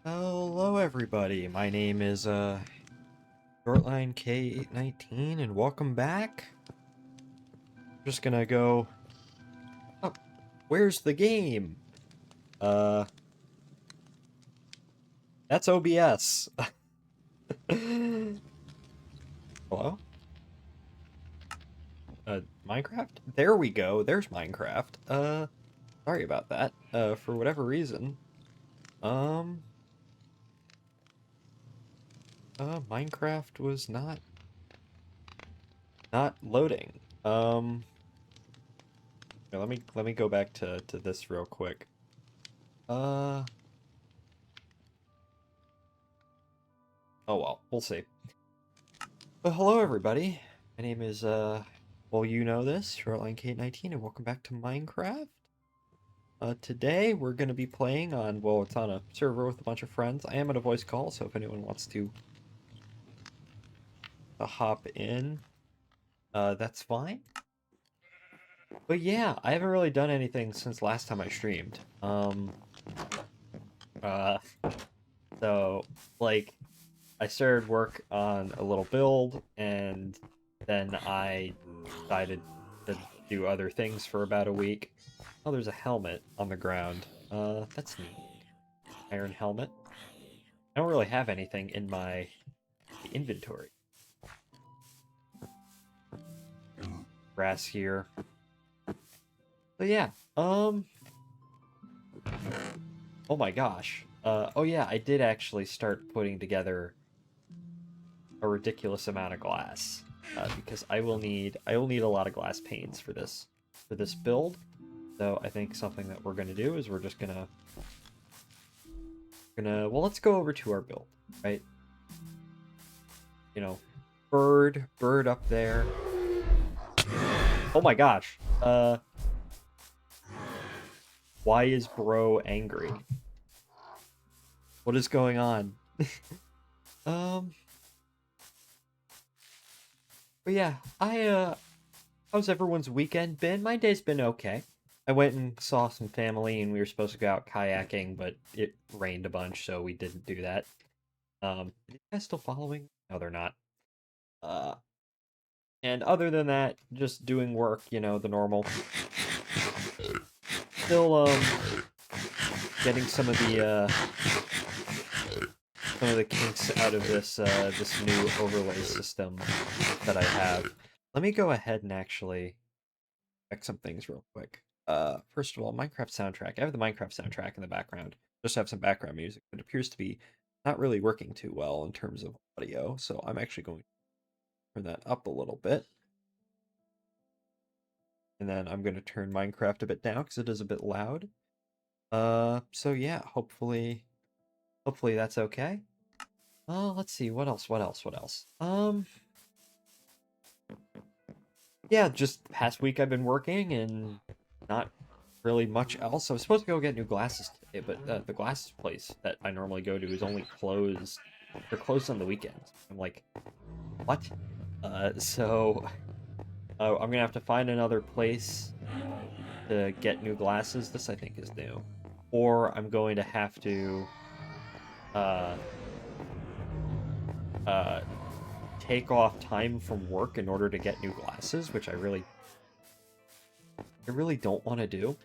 Hello everybody, my name is Shortline K819 and welcome back. Just gonna go. Oh, where's the game? Uh that's OBS. Hello? Minecraft? There we go, there's Minecraft. Sorry about that. For whatever reason. Um Minecraft was not loading. Here, let me go back to this real quick. Uh oh well, we'll see. But hello everybody. My name is well, you know this, Shortline K819, and welcome back to Minecraft. Today we're gonna be playing on, well, it's on a server with a bunch of friends. I am at a voice call, so if anyone wants to hop in, that's fine. But yeah, I haven't really done anything since last time I streamed. Uh so like I started work on a little build, and then I decided to do other things for about a week. Oh, there's a helmet on the ground. That's neat. Iron helmet. I don't really have anything in my inventory. Grass here. But yeah, oh my gosh. Oh yeah, I did actually start putting together a ridiculous amount of glass. Because I will need a lot of glass panes for this build. So I think something that we're gonna do is we're just gonna well, let's go over to our build, right? You know, bird up there. Oh my gosh. Why is bro angry? What is going on? But yeah, how's everyone's weekend been? My day's been okay. I went and saw some family, and we were supposed to go out kayaking, but it rained a bunch, so we didn't do that. Are you guys still following? No, they're not. Uh, and other than that, just doing work, you know, the normal. Still, getting some of the kinks out of this new overlay system that I have. Let me go ahead and actually check some things real quick. First of all, Minecraft soundtrack. I have the Minecraft soundtrack in the background. Just have some background music. It appears to be not really working too well in terms of audio, so I'm actually going to turn that up a little bit. And then I'm going to turn Minecraft a bit down because it is a bit loud. So yeah, hopefully that's okay. Let's see, what else? Yeah, just past week I've been working and not really much else. I was supposed to go get new glasses today, but the glasses place that I normally go to is only closed. They're closed on the weekends. I'm like, what? So I'm gonna have to find another place to get new glasses. This I think is new, or I'm going to have to uh, uh, take off time from work in order to get new glasses, which I really don't want to do.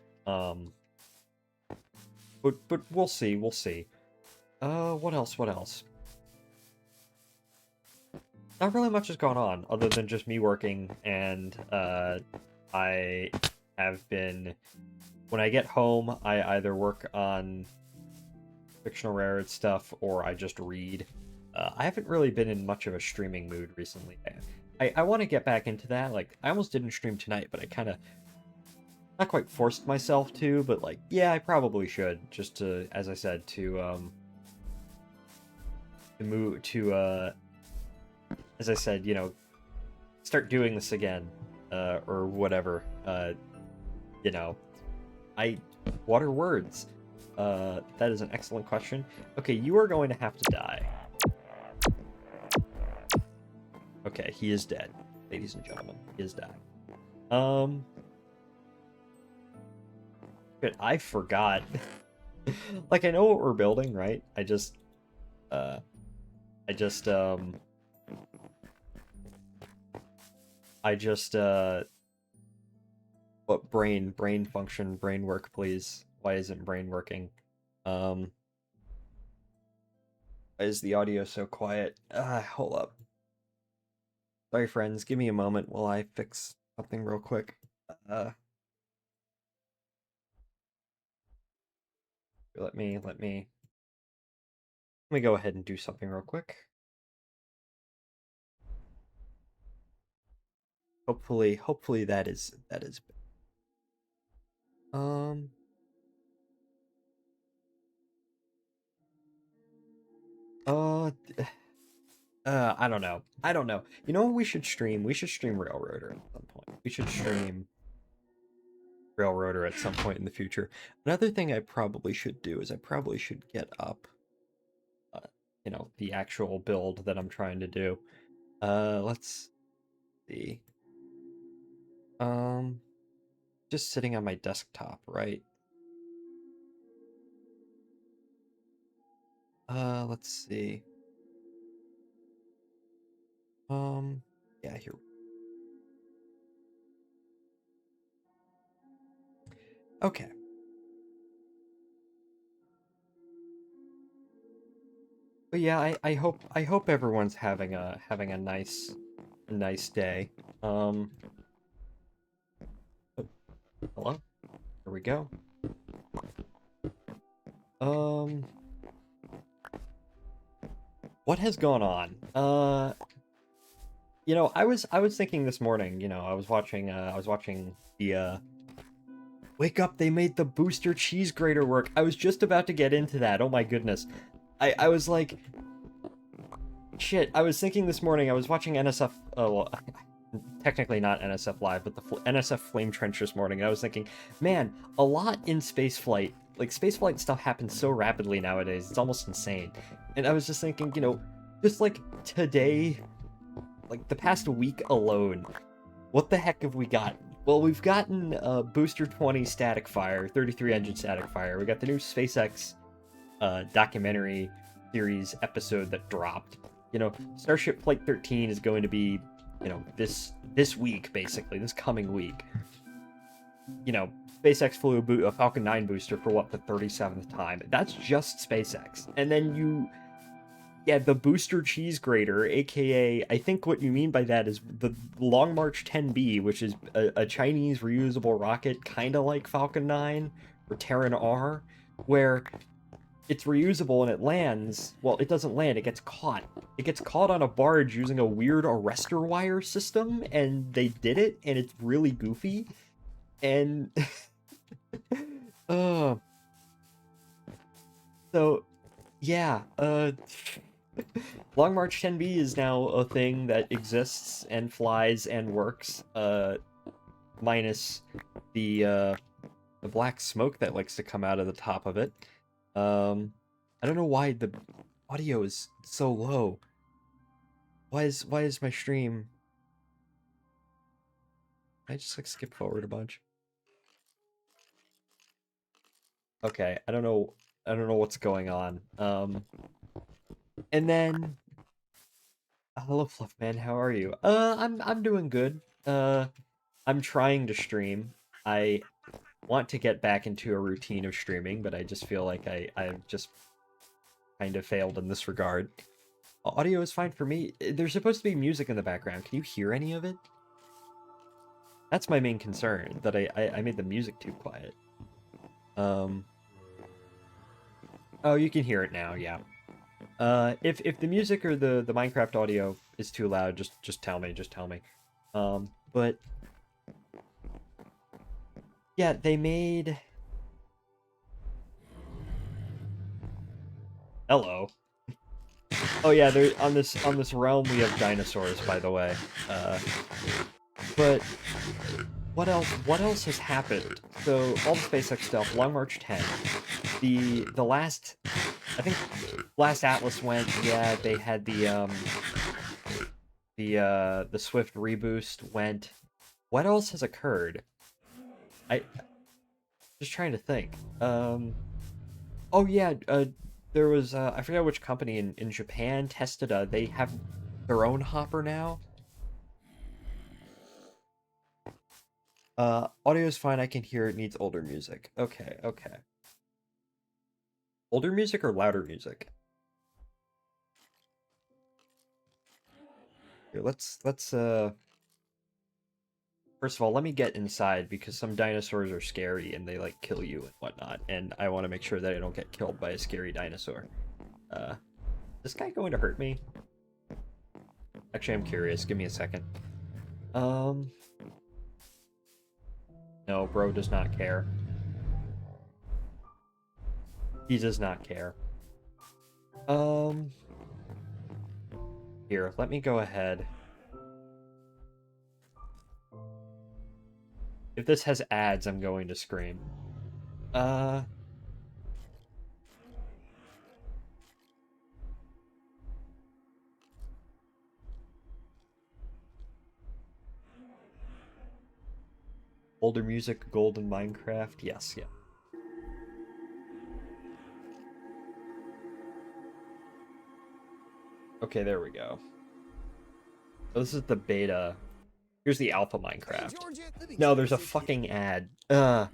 But we'll see, what else? Not really much has gone on, other than just me working, and, I have been... When I get home, I either work on fictional rare stuff, or I just read. I haven't really been in much of a streaming mood recently. I want to get back into that. Like, I almost didn't stream tonight, but I kind of... Not quite forced myself to, but, like, yeah, I probably should, just to, as I said, to move, to, as I said, you know, start doing this again, or whatever. You know, what are words? That is an excellent question. Okay, you are going to have to die. Okay, he is dead, ladies and gentlemen. He is dying. Good, I forgot. Like, I know what we're building, right? Uh, I just, I just, what brain function, brain work, please. Why isn't brain working? Why is the audio so quiet? Hold up. Sorry, friends. Give me a moment while I fix something real quick. Let me go ahead and do something real quick. Hopefully that is um uh I don't know. I don't know. You know what we should stream? We should stream Railroader at some point. We should stream Railroader at some point in the future. Another thing I probably should do is I probably should get up uh, the actual build that I'm trying to do. Let's see. Um just sitting on my desktop, right? Let's see. Yeah, here. Okay. But yeah, I hope everyone's having a nice day. Um, oh, hello? Here we go. Um, what has gone on? I was thinking this morning, I was watching the wake up, they made the booster cheese grater work. I was just about to get into that. Oh my goodness. I was like, shit, I was thinking this morning, I was watching NSF, well, technically not NSF Live, but the NSF Flame Trench this morning, and I was thinking, man, a lot in spaceflight, like, spaceflight stuff happens so rapidly nowadays, it's almost insane. And I was just thinking, just like today, like the past week alone, what the heck have we got? Well, we've gotten Booster 20 Static Fire, 33 Engine Static Fire. We got the new SpaceX documentary series episode that dropped. Starship Flight 13 is going to be, this week, basically, this coming week. SpaceX flew a Falcon 9 booster for what, the 37th time. That's just SpaceX. And then the booster cheese grater, aka, I think what you mean by that is the Long March 10B, which is a Chinese reusable rocket, kind of like Falcon 9 or Terran R, where it's reusable and it lands. Well, it doesn't land, it gets caught. It gets caught on a barge using a weird arrestor wire system, and they did it, and it's really goofy. And uh so yeah, Long March 10B is now a thing that exists and flies and works, minus the black smoke that likes to come out of the top of it. I don't know why the audio is so low. Why is my stream? I just like skip forward a bunch. Okay, I don't know what's going on. And then hello Fluffman, how are you? I'm doing good. I'm trying to stream. I want to get back into a routine of streaming, but I just feel like I've just kind of failed in this regard. Audio is fine for me. There's supposed to be music in the background. Can you hear any of it? That's my main concern, that I made the music too quiet. Oh, you can hear it now, yeah. If the music or the Minecraft audio is too loud, just tell me, but yeah, they made... Hello. Oh yeah, there on this realm we have dinosaurs, by the way. But what else has happened? So all the SpaceX stuff, Long March 10, the last, I think last Atlas went, yeah, they had the Swift reboost went. What else has occurred? I just trying to think. Oh yeah, there was I forget which company in Japan tested they have their own hopper now. Audio's fine, I can hear it, needs older music. Okay, okay. Older music or louder music? Here, let's first of all, let me get inside because some dinosaurs are scary and they like kill you and whatnot, and I want to make sure that I don't get killed by a scary dinosaur. Is this guy going to hurt me? Actually, I'm curious. Give me a second. No, bro does not care. He does not care. Here, let me go ahead. If this has ads, I'm going to scream. Older music, golden Minecraft. Yes, yeah. Okay, there we go. Oh, this is the beta. Here's the alpha Minecraft. No, there's a fucking ad. Hold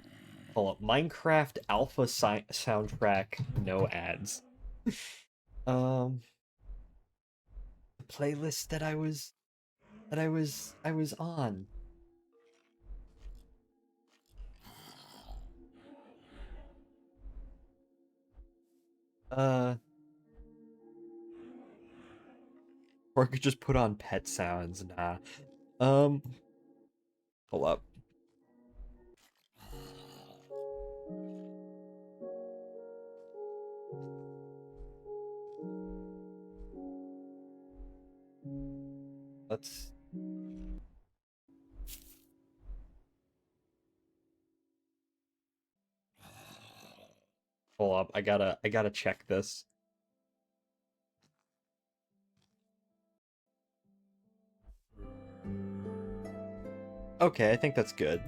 up. Minecraft alpha soundtrack, no ads. The playlist that I was on. Or I could just put on pet sounds. Nah. Hold up. Let's. Hold up. I gotta check this. Okay, I think that's good.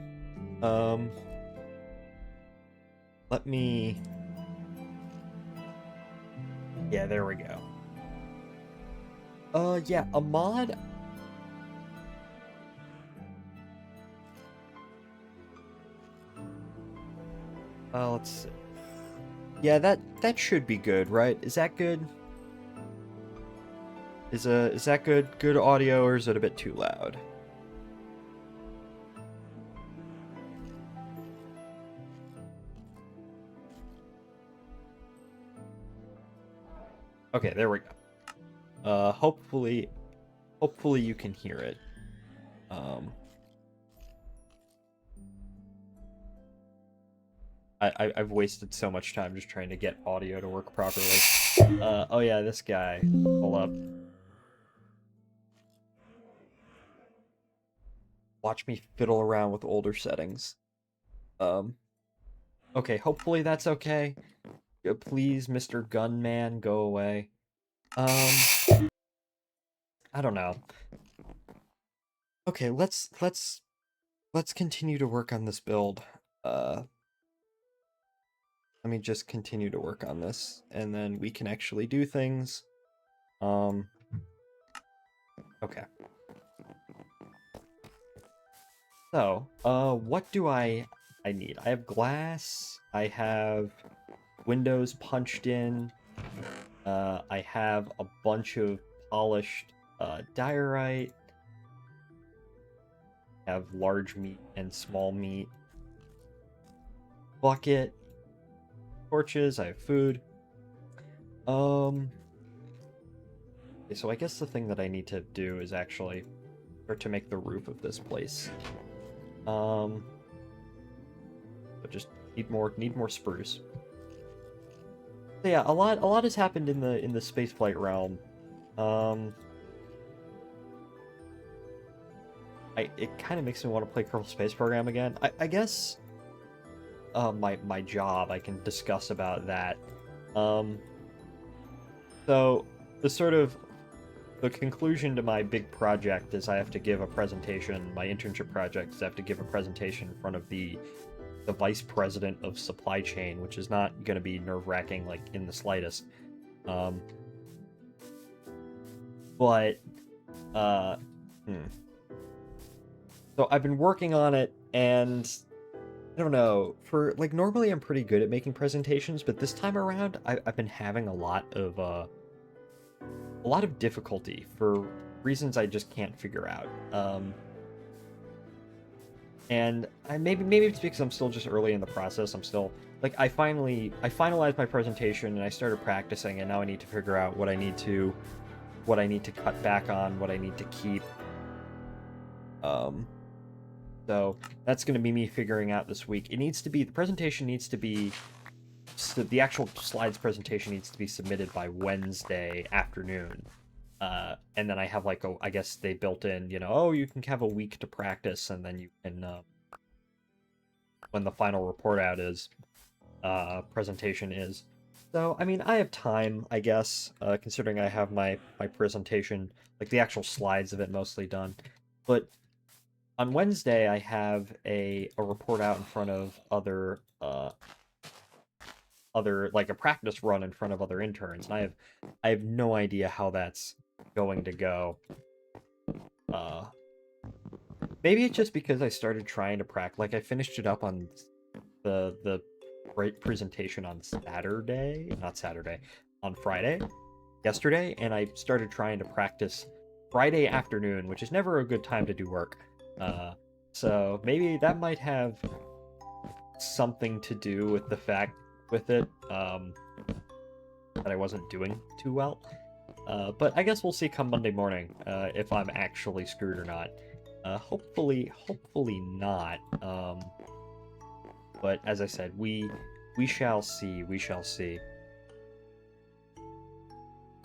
Let me. Yeah, there we go. Yeah, a mod. Let's see. Yeah, that should be good, right? Is that good? Is that good audio, or is it a bit too loud? Okay, there we go. Hopefully you can hear it. I've wasted so much time just trying to get audio to work properly. Oh yeah, this guy. Hold up. Watch me fiddle around with older settings. Okay, hopefully that's okay. Please, Mr. Gunman, go away. I don't know. Okay, let's continue to work on this build. Let me just continue to work on this, and then we can actually do things. Okay. So, what do I need? I have glass, I have windows punched in, I have a bunch of polished diorite, I have large meat and small meat, bucket, torches, I have food. Okay, so I guess the thing that I need to do is actually start to make the roof of this place. But just need more spruce. So yeah, a lot has happened in the spaceflight realm. It kind of makes me want to play Kerbal Space Program again. I guess my job, I can discuss about that. So the conclusion to my big project is I have to give a presentation. My internship project is I have to give a presentation in front of the the vice president of supply chain, which is not going to be nerve-wracking, like, in the slightest. But, So I've been working on it, and I don't know, for, like, normally I'm pretty good at making presentations, but this time around, I've been having a lot of difficulty for reasons I just can't figure out. And maybe it's because I'm still just early in the process. I'm still, like, I finalized my presentation, and I started practicing, and now I need to figure out what I need to cut back on, what I need to keep. So that's going to be me figuring out this week. The presentation needs to be, so the actual slides presentation needs to be submitted by Wednesday afternoon. And then I have, like, I guess they built in, oh, you can have a week to practice, and then you can, when the final report out is, presentation is. So, I mean, I have time, I guess, considering I have my presentation, like, the actual slides of it mostly done. But on Wednesday, I have a report out in front of other, like, a practice run in front of other interns, and I have no idea how that's going to go. Maybe it's just because I started trying to practice, like, I finished it up on the presentation on on Friday, yesterday, and I started trying to practice Friday afternoon, which is never a good time to do work. So maybe that might have something to do with the fact that I wasn't doing too well. But I guess we'll see come Monday morning if I'm actually screwed or not. Hopefully not. But as I said, we shall see. We shall see.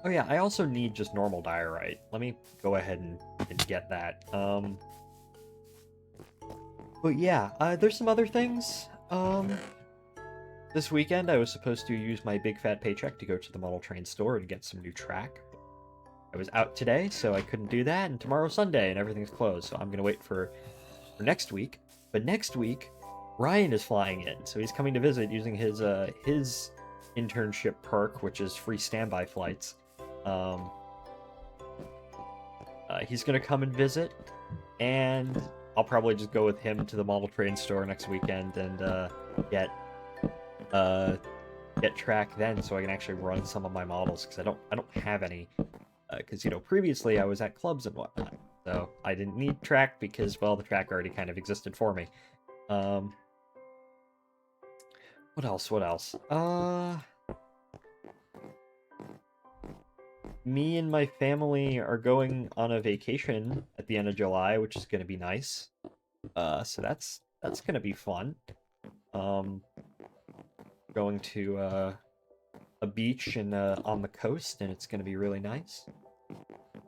Oh yeah, I also need just normal diorite. Let me go ahead and get that. But yeah, there's some other things. This weekend I was supposed to use my big fat paycheck to go to the model train store and get some new track. I was out today, so I couldn't do that, and tomorrow's Sunday, and everything's closed, so I'm gonna wait for next week. But next week, Ryan is flying in, so he's coming to visit using his internship perk, which is free standby flights. He's gonna come and visit, and I'll probably just go with him to the model train store next weekend and get track then, so I can actually run some of my models, because I don't have any. Because, previously I was at clubs and whatnot, so I didn't need track because, well, the track already kind of existed for me. What else? Me and my family are going on a vacation at the end of July, which is going to be nice. So that's going to be fun. Going to a beach and on the coast, and it's going to be really nice.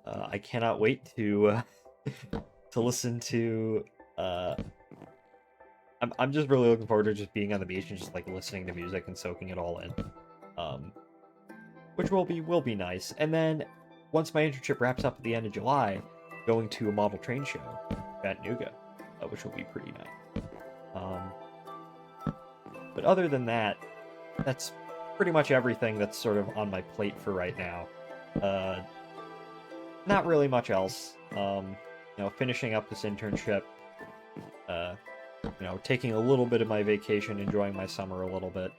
I cannot wait to to listen to. I'm just really looking forward to just being on the beach and just, like, listening to music and soaking it all in. Which will be nice. And then once my internship wraps up at the end of July, going to a model train show in Chattanooga, which will be pretty nice. But other than that, that's pretty much everything that's sort of on my plate for right now. Not really much else. Finishing up this internship, taking a little bit of my vacation, enjoying my summer a little bit.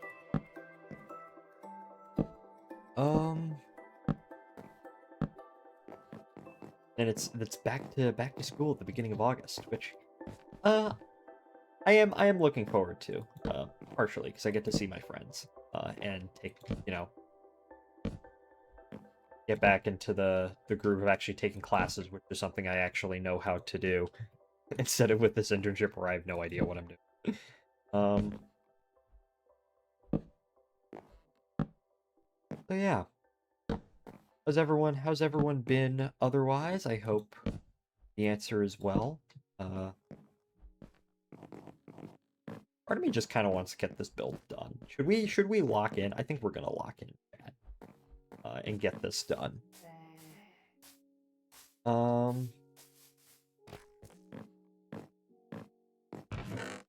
And it's back to school at the beginning of August, which I am looking forward to, partially because I get to see my friends and get back into the groove of actually taking classes, which is something I actually know how to do, instead of with this internship where I have no idea what I'm doing. So yeah. How's everyone been otherwise? I hope the answer is well. Part of me just kind of wants to get this build done. Should we lock in? I think we're gonna lock in that, and get this done.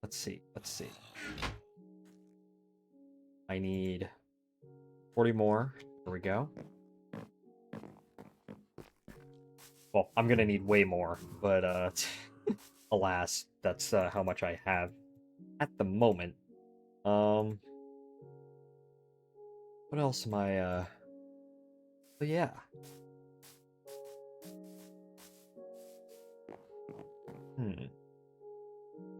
Let's see. let's see. I need 40 more. There we go. Well, I'm gonna need way more, but alas, that's how much I have at the moment. What else am I, oh yeah.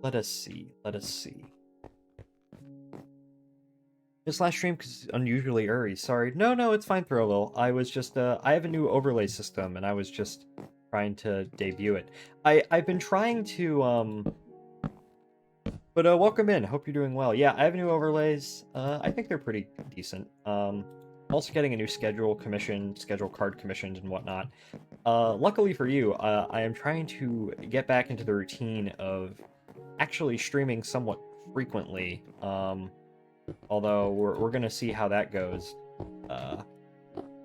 Let us see, let us see. This last stream because unusually early. Sorry. No, it's fine, Throwville. I was just I have a new overlay system and I was just trying to debut it. I've been trying to but welcome in. Hope you're doing well. Yeah, I have new overlays. I think they're pretty decent. Also getting a new schedule card commissioned and whatnot. Luckily for you, I am trying to get back into the routine of actually streaming somewhat frequently. Although we're gonna see how that goes. I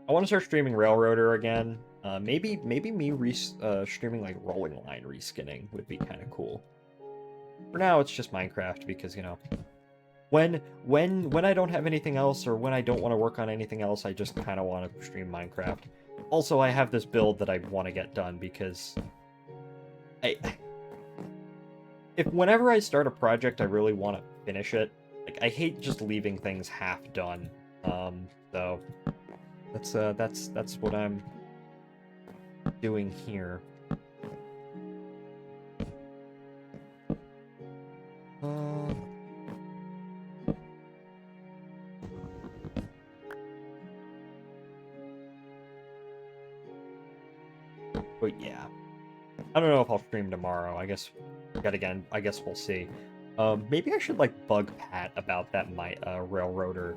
want to start streaming Railroader again. Maybe me streaming like Rolling Line reskinning would be kind of cool. For now, it's just Minecraft because you know, when I don't have anything else or when I don't want to work on anything else, I just kind of want to stream Minecraft. Also, I have this build that I want to get done because whenever I start a project, I really want to finish it. Like, I hate just leaving things half done. So that's what I'm doing here. But yeah, I don't know if I'll stream tomorrow. I guess we'll see. Maybe I should like bug Pat about that railroader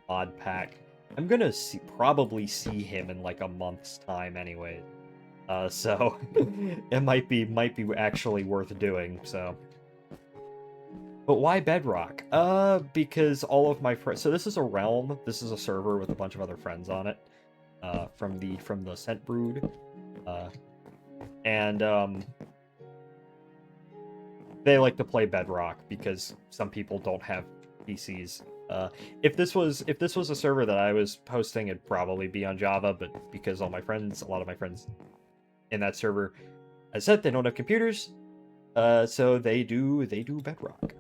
mod pack. I'm gonna probably see him in like a month's time anyway. So it might be actually worth doing. So, but why Bedrock? Because all of my friends. So this is a realm. This is a server with a bunch of other friends on it. From the Scent Brood. And they like to play Bedrock because some people don't have PCs. If this was a server that I was hosting, it'd probably be on Java, but because a lot of my friends in that server, as I said, they don't have computers, so they do Bedrock.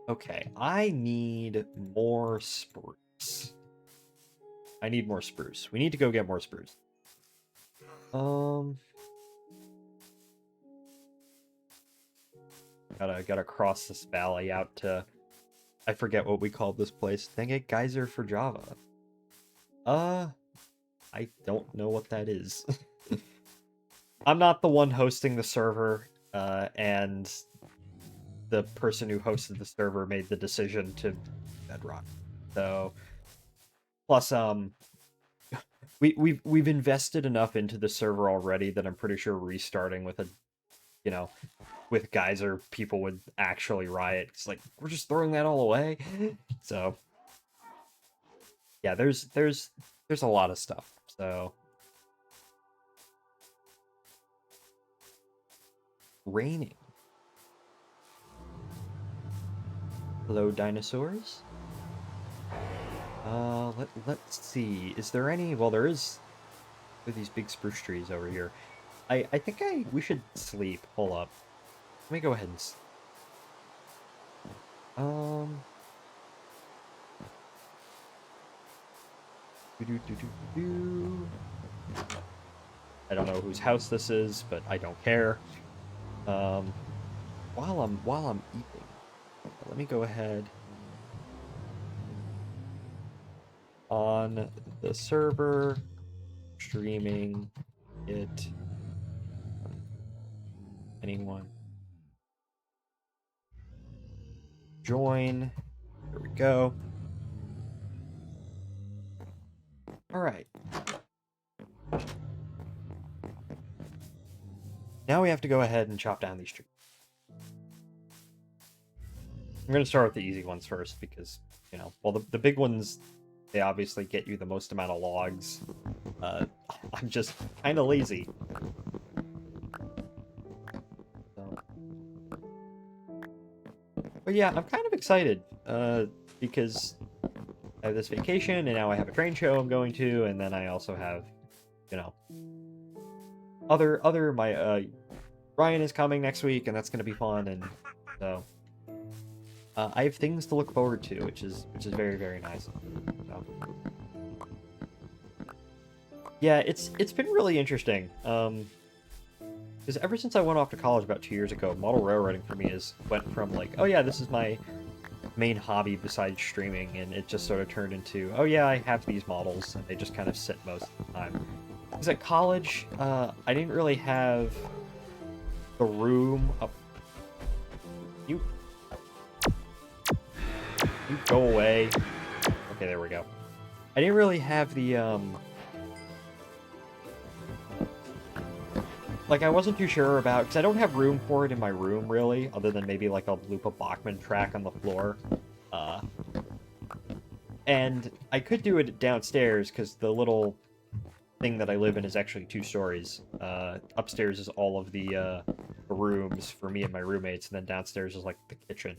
Okay, I need more spruce. We need to go get more spruce. Gotta cross this valley out to... I forget what we called this place. Dang it, Geyser for Java. I don't know what that is. I'm not the one hosting the server, and the person who hosted the server made the decision to Bedrock. So, plus, we've invested enough into the server already that I'm pretty sure restarting with with Geyser, people would actually riot. It's like, we're just throwing that all away. So, yeah, there's a lot of stuff. So, raining. Hello, dinosaurs. Let's see. Is there any? Well, there is. With these big spruce trees over here. I think we should sleep. Hold up. Let me go ahead and. I don't know whose house this is, but I don't care. While I'm eating, let me go ahead on the server, streaming it. Anyone join? There we go. All right. Now we have to go ahead and chop down these trees. I'm gonna start with the easy ones first because, you know, well, the big ones, they obviously get you the most amount of logs. I'm just kind of lazy. So. But yeah, I'm kind of excited because I have this vacation and now I have a train show I'm going to, and then I also have, you know, my Ryan is coming next week, and that's gonna be fun, and so I have things to look forward to, which is very, very nice. So. Yeah, it's been really interesting. Because ever since I went off to college about 2 years ago, model railroading for me went from like, oh yeah, this is my main hobby besides streaming, and it just sort of turned into, oh yeah, I have these models, and they just kind of sit most of the time. Because at college, I didn't really have the room up. You go away. Okay, there we go. I didn't really have the like, I wasn't too sure about, because I don't have room for it in my room, really, other than maybe, like, a loop of Bachman track on the floor. And I could do it downstairs, because the little thing that I live in is actually 2 stories. Upstairs is all of the rooms for me and my roommates, and then downstairs is, like, the kitchen.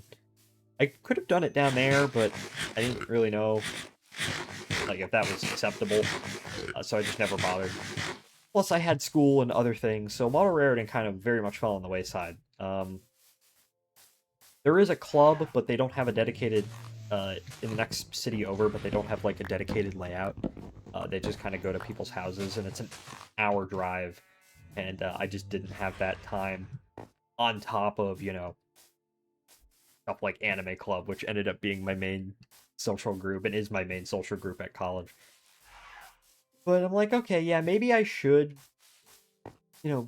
I could have done it down there, but I didn't really know, like, if that was acceptable, so I just never bothered. Plus, I had school and other things, so model railroading kind of very much fell on the wayside. There is a club, but they don't have a dedicated, in the next city over, but they don't have, like, a dedicated layout. They just kind of go to people's houses, and it's an hour drive, and I just didn't have that time on top of, you know, stuff like Anime Club, which ended up being my main social group, and is my main social group at college. But I'm like, okay, yeah, maybe I should, you know,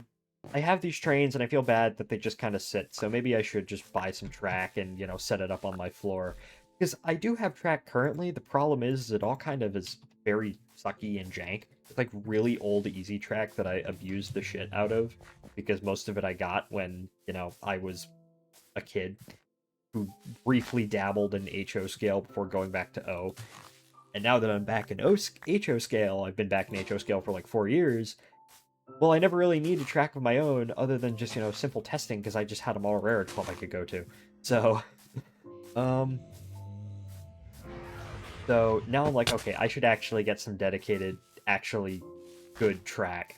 I have these trains and I feel bad that they just kind of sit, so maybe I should just buy some track and, you know, set it up on my floor. Because I do have track currently, the problem is it all kind of is very sucky and jank. It's like really old easy track that I abused the shit out of, because most of it I got when, you know, I was a kid who briefly dabbled in HO scale before going back to O. And now that I'm back in HO scale, I've been back in HO scale for like 4 years. Well, I never really needed a track of my own other than just, you know, simple testing, because I just had a model railroad club I could go to. So, so now I'm like, okay, I should actually get some dedicated, actually good track.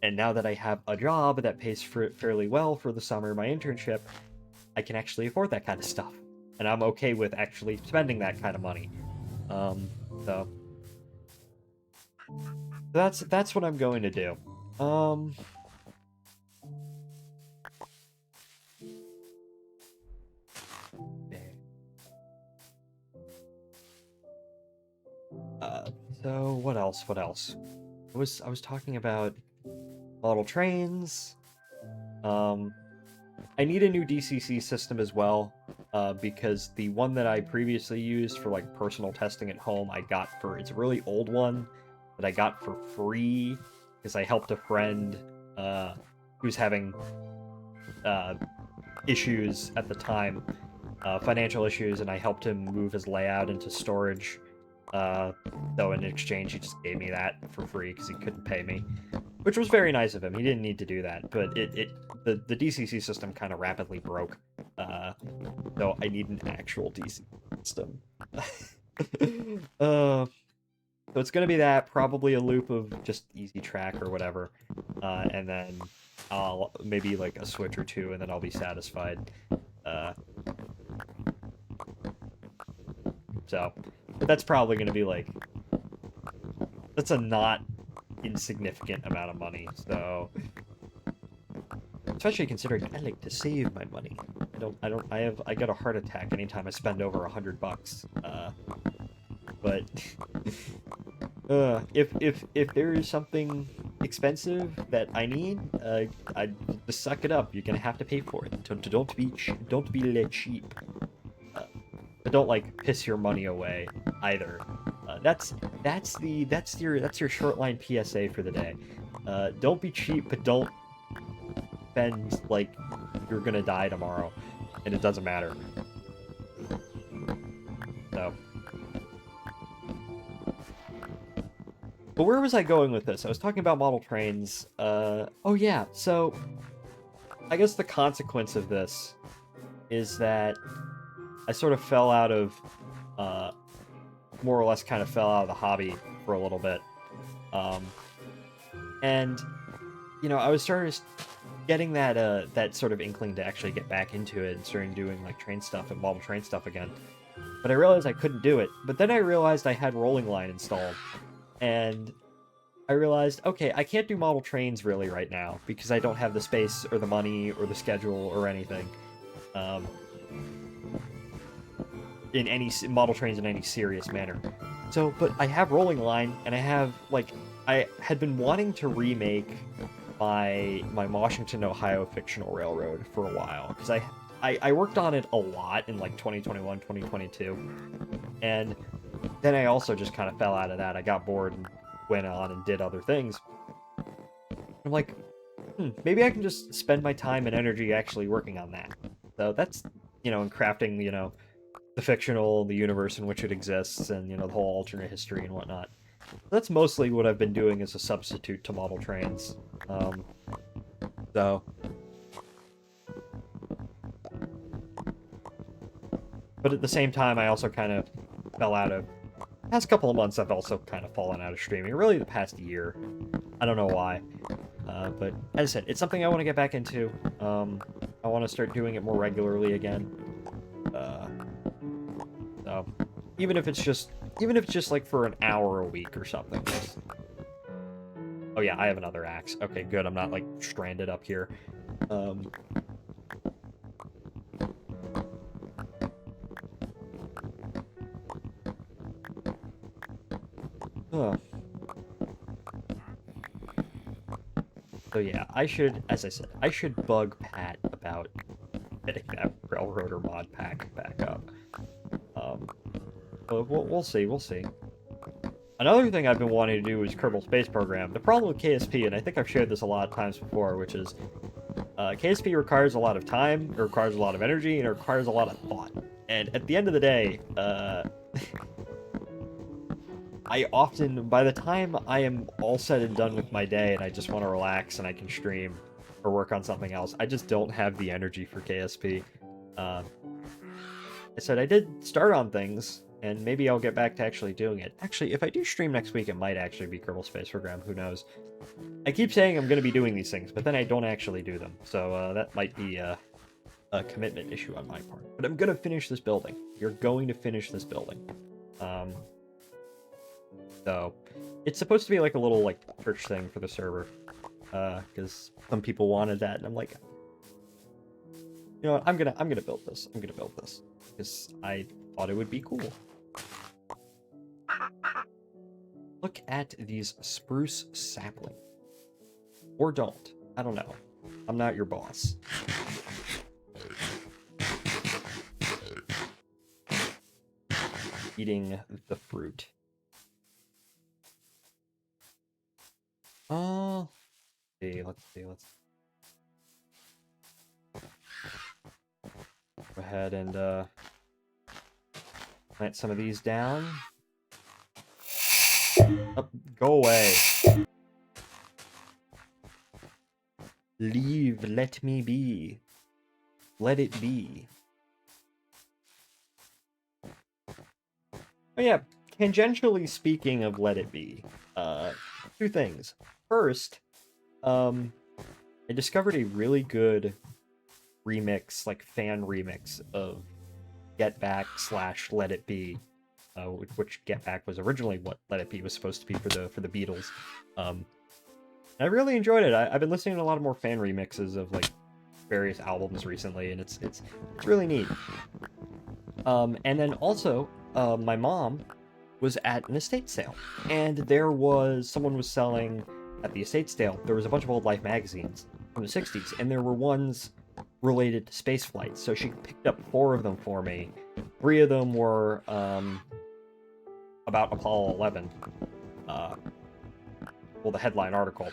And now that I have a job that pays fairly well for the summer, my internship, I can actually afford that kind of stuff. And I'm okay with actually spending that kind of money. So that's what I'm going to do. So what else? What else? I was talking about model trains. I need a new DCC system as well, because the one that I previously used for like personal testing at home, it's a really old one that I got for free because I helped a friend who's having issues at the time, financial issues, and I helped him move his layout into storage. So in exchange, he just gave me that for free because he couldn't pay me, which was very nice of him. He didn't need to do that, but the DCC system kind of rapidly broke, so I need an actual DCC system. So it's gonna be that, probably a loop of just easy track or whatever, and then I'll maybe like a switch or two, and then I'll be satisfied. So that's probably gonna be like, that's a not insignificant amount of money, so especially considering I like to save my money. I get a heart attack anytime I spend over $100. But if there is something expensive that I need, I just suck it up. You're gonna have to pay for it. Don't be cheap. But don't like piss your money away either. That's your short line PSA for the day. Don't be cheap, but don't spend like you're gonna die tomorrow. and it doesn't matter. So. But where was I going with this? I was talking about model trains. Oh yeah, so I guess the consequence of this is that I sort of fell out of, more or less kind of fell out of the hobby for a little bit. And, you know, I was getting that sort of inkling to actually get back into it and starting doing, like, train stuff and model train stuff again. But I realized I couldn't do it. But then I realized I had Rolling Line installed. And I realized, okay, I can't do model trains really right now because I don't have the space or the money or the schedule or anything. In any model trains in any serious manner. So, but I have Rolling Line, and I have, like, I had been wanting to remake my Washington, Ohio fictional railroad for a while, because I worked on it a lot in, like, 2021, 2022, and then I also just kind of fell out of that. I got bored and went on and did other things. I'm like, maybe I can just spend my time and energy actually working on that. So that's, you know, and crafting, you know, the fictional, the universe in which it exists, and, you know, the whole alternate history and whatnot. That's mostly what I've been doing as a substitute to model trains. So... But at the same time, I also kind of fell out of... The past couple of months, I've also kind of fallen out of streaming. Really, the past year. I don't know why. But as I said, it's something I want to get back into. I want to start doing it more regularly again. So, even if it's just like for an hour a week or something. Oh yeah, I have another axe. Okay, good. I'm not like stranded up here. Oh. So yeah, I should, as I said, I should bug Pat about getting that Railroader mod pack back up. But we'll see, we'll see. Another thing I've been wanting to do is Kerbal Space Program. The problem with KSP, and I think I've shared this a lot of times before, which is KSP requires a lot of time, it requires a lot of energy, and it requires a lot of thought. And at the end of the day, I often, by the time I am all said and done with my day and I just want to relax and I can stream or work on something else, I just don't have the energy for KSP. I said I did start on things, and maybe I'll get back to actually doing it. Actually, if I do stream next week, it might actually be Kerbal Space Program, who knows. I keep saying I'm going to be doing these things, but then I don't actually do them, so that might be a commitment issue on my part. But I'm going to finish this building. You're going to finish this building. So, it's supposed to be like a little, like, church thing for the server, because some people wanted that, and I'm like, you know what, I'm gonna build this. I'm gonna build this, because I thought it would be cool. Look at these spruce saplings. Or don't. I don't know. I'm not your boss. Eating the fruit. Let's see. Go ahead and plant some of these down. Oh, go away. Leave, let me be. Let it be. Oh yeah, tangentially speaking of let it be, two things. First, I discovered a really good remix, like fan remix of Get Back / Let It Be, which Get Back was originally what Let It Be was supposed to be for the Beatles. I really enjoyed it. I've been listening to a lot of more fan remixes of like various albums recently, and it's really neat. And then also, my mom was at an estate sale, and someone was selling at the estate sale. There was a bunch of old Life magazines from the 60s, and there were ones related to space flights. So she picked up 4 of them for me. 3 of them were about Apollo 11. Well, the headline article.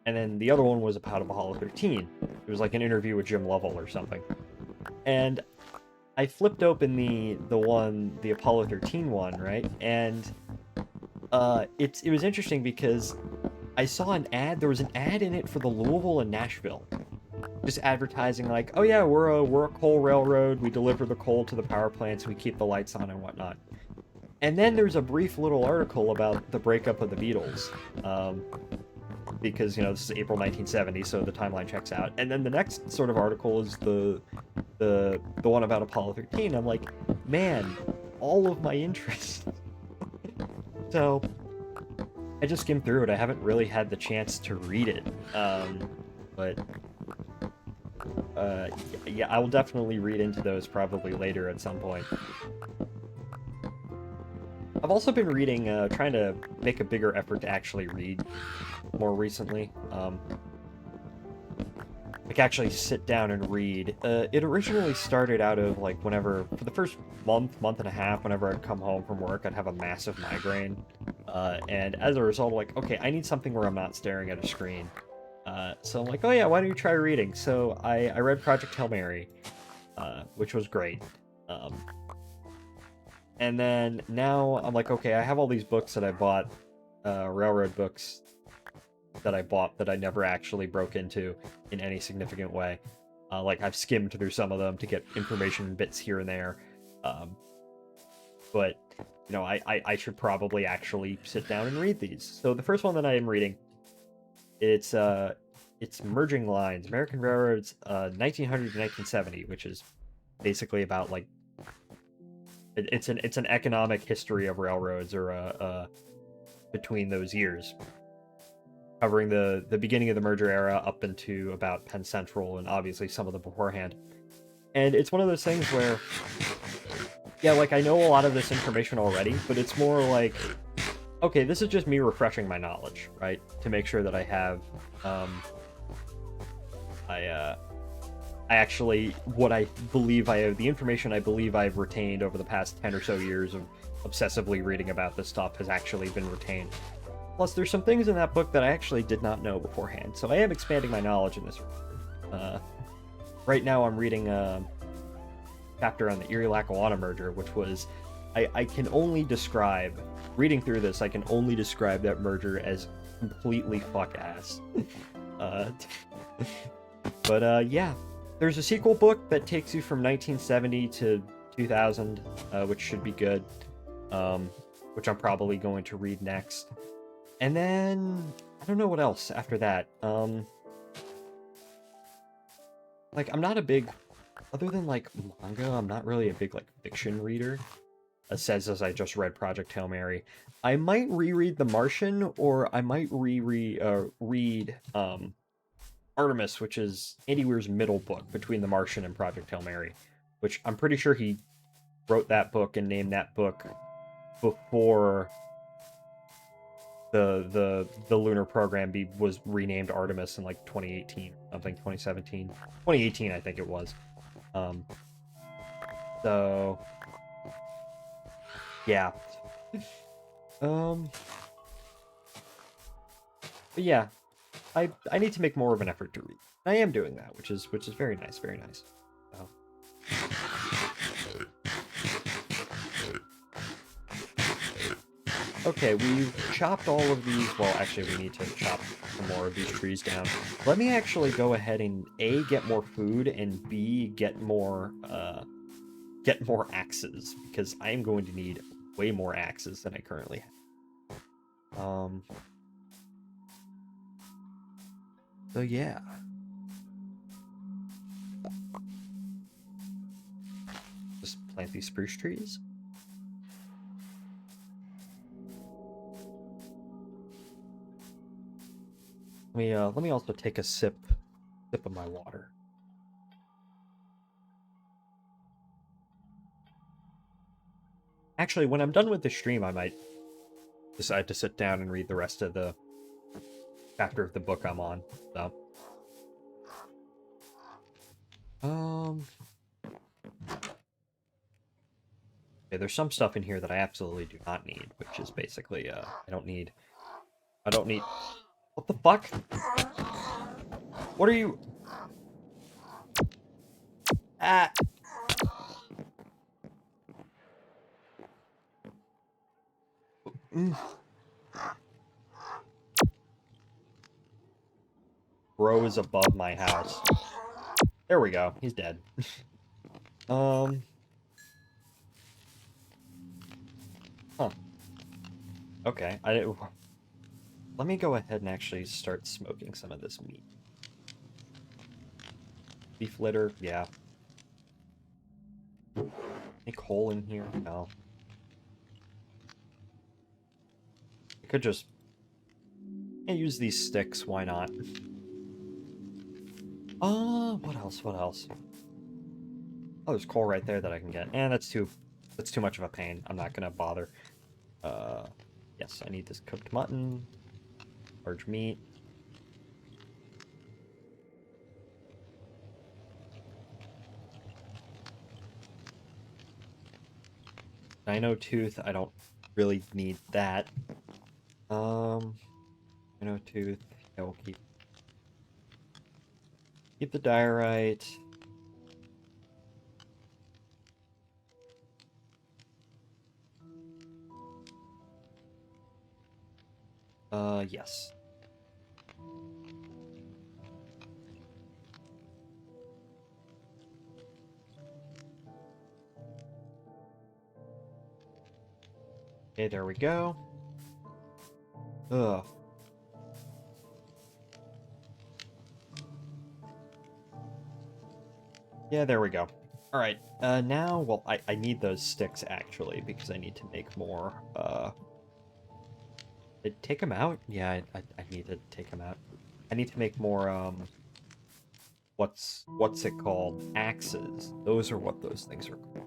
And then the other one was about Apollo 13. It was like an interview with Jim Lovell or something. And I flipped open the Apollo 13 one, right? And it was interesting because I saw an ad. There was an ad in it for the Louisville and Nashville, just advertising like, oh yeah, we're a coal railroad. We deliver the coal to the power plants. We keep the lights on and whatnot. And then there's a brief little article about the breakup of the Beatles, because this is April 1970, so the timeline checks out. And then the next sort of article is the one about Apollo 13. I'm like, man, all of my interest. So I just skimmed through it. I haven't really had the chance to read it, but yeah, I will definitely read into those probably later at some point. I've also been reading, trying to make a bigger effort to actually read more recently. Like, actually sit down and read. It originally started out of, like, whenever, for the first month and a half, whenever I'd come home from work, I'd have a massive migraine. And as a result, like, okay, I need something where I'm not staring at a screen. So I'm like, oh yeah, why don't you try reading? So I read Project Hail Mary, which was great. And then now I'm like, okay, I have all these books that I bought, railroad books that I bought that I never actually broke into in any significant way. Like, I've skimmed through some of them to get information bits here and there. But, I should probably actually sit down and read these. So the first one that I am reading, it's Merging Lines, American Railroads, 1900 to 1970, which is basically about, like, it's an economic history of railroads, or between those years, covering the beginning of the merger era up into about Penn Central and obviously some of the beforehand. And it's one of those things where, yeah, like, I know a lot of this information already, but it's more like, okay, this is just me refreshing my knowledge, right? To make sure that I have, I actually, what I believe I have, the information I believe I've retained over the past 10 or so years of obsessively reading about this stuff has actually been retained. Plus, there's some things in that book that I actually did not know beforehand, so I am expanding my knowledge in this regard. Right now I'm reading a chapter on the Erie-Lackawanna merger, which was, I can only describe, reading through this, I can only describe that merger as completely fuck-ass. But yeah. There's a sequel book that takes you from 1970 to 2000, which should be good, which I'm probably going to read next. And then, I don't know what else after that. Like, I'm not a big, other than, like, manga, I'm not really a big, like, fiction reader. Says as I just read Project Hail Mary. I might reread The Martian, or I might read Artemis, which is Andy Weir's middle book between The Martian and Project Hail Mary, which I'm pretty sure he wrote that book and named that book before the lunar program was renamed Artemis in, like, 2018, something, 2017, 2018, I think it was. So yeah. But yeah. I need to make more of an effort to read. I am doing that, which is very nice, very nice. So. Okay, we've chopped all of these. Well, actually, we need to chop some more of these trees down. Let me actually go ahead and A, get more food, and B, get more axes, because I am going to need way more axes than I currently have. So yeah. Just plant these spruce trees. Let me also take a sip of my water. Actually, when I'm done with the stream, I might decide to sit down and read the rest of the chapter of the book I'm on. So, okay, there's some stuff in here that I absolutely do not need, which is basically, I don't need, what the fuck? What are you? Ah, Mm. Bro is above my house. There we go. He's dead. Huh. Okay. Let me go ahead and actually start smoking some of this meat. Beef litter, yeah. Any coal in here? No. I could just use these sticks, why not? What else? What else? Oh, there's coal right there that I can get. And that's too much of a pain. I'm not gonna bother. Yes, I need this cooked mutton, large meat. Dino tooth, I don't really need that. Dino tooth, yeah, we'll keep the diorite. Yes. Okay, there we go. Ugh. Yeah, there we go. Alright, now, well, I need those sticks, actually, because I need to make more, take them out? Yeah, I need to take them out. I need to make more, what's it called? Axes. Those are what those things are called.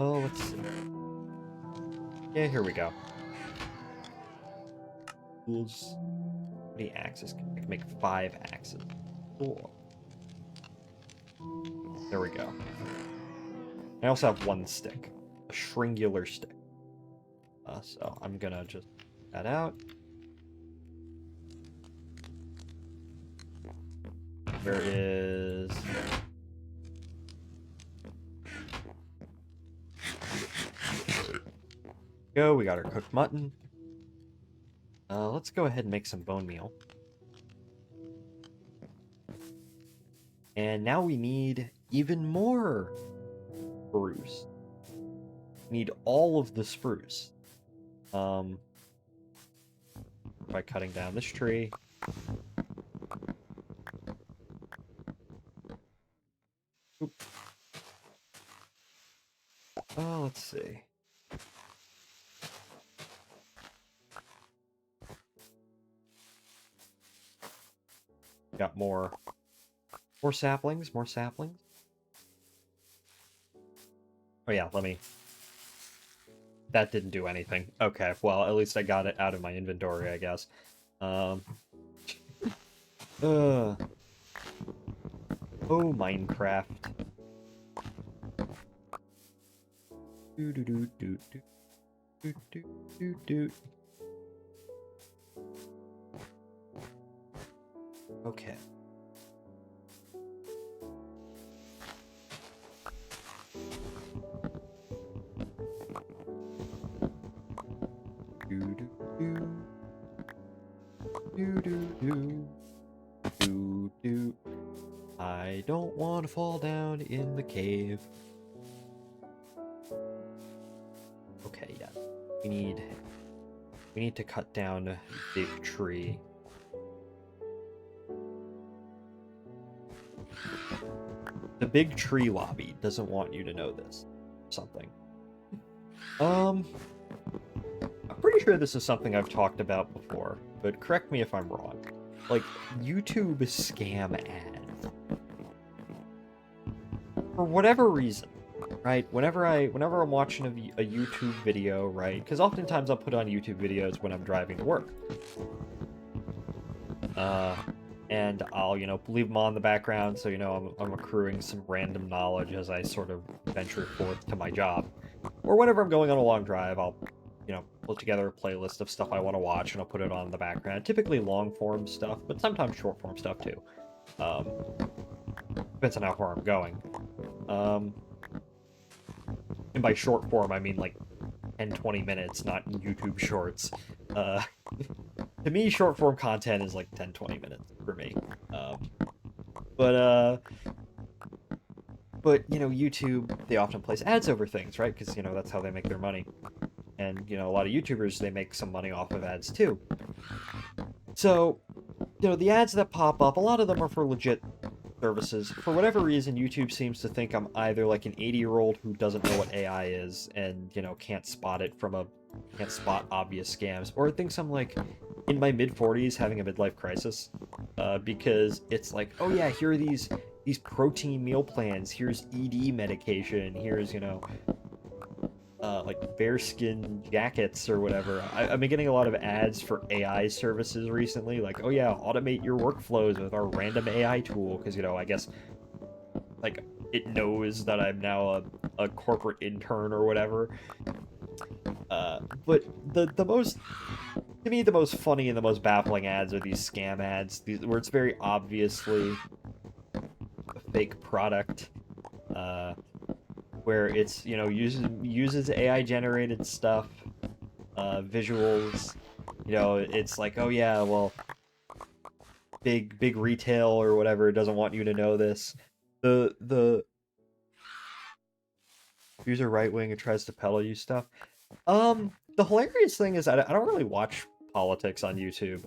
Oh, let's see. Yeah, here we go. Tools. How many axes? I can make 5 axes. Cool. There we go. I also have 1 stick. A shringular stick. So I'm gonna just get that out. There is... Go, we got our cooked mutton. Let's go ahead and make some bone meal. And now we need even more spruce. We need all of the spruce. By cutting down this tree. Oop. Let's see. Got more saplings, more saplings. Oh yeah, let me... That didn't do anything. Okay, well, at least I got it out of my inventory, I guess. Oh, Minecraft. Do do do do do do do do do. Okay. Do do do do do do do do. I don't want to fall down in the cave. Okay, yeah. We need to cut down a big tree. The big tree lobby doesn't want you to know this. Something. I'm pretty sure this is something I've talked about before, but correct me if I'm wrong. Like, YouTube scam ads. For whatever reason, right? Whenever I'm watching a YouTube video, right? Because oftentimes I'll put on YouTube videos when I'm driving to work. And I'll, leave them on in the background, so, I'm accruing some random knowledge as I sort of venture forth to my job. Or whenever I'm going on a long drive, I'll, put together a playlist of stuff I want to watch, and I'll put it on in the background. Typically long-form stuff, but sometimes short-form stuff, too. Depends on how far I'm going. And by short form, I mean like 10, 20 minutes, not YouTube shorts. Uh, to me, short form content is like 10, 20 minutes for me. But, uh, but, you know, YouTube, they often place ads over things, right? Because, you know, that's how they make their money. And, you know, a lot of YouTubers, they make some money off of ads too. So, you know, the ads that pop up, a lot of them are for legit services. For whatever reason, YouTube seems to think I'm either like an 80-year-old who doesn't know what AI is and, you know, can't spot obvious scams, or it thinks I'm like in my mid-40s having a midlife crisis, because it's like, oh yeah, here are these protein meal plans, here's ED medication, here's, you know, like bearskin jackets or whatever. I've been getting a lot of ads for AI services recently, like, oh yeah, automate your workflows with our random AI tool, because, you know, I guess, like, it knows that I'm now a corporate intern or whatever. But the most, to me, the most funny and the most baffling ads are these scam ads, where it's very obviously a fake product, where it's, you know, uses AI generated stuff, visuals. You know, it's like, oh yeah, well, big retail or whatever doesn't want you to know this. The user right wing and tries to peddle you stuff. The hilarious thing is I don't really watch politics on YouTube.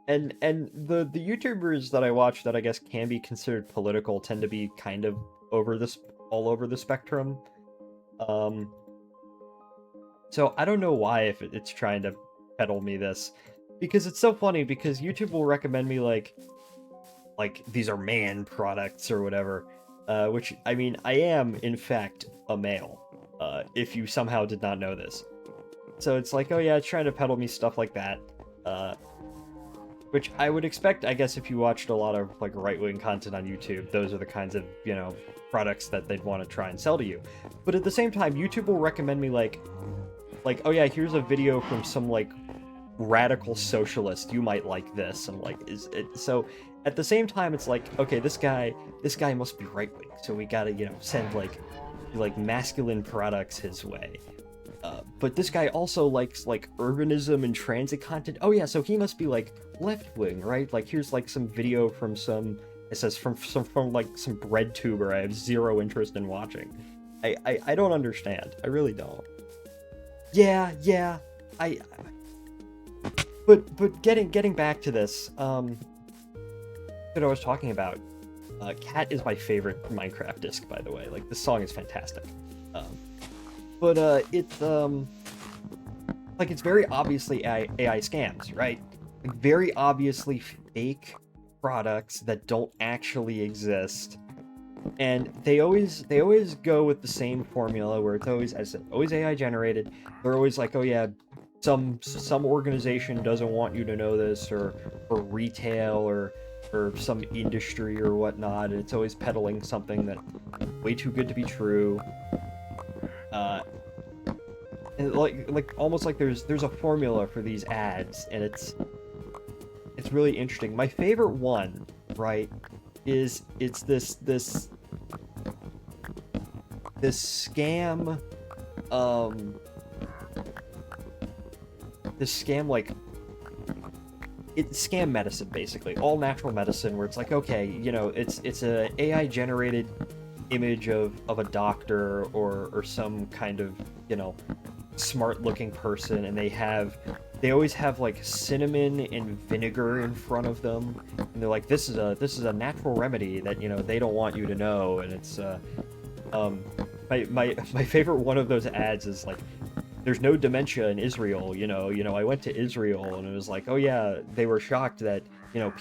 And the YouTubers that I watch that I guess can be considered political tend to be kind of all over the spectrum. So I don't know why if it's trying to peddle me this, because it's so funny, because YouTube will recommend me like these are man products or whatever, which, I mean, I am in fact a male, if you somehow did not know this. So it's like, oh yeah, it's trying to peddle me stuff like that, which I would expect, I guess, if you watched a lot of like right-wing content on YouTube, those are the kinds of, you know, products that they'd want to try and sell to you. But at the same time, YouTube will recommend me like, oh yeah, here's a video from some like radical socialist, you might like this, and like, is it so? At the same time, it's like, okay, this guy must be right-wing, so we gotta, you know, send like masculine products his way. But this guy also likes like urbanism and transit content. Oh yeah, so he must be like left-wing, right? Like, here's like some video from some, it says from like some bread tuber I have zero interest in watching. I don't understand. I really don't. Yeah, but getting back to this, that I was talking about, Cat is my favorite Minecraft disc, by the way. Like, this song is fantastic. But it's like, it's very obviously AI scams, right? Like, very obviously fake products that don't actually exist, and they always go with the same formula where it's always, as I said, always AI generated. They're always like, oh yeah, some organization doesn't want you to know this, or retail, or some industry or whatnot, and it's always peddling something that way too good to be true. And like almost like there's a formula for these ads, and it's really interesting. My favorite one, right, is it's this scam, this scam, like, it's scam medicine, basically, all natural medicine, where it's like, okay, you know, it's a AI generated image of a doctor or some kind of, you know, smart looking person, and they always have like cinnamon and vinegar in front of them, and they're like, this is a natural remedy that, you know, they don't want you to know. And it's my favorite one of those ads is like, there's no dementia in Israel, you know, I went to Israel, and it was like, oh yeah, they were shocked that, you know,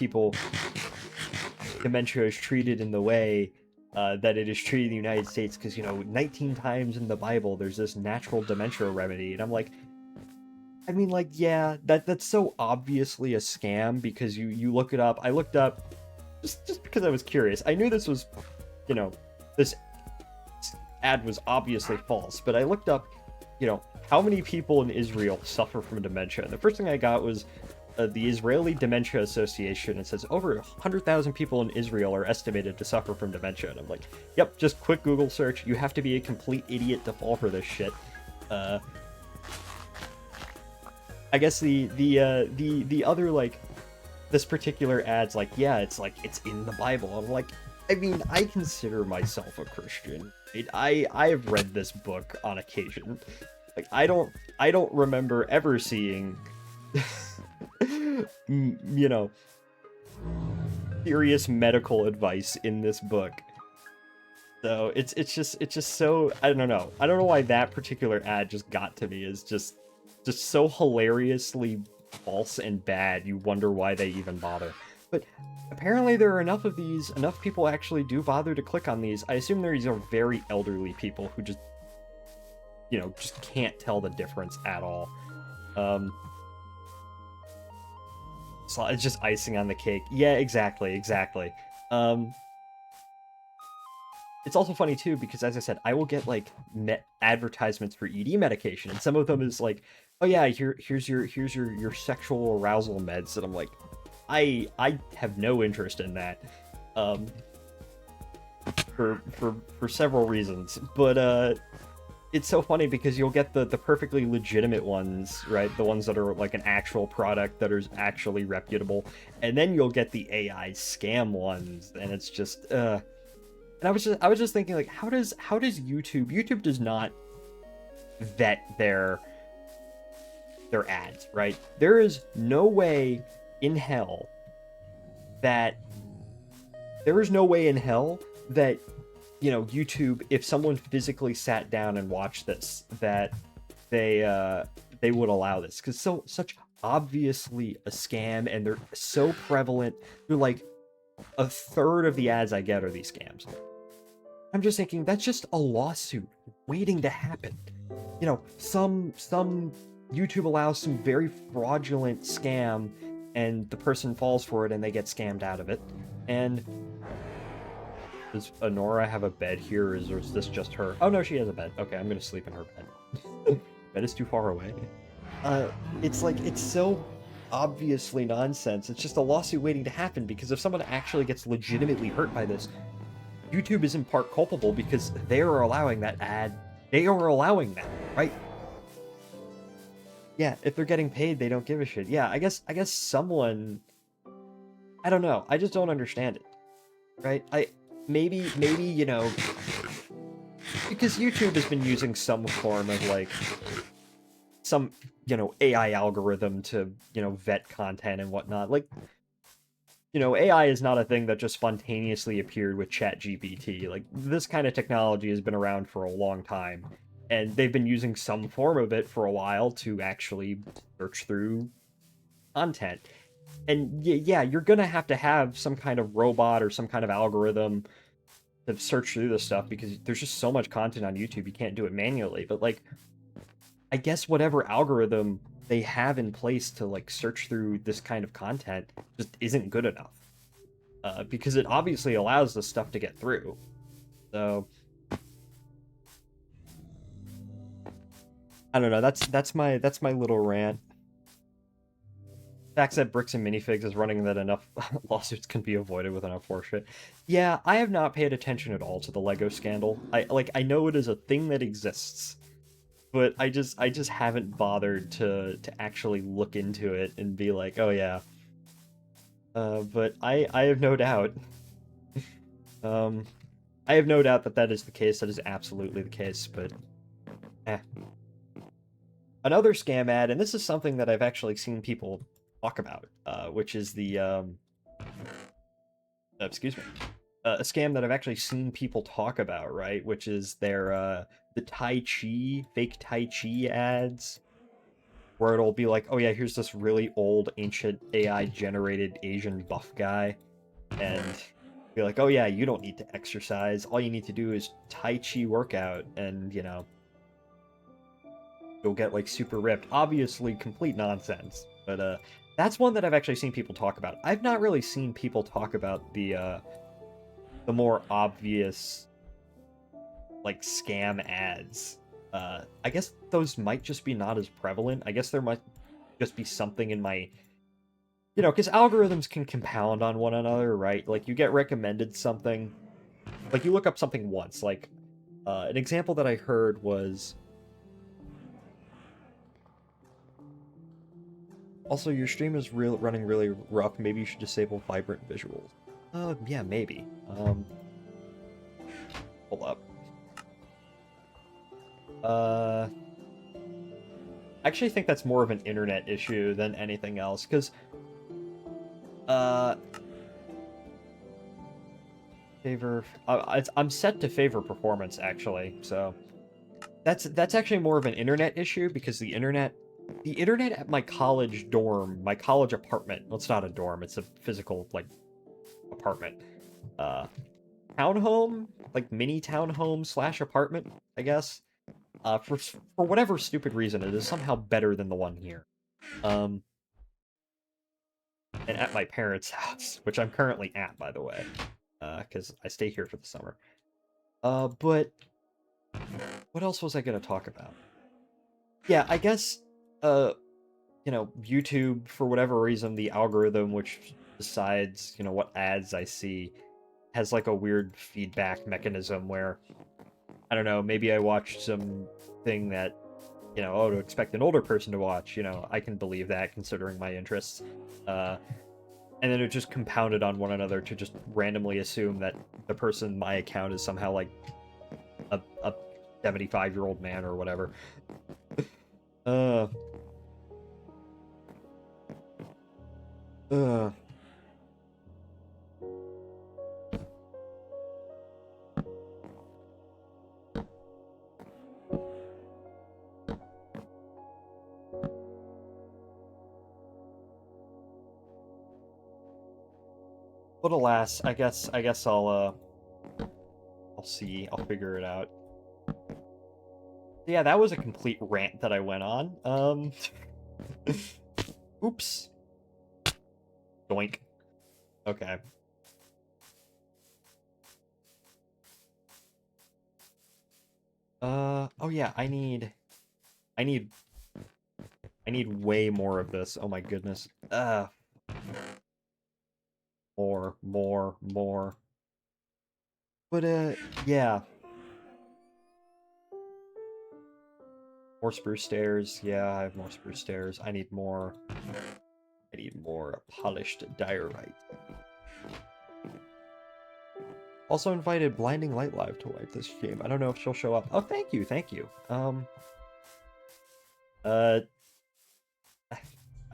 dementia is treated in the way that it is treated in the United States, because, you know, 19 times in the Bible there's this natural dementia remedy. And I'm like, I mean, like, yeah, that's so obviously a scam, because you look it up. I looked up just because I was curious. I knew this was, you know, this ad was obviously false, but I looked up, you know, how many people in Israel suffer from dementia, and the first thing I got was the Israeli Dementia Association. It says over 100,000 people in Israel are estimated to suffer from dementia. And I'm like, yep, just quick Google search. You have to be a complete idiot to fall for this shit. I guess the other, like, this particular ad's like, yeah, it's like, it's in the Bible. I'm like, I mean, I consider myself a Christian. I have read this book on occasion. Like, I don't remember ever seeing you know, serious medical advice in this book. So it's just so, I don't know why that particular ad just got to me. Is just so hilariously false and bad, you wonder why they even bother. But apparently there are enough of these, enough people actually do bother to click on these. I assume these are very elderly people who just, you know, just can't tell the difference at all. So it's just icing on the cake. Yeah, exactly. It's also funny too, because as I said, I will get like advertisements for ED medication, and some of them is like, oh yeah, here's your sexual arousal meds, and I'm like, I have no interest in that, for several reasons. But it's so funny because you'll get the perfectly legitimate ones, right? The ones that are like an actual product that is actually reputable, and then you'll get the AI scam ones, and it's just and I was just thinking, like, how does YouTube does not vet their ads, right? There is no way in hell that you know, YouTube, if someone physically sat down and watched this, that they would allow this, because such obviously a scam, and they're so prevalent. They're like a third of the ads I get are these scams. I'm just thinking, that's just a lawsuit waiting to happen. You know, some YouTube allows some very fraudulent scam, and the person falls for it and they get scammed out of it. And does Honora have a bed here, or is this just her? Oh no, she has a bed. Okay, I'm gonna sleep in her bed. Bed is too far away. It's like, it's so obviously nonsense. It's just a lawsuit waiting to happen, because if someone actually gets legitimately hurt by this, YouTube is in part culpable, because they are allowing that ad. They are allowing that, right? Yeah, if they're getting paid, they don't give a shit. Yeah, I guess someone, I don't know. I just don't understand it, right? Maybe, you know, because YouTube has been using some form of, like, some, you know, AI algorithm to, you know, vet content and whatnot. Like, you know, AI is not a thing that just spontaneously appeared with ChatGPT. Like, this kind of technology has been around for a long time, and they've been using some form of it for a while to actually search through content. And yeah, you're gonna have to have some kind of robot or some kind of algorithm to search through this stuff, because there's just so much content on YouTube, you can't do it manually. But, like, I guess whatever algorithm they have in place to, like, search through this kind of content just isn't good enough, because it obviously allows this stuff to get through. So I don't know. That's my little rant. Fact that Bricks and Minifigs is running that enough lawsuits can be avoided with enough horseshit. Yeah, I have not paid attention at all to the Lego scandal. I know it is a thing that exists, but I just haven't bothered to actually look into it and be like, oh yeah. But I have no doubt. I have no doubt that is the case. That is absolutely the case. But another scam ad, and this is something that I've actually seen people talk about, which is the excuse me, a scam that I've actually seen people talk about, right? Which is their the fake Tai Chi ads, where it'll be like, oh yeah, here's this really old, ancient AI-generated Asian buff guy, and be like, oh yeah, you don't need to exercise, all you need to do is Tai Chi workout, and, you know, you'll get, like, super ripped. Obviously, complete nonsense, but that's one that I've actually seen people talk about. I've not really seen people talk about the more obvious, like, scam ads. I guess those might just be not as prevalent. I guess there might just be something in my You know, because algorithms can compound on one another, right? Like, you get recommended something, like, you look up something once, like, an example that I heard was, also, your stream is running really rough, maybe you should disable vibrant visuals. Yeah, maybe. Hold up. I actually think that's more of an internet issue than anything else, because, I'm set to favor performance, actually, so that's actually more of an internet issue, because the internet at my college dorm, my college apartment, well, it's not a dorm, it's a physical, like, apartment, uh, townhome, like, mini townhome slash apartment, I guess, for whatever stupid reason, it is somehow better than the one here. Um, and at my parents' house, which I'm currently at, by the way, because I stay here for the summer. But what else was I gonna talk about? Yeah, I guess, uh, YouTube, for whatever reason, the algorithm which decides, what ads I see, has like a weird feedback mechanism where, I don't know, maybe I watched some thing that, to expect an older person to watch, I can believe that considering my interests. And then it just compounded on one another to just randomly assume that the person my account is somehow like a 75-year-old man or whatever. Uh, uh. But alas, I guess I'll see. I'll figure it out. Yeah, that was a complete rant that I went on. Oops. Doink. Okay. Oh yeah, I need, I need way more of this. Oh my goodness. More. But, yeah. More spruce stairs. Yeah, I have more spruce stairs. I need more polished diorite. Also invited Blinding Light Live to wipe this stream. I don't know if she'll show up. Oh, thank you. Uh,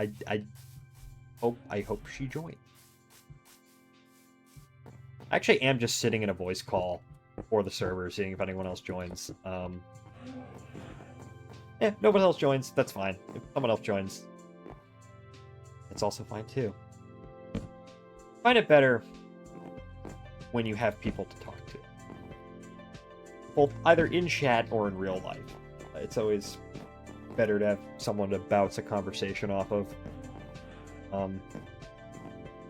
I hope she joins. I actually am just sitting in a voice call for the server, seeing if anyone else joins. Yeah, nobody else joins. That's fine. If someone else joins, it's also fine too. Find it better when you have people to talk to, both either in chat or in real life. It's always better to have someone to bounce a conversation off of.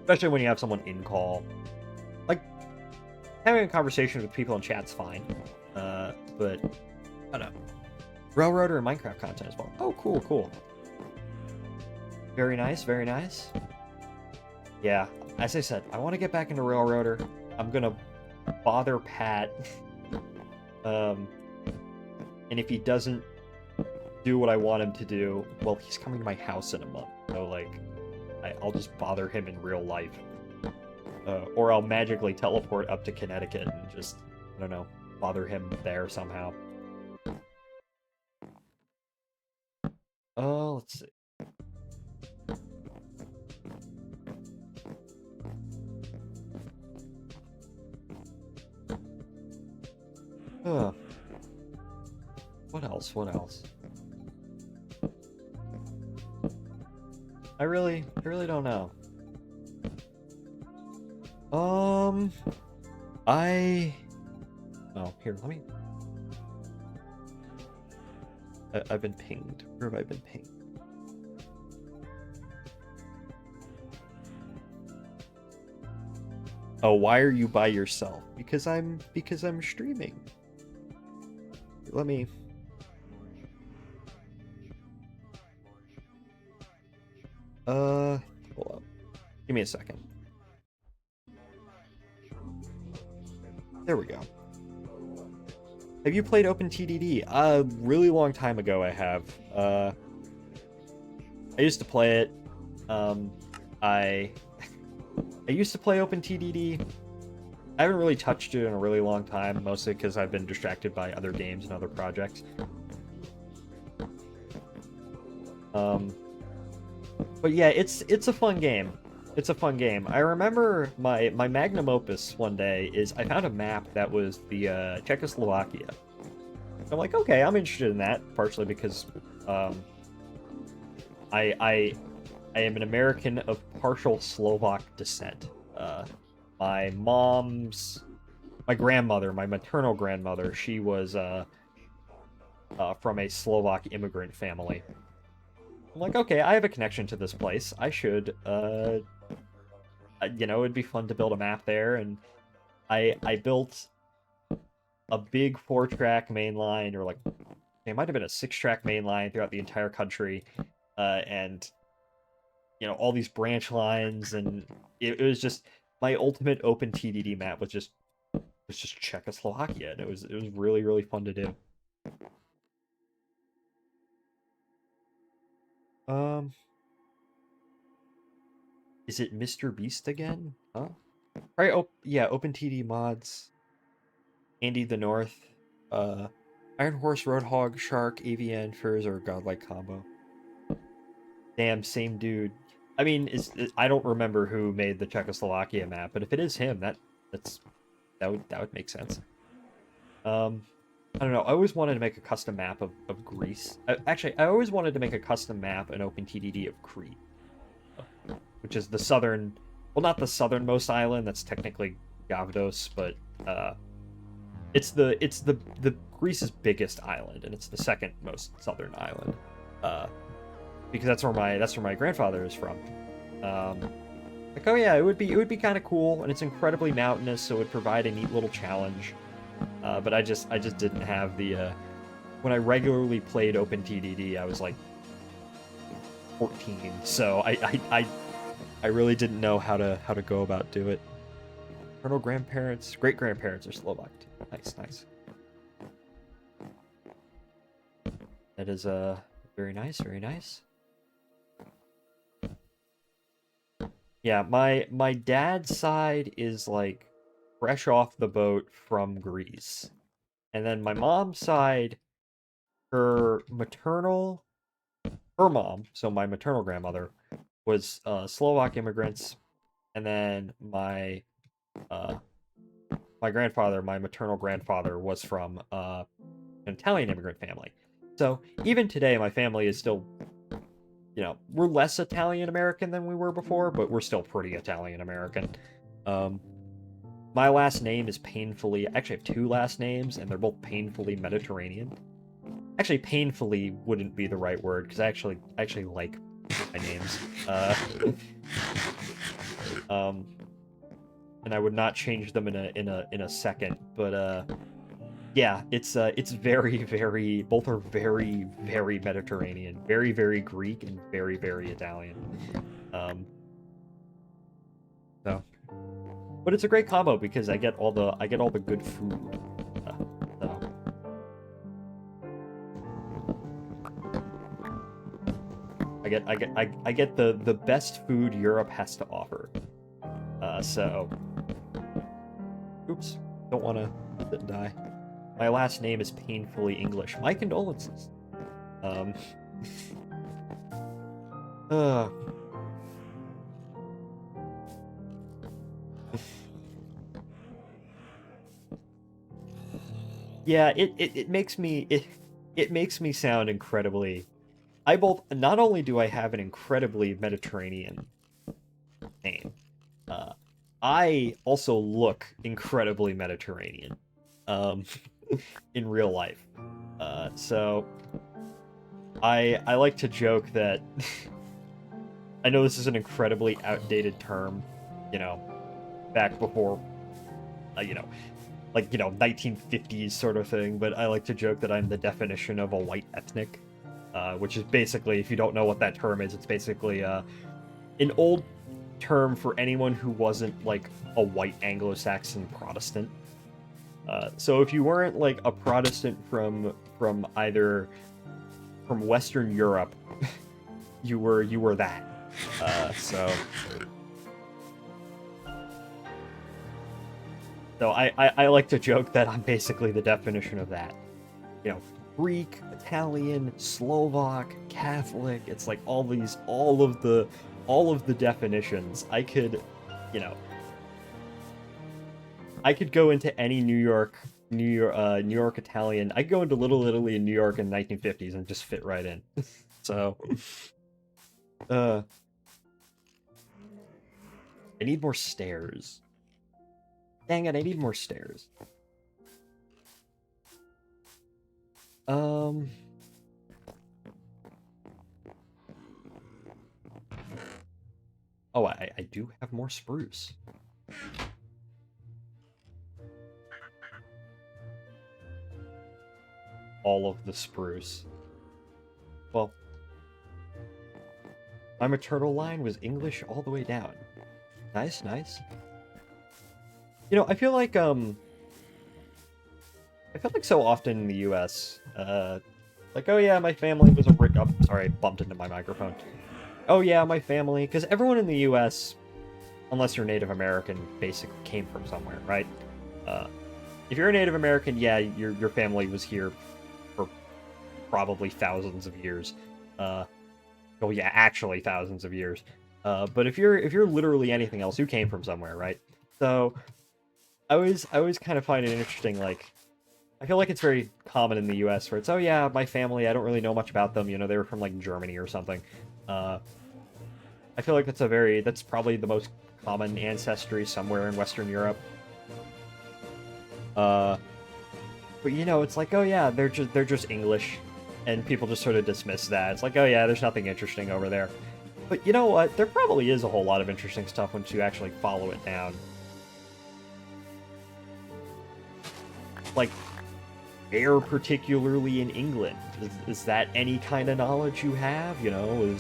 Especially when you have someone in call. Like, having a conversation with people in chat's fine. But, I don't know. Railroader and Minecraft content as well. Oh, cool. Very nice. Yeah, as I said, I want to get back into Railroader. I'm gonna bother Pat. And if he doesn't do what I want him to do, well, he's coming to my house in a month. So, like, I'll just bother him in real life. Or I'll magically teleport up to Connecticut and just, I don't know, bother him there somehow. Let's see. What else? I really don't know. Oh, here, let me... I've been pinged. Where have I been pinged? Oh, why are you by yourself? Because I'm streaming. Let me... hold up. Give me a second. There we go. Have you played OpenTDD? A really long time ago, I have. I used to play it. I used to play OpenTDD. I haven't really touched it in a really long time, mostly because I've been distracted by other games and other projects. But yeah, it's a fun game. It's a fun game. I remember my magnum opus one day is I found a map that was the Czechoslovakia. I'm like, okay, I'm interested in that, partially because I am an American of partial Slovak descent. My grandmother, my maternal grandmother, she was from a Slovak immigrant family. I'm like, okay, I have a connection to this place. I should, it'd be fun to build a map there, and I built a big 4-track main line, or like, it might have been a 6-track main line throughout the entire country, and all these branch lines, and it was just my ultimate OpenTDD map was just Czechoslovakia, and it was really, really fun to do. Is it Mr. Beast again? Huh? Right, oh, yeah, OpenTD mods. Andy the North. Iron Horse, Roadhog, Shark, AVN, Furs, or Godlike combo. Damn, same dude. I mean, I don't remember who made the Czechoslovakia map, but if it is him, that would make sense. I don't know. I always wanted to make a custom map of Greece. Actually, I always wanted to make a custom map in OpenTDD of Crete, which is the southern, well, not the southernmost island. That's technically Gavdos, but it's the Greece's biggest island, and it's the second most southern island, because that's where my grandfather is from. Like, oh yeah, it would be kind of cool, and it's incredibly mountainous, so it would provide a neat little challenge. But I just didn't have the when I regularly played OpenTDD, I was like 14, so I really didn't know how to go about do it. Maternal grandparents, great grandparents are Slovak. Nice. That is very nice. Yeah, my dad's side is like fresh off the boat from Greece. And then my mom's side, her mom, so my maternal grandmother, was Slovak immigrants, and then my grandfather, my maternal grandfather, was from an Italian immigrant family. So even today, my family is still, we're less Italian American than we were before, but we're still pretty Italian American. My last name is painfully... Actually, I have 2 last names, and they're both painfully Mediterranean. Actually, painfully wouldn't be the right word, because I actually like my names. And I would not change them in a second. But yeah, it's very, very... Both are very, very Mediterranean. Very, very Greek, and very, very Italian. So... But it's a great combo because I get all the good food. So. I get the best food Europe has to offer. So. Oops, don't want to sit and die. My last name is painfully English. My condolences. Yeah, it makes me it makes me sound incredibly... not only do I have an incredibly Mediterranean name, I also look incredibly Mediterranean in real life. So I like to joke that I know this is an incredibly outdated term, back before, 1950s sort of thing, but I like to joke that I'm the definition of a white ethnic, which is basically, if you don't know what that term is, it's basically an old term for anyone who wasn't like a white Anglo-Saxon Protestant. So if you weren't like a Protestant from Western Europe, you were that. So I like to joke that I'm basically the definition of that. You know, Greek, Italian, Slovak, Catholic. It's like all of the definitions. I could go into any New York Italian. I could go into Little Italy in New York in the 1950s and just fit right in. So, I need more stairs. Dang it, I need more stairs. Oh, I do have more spruce. All of the spruce. Well, my maternal line was English all the way down. Nice, nice. You know, I feel like so often in the U.S., like, oh yeah, my family was oh, sorry, I bumped into my microphone. Oh yeah, my family, because everyone in the U.S., unless you're Native American, basically came from somewhere, right? If you're a Native American, yeah, your family was here for probably thousands of years. Oh yeah, actually thousands of years. But if you're literally anything else, you came from somewhere, right? So I always kind of find it interesting, like, I feel like it's very common in the US where it's, oh yeah, my family, I don't really know much about them, you know, they were from like Germany or something. I feel like that's probably the most common ancestry somewhere in Western Europe. But you know, it's like, oh yeah, they're just English, and people just sort of dismiss that. It's like, oh yeah, there's nothing interesting over there. But you know what? There probably is a whole lot of interesting stuff once you actually follow it down. Like, where particularly in England? Is that any kind of knowledge you have? You know,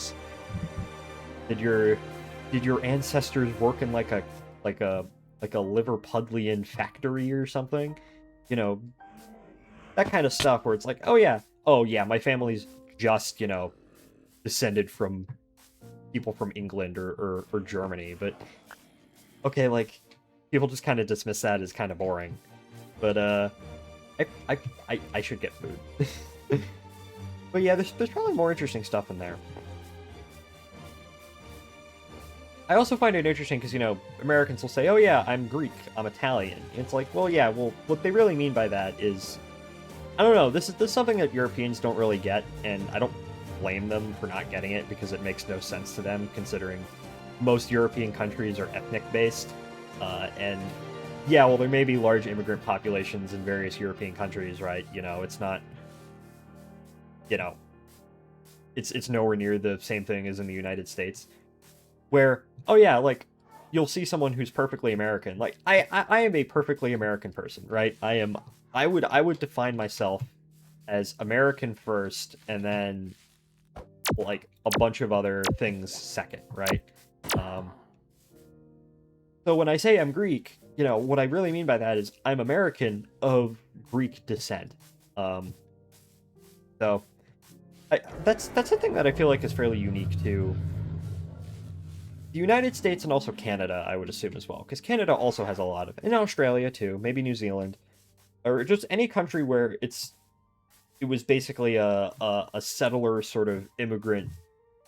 did your ancestors work in like a Liverpudlian factory or something? You know, that kind of stuff where it's like, oh yeah, my family's just, you know, descended from people from England or Germany, but okay, like, people just kind of dismiss that as kind of boring. But I should get food. But yeah, there's probably more interesting stuff in there. I also find it interesting because, you know, Americans will say, oh yeah, I'm Greek, I'm Italian. And it's like, well, yeah, well, what they really mean by that is, I don't know, this is something that Europeans don't really get, and I don't blame them for not getting it because it makes no sense to them, considering most European countries are ethnic-based, and yeah, well, there may be large immigrant populations in various European countries, right? You know, it's not, you know, it's nowhere near the same thing as in the United States, where, oh yeah, like, you'll see someone who's perfectly American. Like, I am a perfectly American person, right? I would define myself as American first, and then, like, a bunch of other things second, right? So when I say I'm Greek, you know, what I really mean by that is I'm American of Greek descent. So that's something that I feel like is fairly unique to the United States and also Canada, I would assume as well, because Canada also has a lot of, and Australia too, maybe New Zealand, or just any country where it was basically a settler sort of immigrant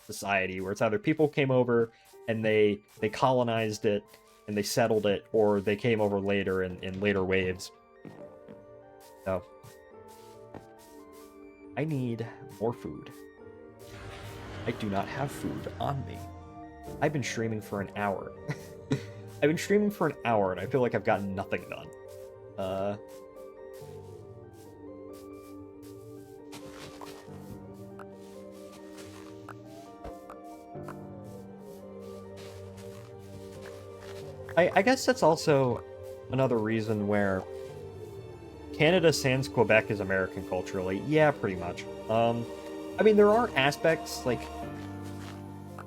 society, where it's either people came over and they colonized it and they settled it, or they came over later in later waves. So I need more food. I do not have food on me. I've been streaming for an hour. I've been streaming for an hour, and I feel like I've gotten nothing done. I guess that's also another reason where Canada sans Quebec is American culturally. Yeah, pretty much. I mean, there are aspects, like,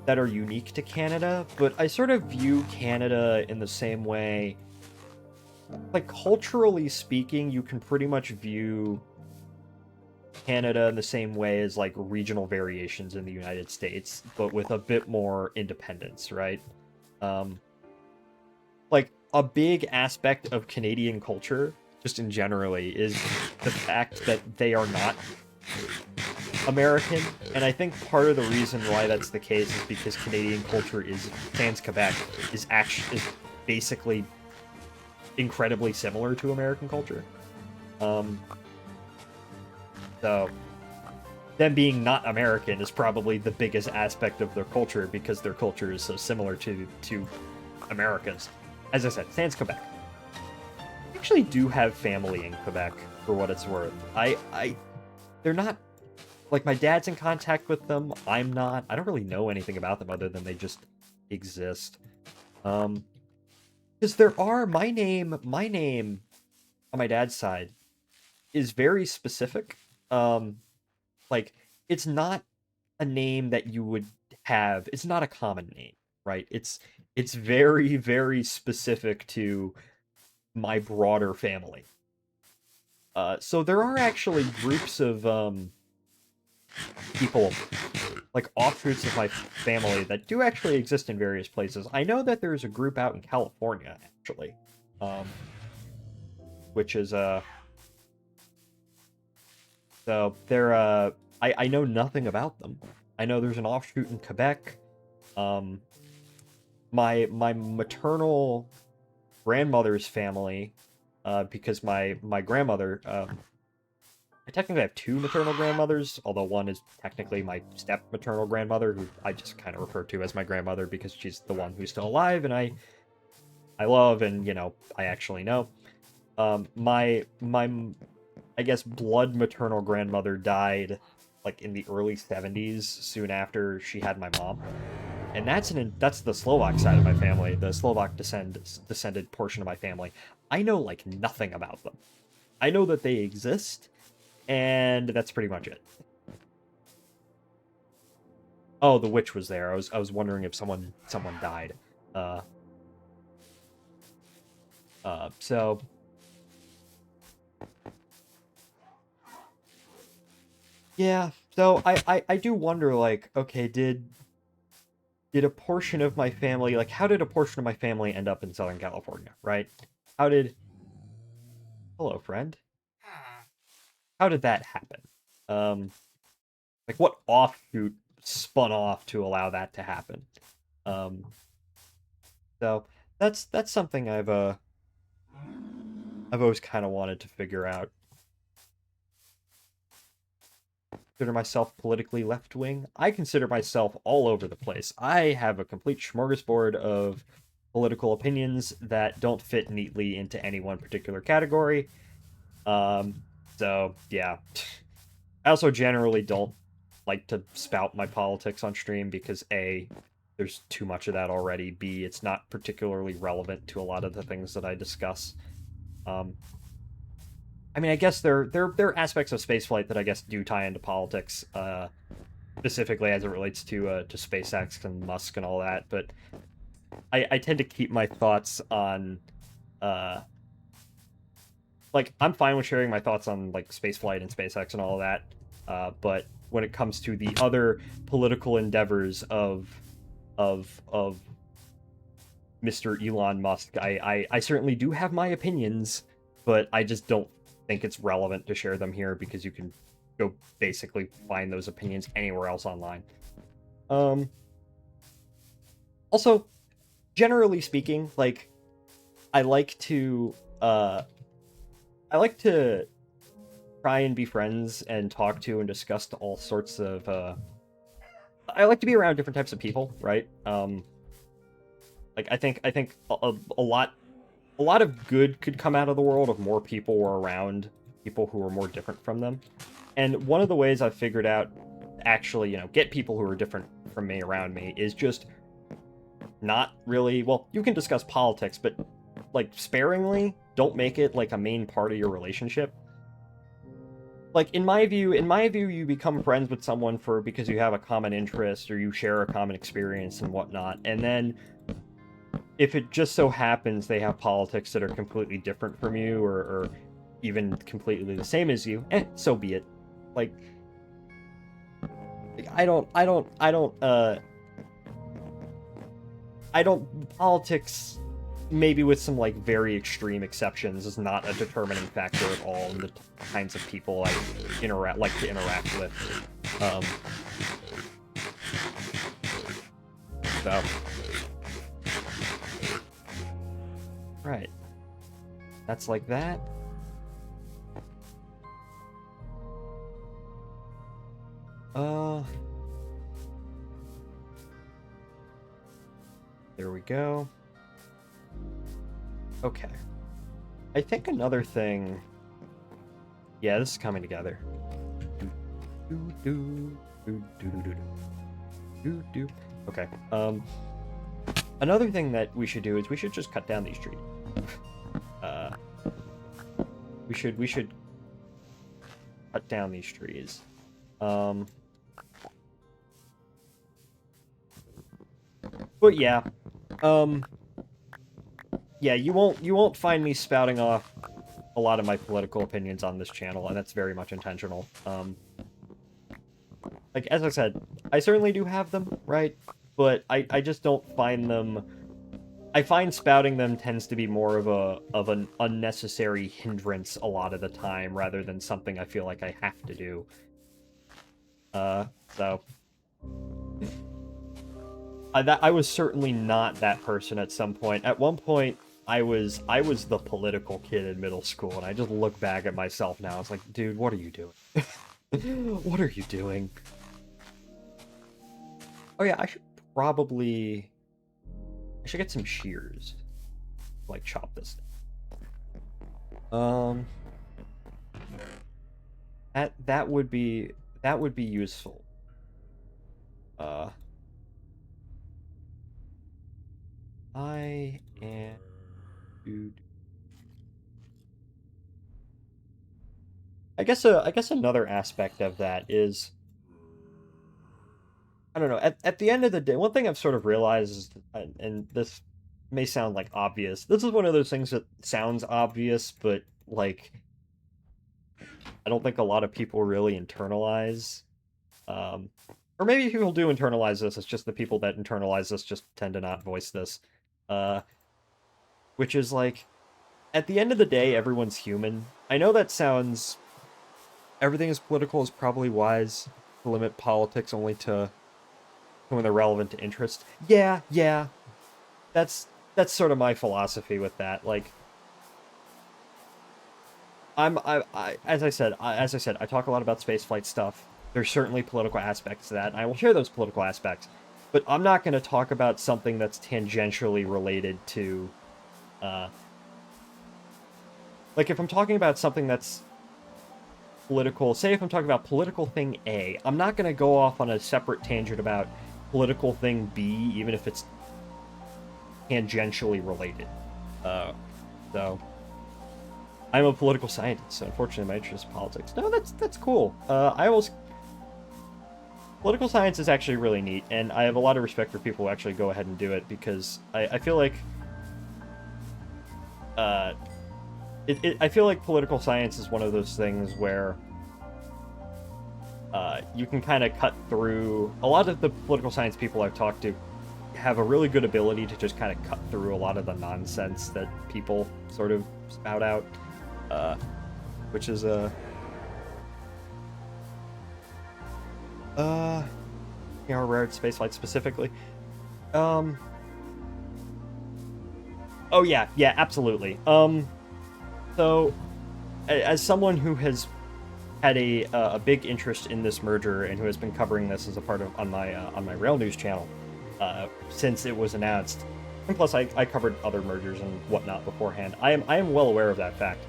that are unique to Canada, but I sort of view Canada in the same way. Like, culturally speaking, you can pretty much view Canada in the same way as, like, regional variations in the United States, but with a bit more independence, right? Um, like, a big aspect of Canadian culture, just in generally, is the fact that they are not American, and I think part of the reason why that's the case is because Canadian culture is, sans Quebec, is basically incredibly similar to American culture. Um, so them being not American is probably the biggest aspect of their culture because their culture is so similar to America's. As I said, sans Quebec. I actually do have family in Quebec, for what it's worth. They're not, like, my dad's in contact with them. I'm not. I don't really know anything about them other than they just exist. Because there are, my name on my dad's side is very specific. Like, it's not a name that you would have. It's not a common name, right? It's very, very specific to my broader family. So there are actually groups of people, like offshoots of my family, that do actually exist in various places. I know that there's a group out in California, actually, which is so they're I know nothing about them. I know there's an offshoot in Quebec. My maternal grandmother's family, because my grandmother, I technically have two maternal grandmothers, although one is technically my step maternal grandmother, who I just kind of refer to as my grandmother because she's the one who's still alive and I love, and, you know, I actually know. My I guess blood maternal grandmother died like in the early 70s, soon after she had my mom. And that's the Slovak side of my family, the Slovak descended portion of my family. I know like nothing about them. I know that they exist, and that's pretty much it. Oh, the witch was there. I was wondering if someone died. So yeah. So I do wonder, like, okay, did a portion of my family, like, how did a portion of my family end up in Southern California, right? How did Hello, friend. How did that happen? Like, what offshoot spun off to allow that to happen? Um, so that's something I've always kind of wanted to figure out. Consider myself politically left wing. I consider myself all over the place. I have a complete smorgasbord of political opinions that don't fit neatly into any one particular category. So yeah. I also generally don't like to spout my politics on stream because A, there's too much of that already. B, it's not particularly relevant to a lot of the things that I discuss. I mean, I guess there are aspects of spaceflight that I guess do tie into politics, specifically as it relates to SpaceX and Musk and all that. But I tend to keep my thoughts on, like, I'm fine with sharing my thoughts on like spaceflight and SpaceX and all of that. But when it comes to the other political endeavors of Mr. Elon Musk, I certainly do have my opinions, but I just don't think it's relevant to share them here because you can go basically find those opinions anywhere else online. Also, generally speaking, like, I like to try and be friends and talk to and discuss to all sorts of I like to be around different types of people, right? Like, I think a lot of good could come out of the world if more people were around people who are more different from them. And one of the ways I've figured out actually, you know, get people who are different from me around me is just not really, well, you can discuss politics, but like sparingly. Don't make it like a main part of your relationship. like in my view, you become friends with someone because you have a common interest or you share a common experience and whatnot, and then if it just so happens they have politics that are completely different from you, or even completely the same as you, so be it. Like I don't politics, maybe with some like very extreme exceptions, is not a determining factor at all in the kinds of people I like to interact with. So right, that's like that. There we go. Okay. I think another thing... Yeah, this is coming together. Okay. Another thing that we should do is we should just cut down these trees. We should cut down these trees. But yeah. Yeah, you won't find me spouting off a lot of my political opinions on this channel, and that's very much intentional. Like, as I said, I certainly do have them, right? But I just don't find them... I find spouting them tends to be more of an unnecessary hindrance a lot of the time, rather than something I feel like I have to do. So... I was certainly not that person at some point. At one point, I was the political kid in middle school, and I just look back at myself now. It's like, dude, what are you doing? What are you doing? Oh yeah, I should get some shears. Like, chop this down. That would be useful. I am... Dude. I guess another aspect of that is, I don't know, at the end of the day, one thing I've sort of realized is, and this may sound like obvious, this is one of those things that sounds obvious, but like, I don't think a lot of people really internalize. Or maybe people do internalize this, it's just the people that internalize this just tend to not voice this. Which is like, at the end of the day, everyone's human. I know that sounds... Everything is political is probably wise to limit politics only to when they're relevant to interest. Yeah. That's sort of my philosophy with that. Like, as I said, I talk a lot about spaceflight stuff. There's certainly political aspects to that, and I will share those political aspects. But I'm not going to talk about something that's tangentially related to... like, if I'm talking about something that's political... Say if I'm talking about political thing A, I'm not going to go off on a separate tangent about political thing B, even if it's tangentially related. So... I'm a political scientist, so unfortunately my interest is politics. No, that's cool. Political science is actually really neat, and I have a lot of respect for people who actually go ahead and do it, because I feel like... I feel like political science is one of those things where you can kind of cut through... A lot of the political science people I've talked to have a really good ability to just kind of cut through a lot of the nonsense that people sort of spout out, which is a... rare spaceflight specifically. Oh yeah, absolutely. So, as someone who has had a big interest in this merger and who has been covering this as a part of on my Rail News channel since it was announced, and plus I covered other mergers and whatnot beforehand, I am well aware of that fact.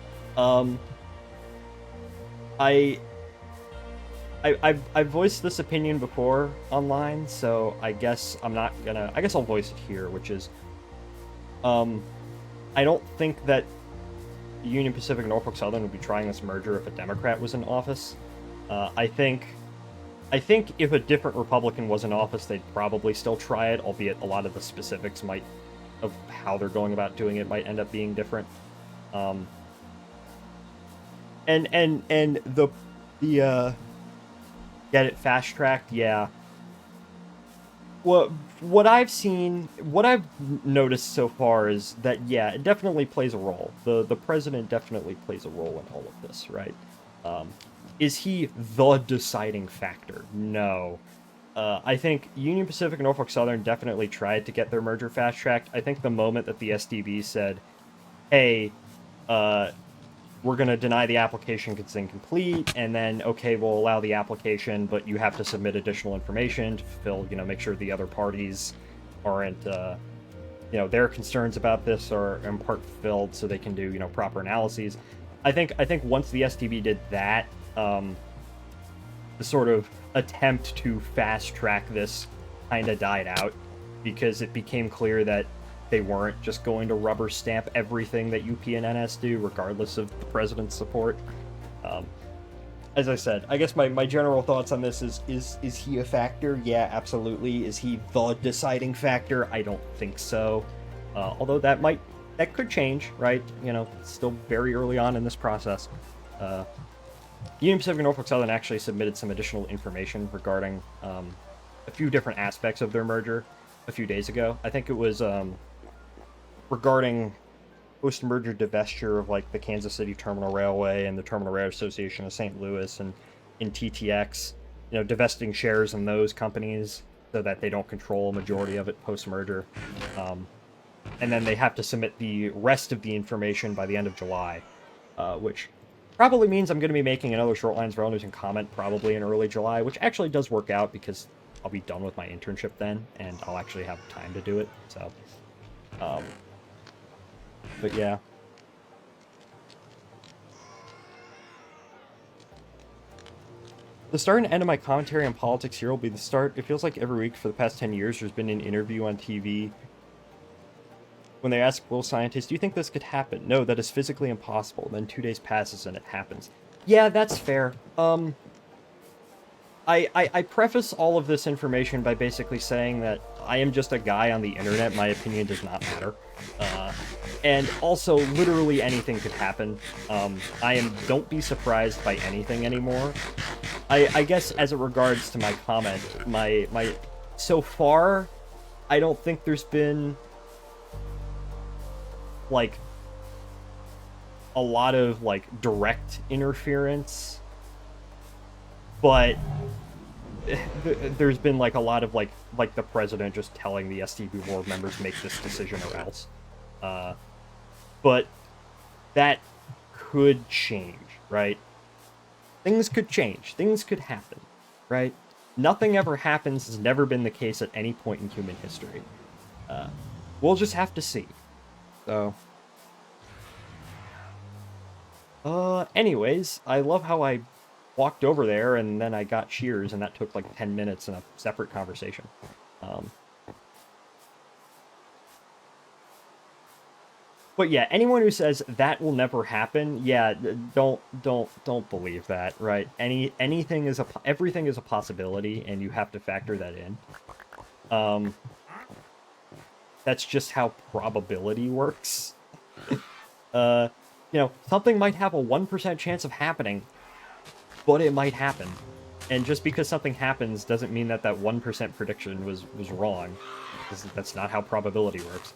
I've voiced this opinion before online, so I guess I'll voice it here, which is, I don't think that Union Pacific and Norfolk Southern would be trying this merger if a Democrat was in office. I think if a different Republican was in office, they'd probably still try it, albeit a lot of the specifics of how they're going about doing it might end up being different. And the get it fast tracked, yeah. What I've noticed so far is that, yeah, it definitely plays a role. The president definitely plays a role in all of this, right? Is he the deciding factor? No. I think Union Pacific and Norfolk Southern definitely tried to get their merger fast-tracked. I think the moment that the SDB said, hey, we're going to deny the application because it's incomplete, and then, okay, we'll allow the application, but you have to submit additional information to fulfill, make sure the other parties aren't, their concerns about this are in part fulfilled so they can do, proper analyses. I think once the STB did that, the sort of attempt to fast track this kind of died out, because it became clear that they weren't just going to rubber stamp everything that UP and NS do, regardless of the president's support. As I said, I guess my general thoughts on this is he a factor? Yeah, absolutely. Is he the deciding factor? I don't think so. Although that could change, right? It's still very early on in this process. Union Pacific and Norfolk Southern actually submitted some additional information regarding a few different aspects of their merger a few days ago. I think it was regarding post-merger divestiture of like the Kansas City Terminal Railway and the Terminal Rail Association of St. Louis and in TTX, divesting shares in those companies so that they don't control a majority of it post-merger. And then they have to submit the rest of the information by the end of July, which probably means I'm going to be making another Short Lines Rail News and Comment probably in early July, which actually does work out because I'll be done with my internship then, and I'll actually have time to do it, so... but yeah. The start and end of my commentary on politics here will be the start. It feels like every week for the past 10 years there's been an interview on TV when they ask will scientists, do you think this could happen? No, that is physically impossible. Then 2 days passes and it happens. Yeah, that's fair. I preface all of this information by basically saying that I am just a guy on the internet. My opinion does not matter. And also, literally anything could happen. Don't be surprised by anything anymore. I guess as it regards to my comment, so far, I don't think there's been, like, a lot of, like, direct interference. But there's been, like, a lot of, like the president just telling the STB board members make this decision or else. But that could change, right? Things could change. Things could happen, right? Nothing ever happens has never been the case at any point in human history. We'll just have to see. So... anyways, I love how I walked over there and then I got shears and that took like 10 minutes in a separate conversation. But yeah, anyone who says that will never happen, yeah, don't believe that, right? Everything is a possibility and you have to factor that in. That's just how probability works. Something might have a 1% chance of happening, but it might happen. And just because something happens doesn't mean that 1% prediction was wrong. That's not how probability works.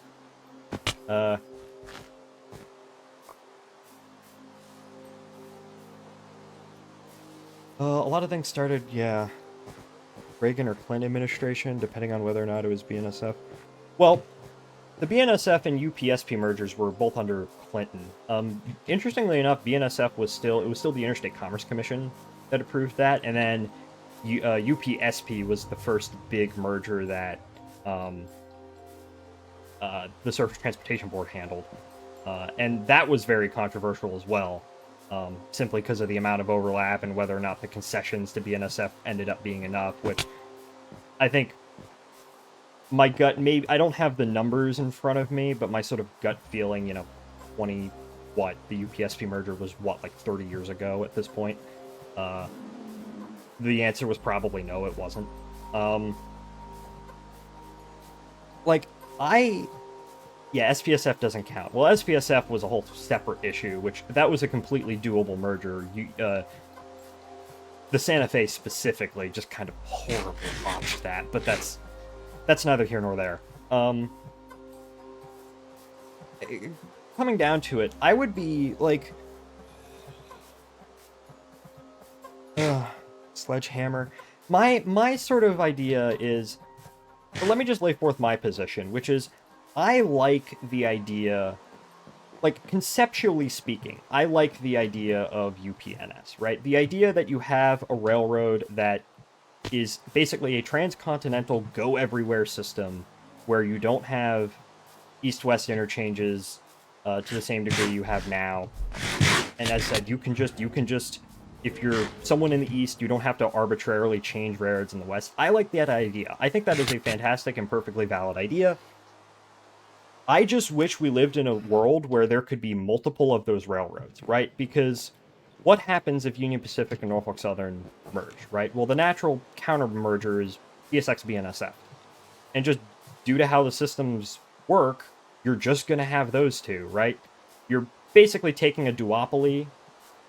A lot of things started, yeah, Reagan or Clinton administration, depending on whether or not it was BNSF. Well, the BNSF and UPSP mergers were both under Clinton. Interestingly enough, BNSF was still the Interstate Commerce Commission that approved that, and then UPSP was the first big merger that the Surface Transportation Board handled. And that was very controversial as well, simply because of the amount of overlap and whether or not the concessions to BNSF ended up being enough, which I think my gut, maybe I don't have the numbers in front of me, but my sort of gut feeling, 20 what, the UPSP merger was, what, like 30 years ago at this point? The answer was probably no, it wasn't. Like, yeah, SPSF doesn't count. Well, SPSF was a whole separate issue, which, that was a completely doable merger. The Santa Fe specifically just kind of horribly botched that, but that's neither here nor there. Coming down to it, I would be, like... Sledgehammer. My sort of idea is... Well, let me just lay forth my position, which is, I like the idea... Like, conceptually speaking, I like the idea of UPNS, right? The idea that you have a railroad that is basically a transcontinental go-everywhere system where you don't have east-west interchanges to the same degree you have now. And as I said, you can just, if you're someone in the east, you don't have to arbitrarily change railroads in the west. I like that idea. I think that is a fantastic and perfectly valid idea. I just wish we lived in a world where there could be multiple of those railroads, right? Because what happens if Union Pacific and Norfolk Southern merge, right? Well, the natural counter merger is CSX BNSF. And just due to how the systems work, you're just going to have those two, right? You're basically taking a duopoly.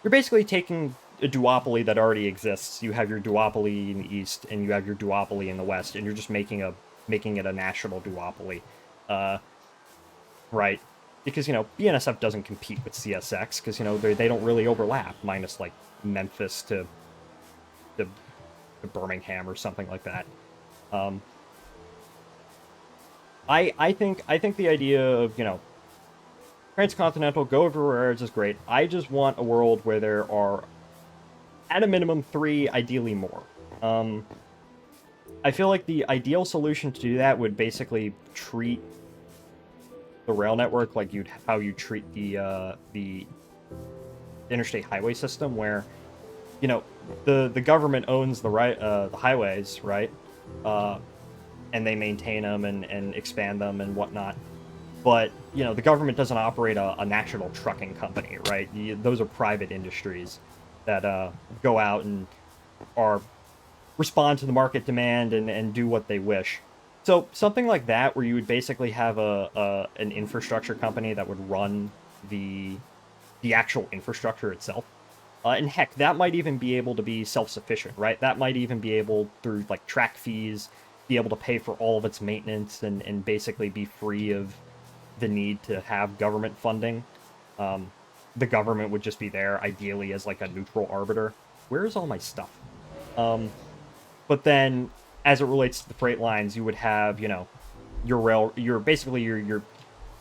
You're basically taking a duopoly that already exists. You have your duopoly in the east, and you have your duopoly in the west, and you're just making it a national duopoly. Right, because, BNSF doesn't compete with CSX, because, they don't really overlap, minus, like, Memphis to Birmingham or something like that. I think the idea of, transcontinental, go everywhere is great. I just want a world where there are, at a minimum, 3, ideally more. I feel like the ideal solution to do that would basically treat the rail network like how you treat the interstate highway system, where the government owns the highways, right, and they maintain them and expand them and whatnot, but the government doesn't operate a national trucking company, right? Those are private industries that go out and respond to the market demand and do what they wish. So something like that, where you would basically have an infrastructure company that would run the actual infrastructure itself, and heck, that might even be able to be self-sufficient, right? That might even be able, through like track fees, be able to pay for all of its maintenance and basically be free of the need to have government funding. The government would just be there, ideally as like a neutral arbiter. Where's all my stuff? But then, as it relates to the freight lines, you would have, your basically your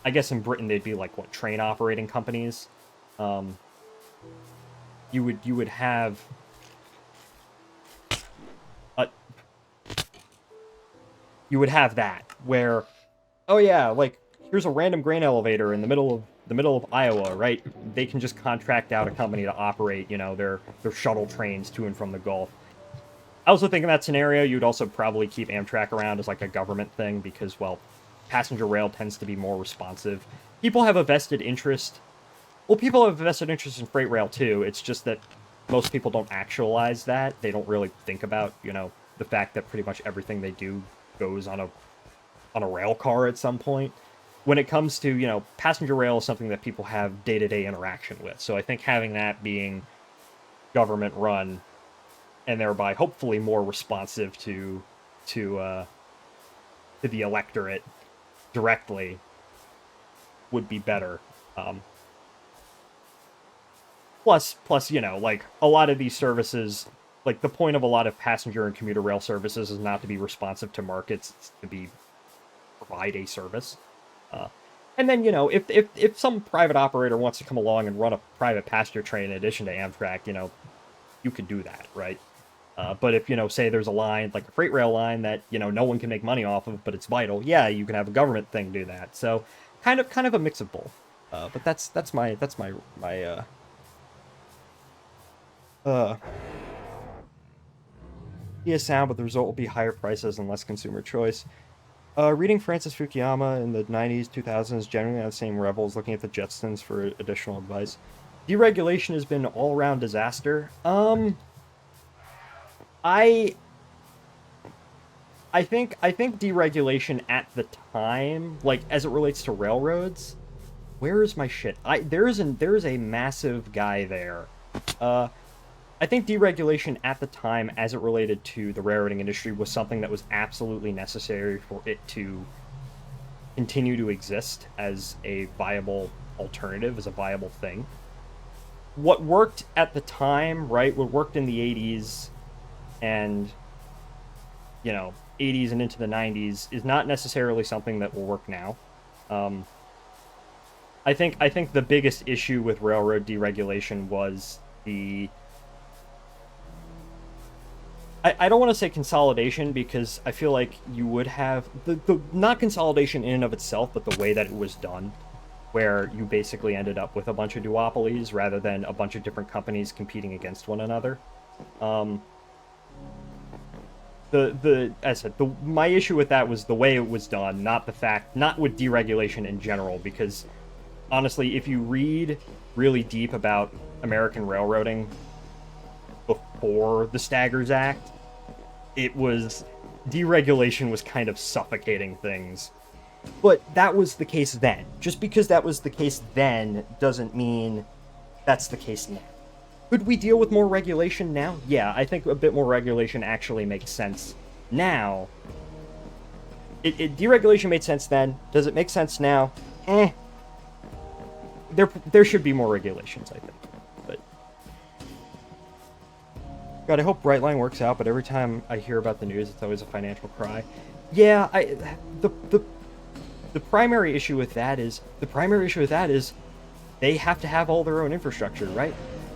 I guess in Britain they'd be like, what, train operating companies. You would have that, where, oh yeah, like, here's a random grain elevator in the middle of Iowa, right? They can just contract out a company to operate, their shuttle trains to and from the Gulf. I also think in that scenario, you'd also probably keep Amtrak around as like a government thing, because, well, passenger rail tends to be more responsive. People have a vested interest. Well, people have a vested interest in freight rail too. It's just that most people don't actualize that. They don't really think about, the fact that pretty much everything they do goes on a rail car at some point. When it comes to, passenger rail is something that people have day-to-day interaction with. So I think having that being government run, and thereby hopefully more responsive to the electorate directly, would be better. Plus, like, a lot of these services, like, the point of a lot of passenger and commuter rail services is not to be responsive to markets, it's to provide a service. And then, if some private operator wants to come along and run a private passenger train in addition to Amtrak, you could do that, right? But if, say there's a line, like a freight rail line that, no one can make money off of, but it's vital, yeah, you can have a government thing do that. So kind of a mix of both. But that's my be a sound, but the result will be higher prices and less consumer choice. Reading Francis Fukuyama in the 90s, 2000s, generally on the same levels, looking at the Jetsons for additional advice. Deregulation has been an all-around disaster. I I think deregulation at the time, like as it relates to railroads, where is my shit? There is a massive guy there. Uh, I think deregulation at the time, as it related to the railroading industry, was something that was absolutely necessary for it to continue to exist as a viable alternative, as a viable thing. What worked at the time, right? What worked in the 80s and 80s and into the 90s is not necessarily something that will work now. Um, I think the biggest issue with railroad deregulation was the I don't want to say consolidation because I feel like you would have the not consolidation in and of itself, but the way that it was done, where you basically ended up with a bunch of duopolies rather than a bunch of different companies competing against one another. Um, as I said, my issue with that was the way it was done, not with deregulation in general, because honestly, if you read really deep about American railroading before the Staggers Act, it was deregulation was kind of suffocating things. But that was the case then. Just because that was the case then doesn't mean that's the case now. Could we deal with more regulation now? Yeah, I think a bit more regulation actually makes sense now. Deregulation made sense then. Does it make sense now? There should be more regulations, I think. But God, I hope Brightline works out. But every time I hear about the news, it's always a financial cry. Yeah, the primary issue with that is they have to have all their own infrastructure, right?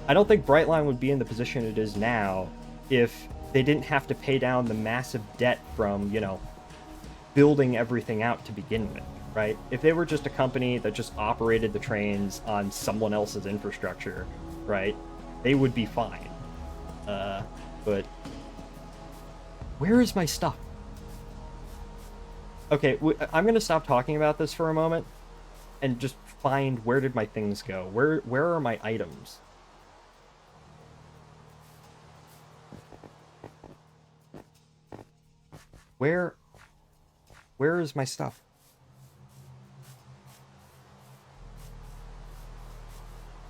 I don't think Brightline would be in the position it is now if they didn't have to pay down the massive debt from, building everything out to begin with, right? If they were just a company that just operated the trains on someone else's infrastructure, right, they would be fine. But where is my stuff? Okay, I'm gonna stop talking about this for a moment and just find where did my things go? Where are my items? Where where is my stuff?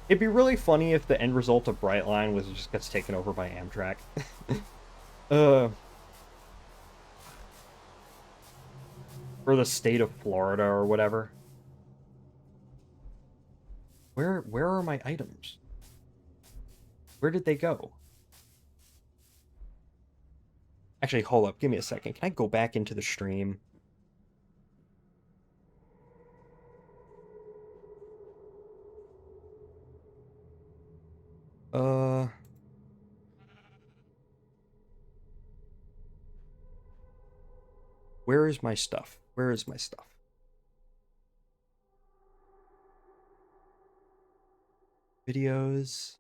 It'd be really funny if the end result of Brightline was it just gets taken over by Amtrak. uh or the state of Florida or whatever. Where are my items? Where did they go? Actually, hold up. Give me a second. Can I go back into the stream? Uh, where is my stuff? Where is my stuff? Videos.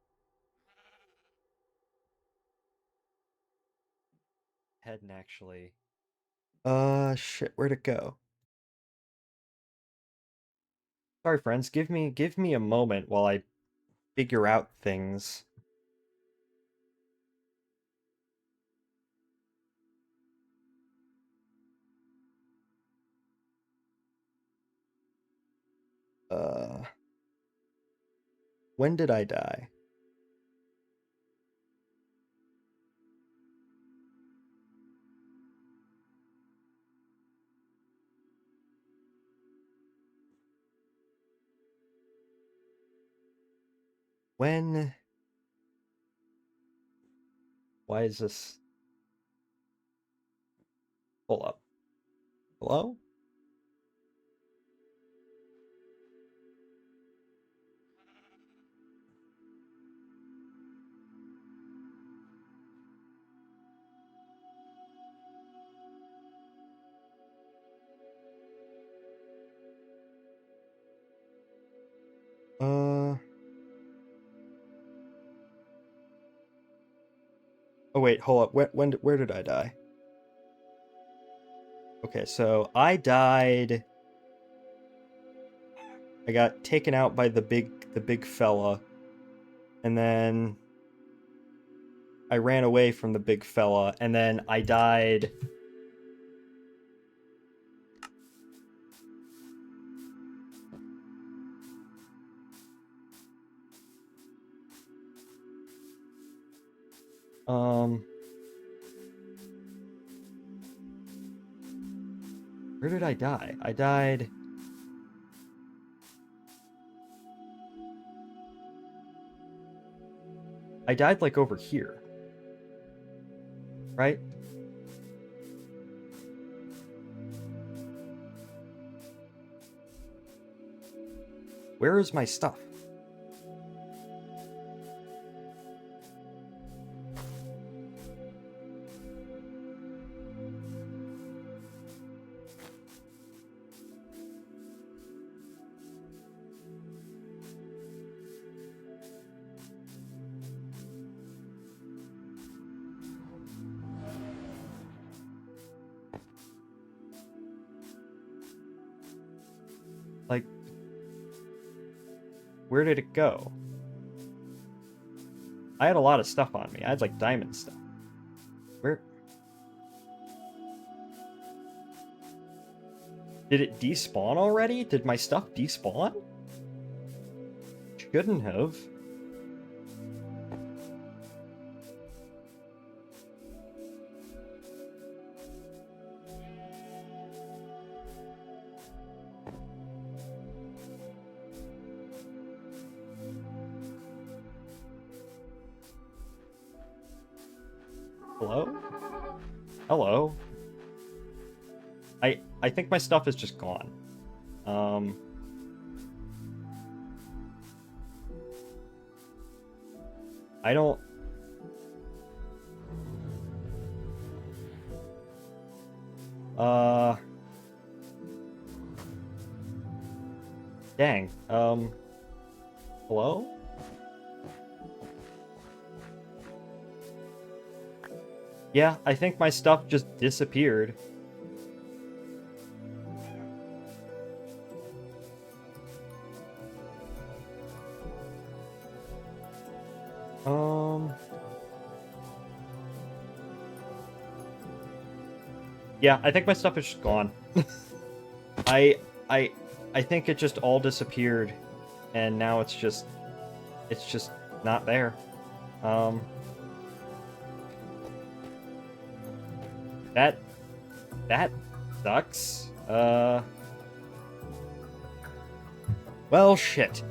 Hadn't actually. Shit. Where'd it go? Sorry, friends. Give me a moment while I figure out things. Uh, when did I die? When? Why is this? Hold up. Hello? Uh. Oh wait, hold up. Where did I die? Okay, so I died. I got taken out by the big fella, and then I ran away from the big fella, and then I died. Where did I die? I died. I died like over here. Right? Where is my stuff? Like, where did it go? I had a lot of stuff on me. I had like diamond stuff. Where? Did it despawn already? Did my stuff despawn? Shouldn't have. Hello? Hello? I think my stuff is just gone. I don't... Dang. Hello? Yeah, I think my stuff just disappeared. Yeah, I think my stuff is just gone. I think it just all disappeared, and now it's just not there. That sucks. Well, shit.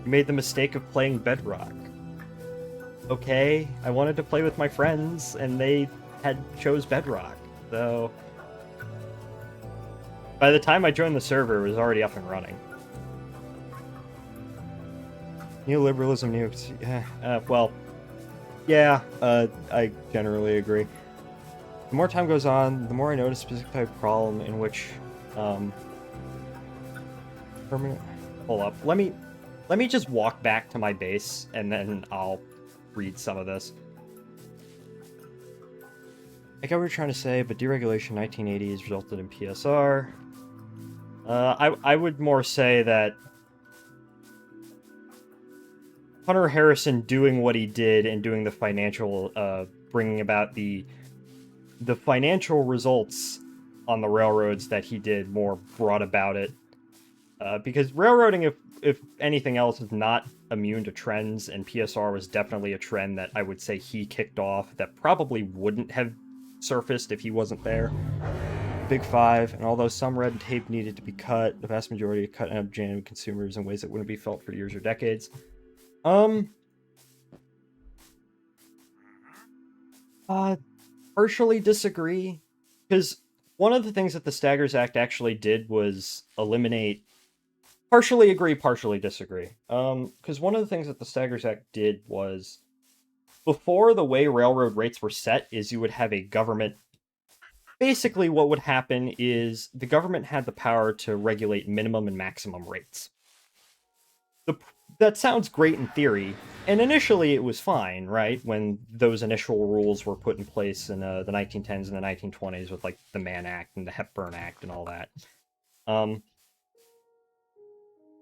You made the mistake of playing Bedrock. Okay, I wanted to play with my friends, and they chose Bedrock, so... By the time I joined the server, it was already up and running. Neoliberalism nukes. Yeah, well, yeah, I generally agree. The more time goes on, the more I notice a specific type of problem in which, permanent... Hold up. Let me just walk back to my base, and then I'll read some of this. I get what you're trying to say, but deregulation in 1980s resulted in PSR. I would more say that Hunter Harrison doing what he did and doing the financial, bringing about the financial results on the railroads that he did more brought about it. Because railroading, if anything else, is not immune to trends, and PSR was definitely a trend that I would say he kicked off that probably wouldn't have surfaced if he wasn't there. Big Five, and although some red tape needed to be cut, the vast majority of cut up genuine consumers in ways that wouldn't be felt for years or decades. Partially disagree, because one of the things that the Staggers Act actually did was eliminate... Partially agree, partially disagree. Because one of the things that the Staggers Act did was, before, the way railroad rates were set is you would have a government basically what would happen is the government had the power to regulate minimum and maximum rates. That sounds great in theory, and initially it was fine, right? When those initial rules were put in place in the 1910s and the 1920s with like the Mann Act and the Hepburn Act and all that.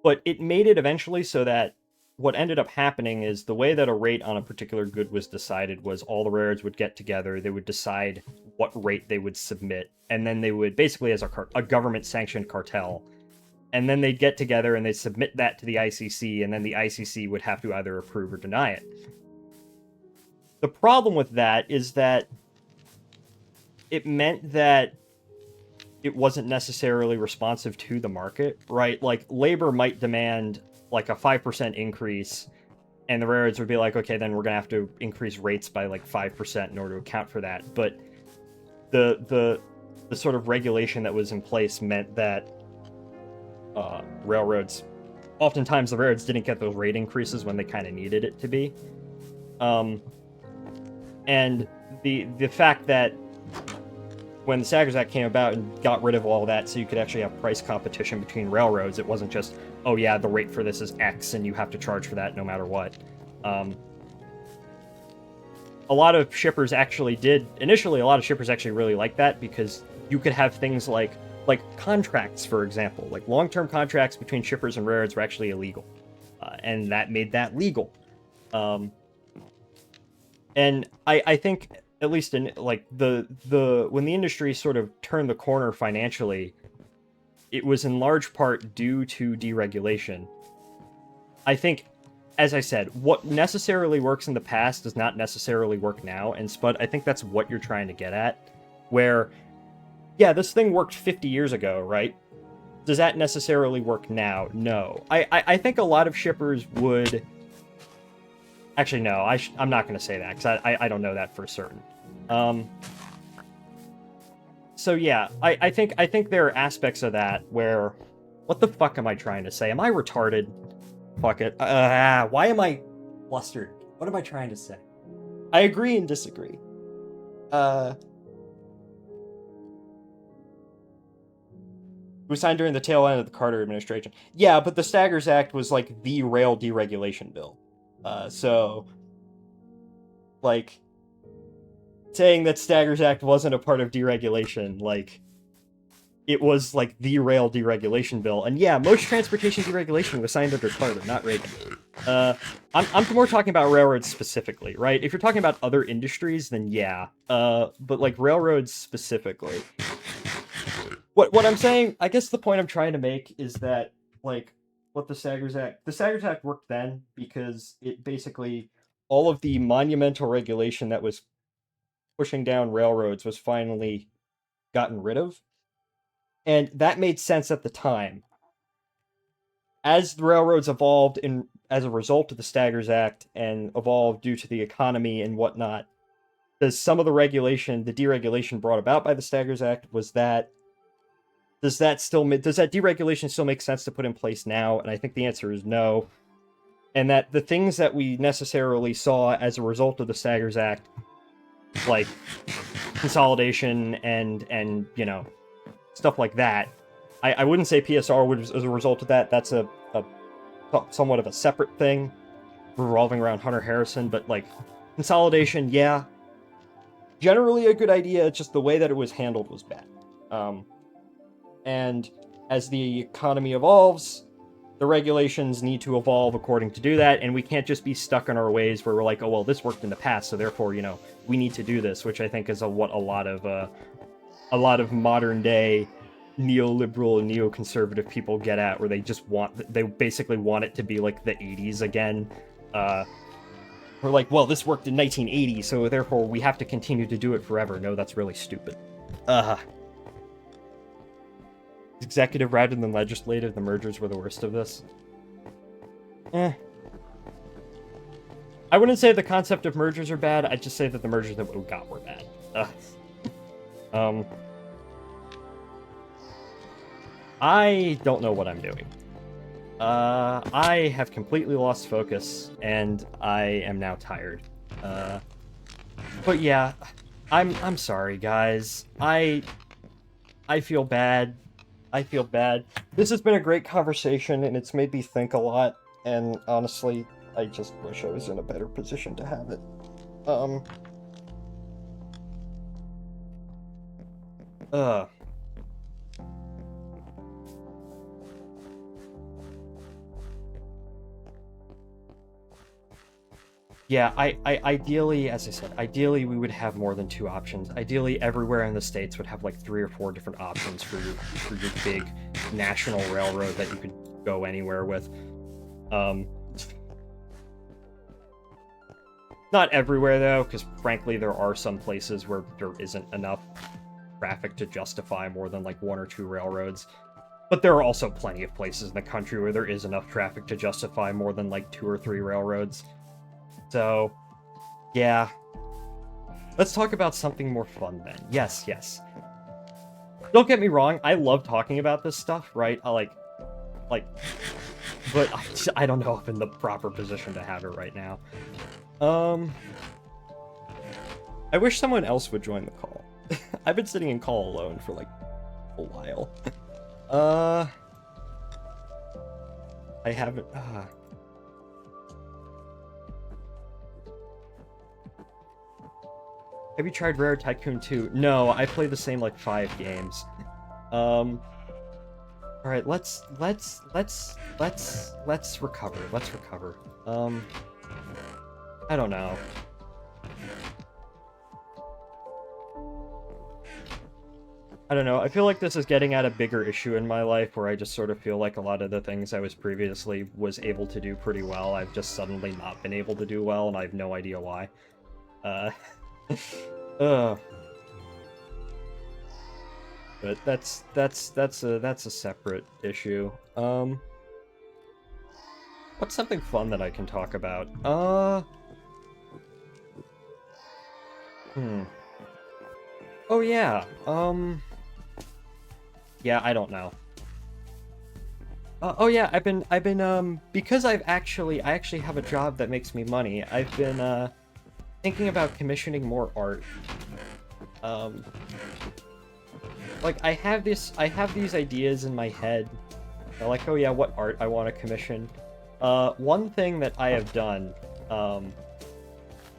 But it made it eventually so that what ended up happening is the way that a rate on a particular good was decided was all the railroads would get together, they would decide what rate they would submit, and then they would basically, as a government-sanctioned cartel, and then they'd get together and they'd submit that to the ICC, and then the ICC would have to either approve or deny it. The problem with that is that it meant that it wasn't necessarily responsive to the market, right? Like, labor might demand like a 5% increase, and the railroads would be like, okay, then we're gonna have to increase rates by like 5% in order to account for that. But the sort of regulation that was in place meant that oftentimes the railroads didn't get those rate increases when they kind of needed it to be. And the fact that when the Staggers Act came about and got rid of all that so you could actually have price competition between railroads, it wasn't just, oh yeah, the rate for this is X and you have to charge for that no matter what. A lot of shippers actually really liked that because you could have things like contracts, for example. Like long-term contracts between shippers and railroads were actually illegal. And that made that legal. And I think, at least in like the when the industry sort of turned the corner financially, it was in large part due to deregulation. I think, as I said, what necessarily works in the past does not necessarily work now, and Spud, I think that's what you're trying to get at, where, yeah, this thing worked 50 years ago, right? Does that necessarily work now? No. I think a lot of shippers would... Actually, no, I'm not going to say that, because I don't know that for certain. So yeah, I think there are aspects of that where... What the fuck am I trying to say? Am I retarded? Fuck it. Why am I flustered? What am I trying to say? I agree and disagree. It was signed during the tail end of the Carter administration. Yeah, but the Staggers Act was like the rail deregulation bill. So, like, saying that Staggers Act wasn't a part of deregulation, like, it was like the rail deregulation bill. And yeah, most transportation deregulation was signed under Carter, not Reagan. I'm more talking about railroads specifically, right? If you're talking about other industries, then yeah. But like railroads specifically. What I'm saying, I guess the point I'm trying to make is that, like, what the Staggers Act worked then because it basically, all of the monumental regulation that was pushing down railroads was finally gotten rid of. And that made sense at the time. As the railroads evolved as a result of the Staggers Act and evolved due to the economy and whatnot, does some of the deregulation brought about by the Staggers Act, does that deregulation still make sense to put in place now? And I think the answer is no. And that the things that we necessarily saw as a result of the Staggers Act, like consolidation and you know, stuff like that, I wouldn't say PSR was as a result of that. That's a somewhat of a separate thing revolving around Hunter Harrison, but like consolidation, yeah, generally a good idea. It's just the way that it was handled was bad. And as the economy evolves, the regulations need to evolve according to do that, and we can't just be stuck in our ways where we're like, oh, well, this worked in the past, so therefore, you know, we need to do this, which I think is what a lot of modern-day neoliberal and neoconservative people get at, where they basically want it to be like the 80s again. We're like, well, this worked in 1980, so therefore we have to continue to do it forever. No, that's really stupid. Executive rather than legislative, the mergers were the worst of this. I wouldn't say the concept of mergers are bad, I'd just say that the mergers that we got were bad. I don't know what I'm doing. I have completely lost focus, and I am now tired. But yeah, I'm sorry, guys. I feel bad. I feel bad. This has been a great conversation, and it's made me think a lot. And honestly, I just wish I was in a better position to have it. Um. Uh. Yeah, I ideally, as I said, ideally we would have more than two options. Ideally, everywhere in the states would have like 3 or 4 different options for your big national railroad that you could go anywhere with. Um, Not everywhere though, because frankly, there are some places where there isn't enough traffic to justify more than like 1 or 2 railroads. But there are also plenty of places in the country where there is enough traffic to justify more than like 2 or 3 railroads. So, yeah. Let's talk about something more fun then. Yes, yes. Don't get me wrong, I love talking about this stuff, right? But I don't know if I'm in the proper position to have it right now. I wish someone else would join the call. I've been sitting in call alone for like a while. I haven't. Have you tried Rare Tycoon 2? No, I played the same like 5 games. All right, let's recover. Let's recover. I don't know. I don't know. I feel like this is getting at a bigger issue in my life where I just sort of feel like a lot of the things I was previously able to do pretty well, I've just suddenly not been able to do well, and I have no idea why. But that's a separate issue. What's something fun that I can talk about? Oh yeah. Yeah, I don't know. Oh yeah, I've been because I actually have a job that makes me money. I've been thinking about commissioning more art. Like I have these ideas in my head. Like, oh yeah, what art I want to commission. One thing that I have done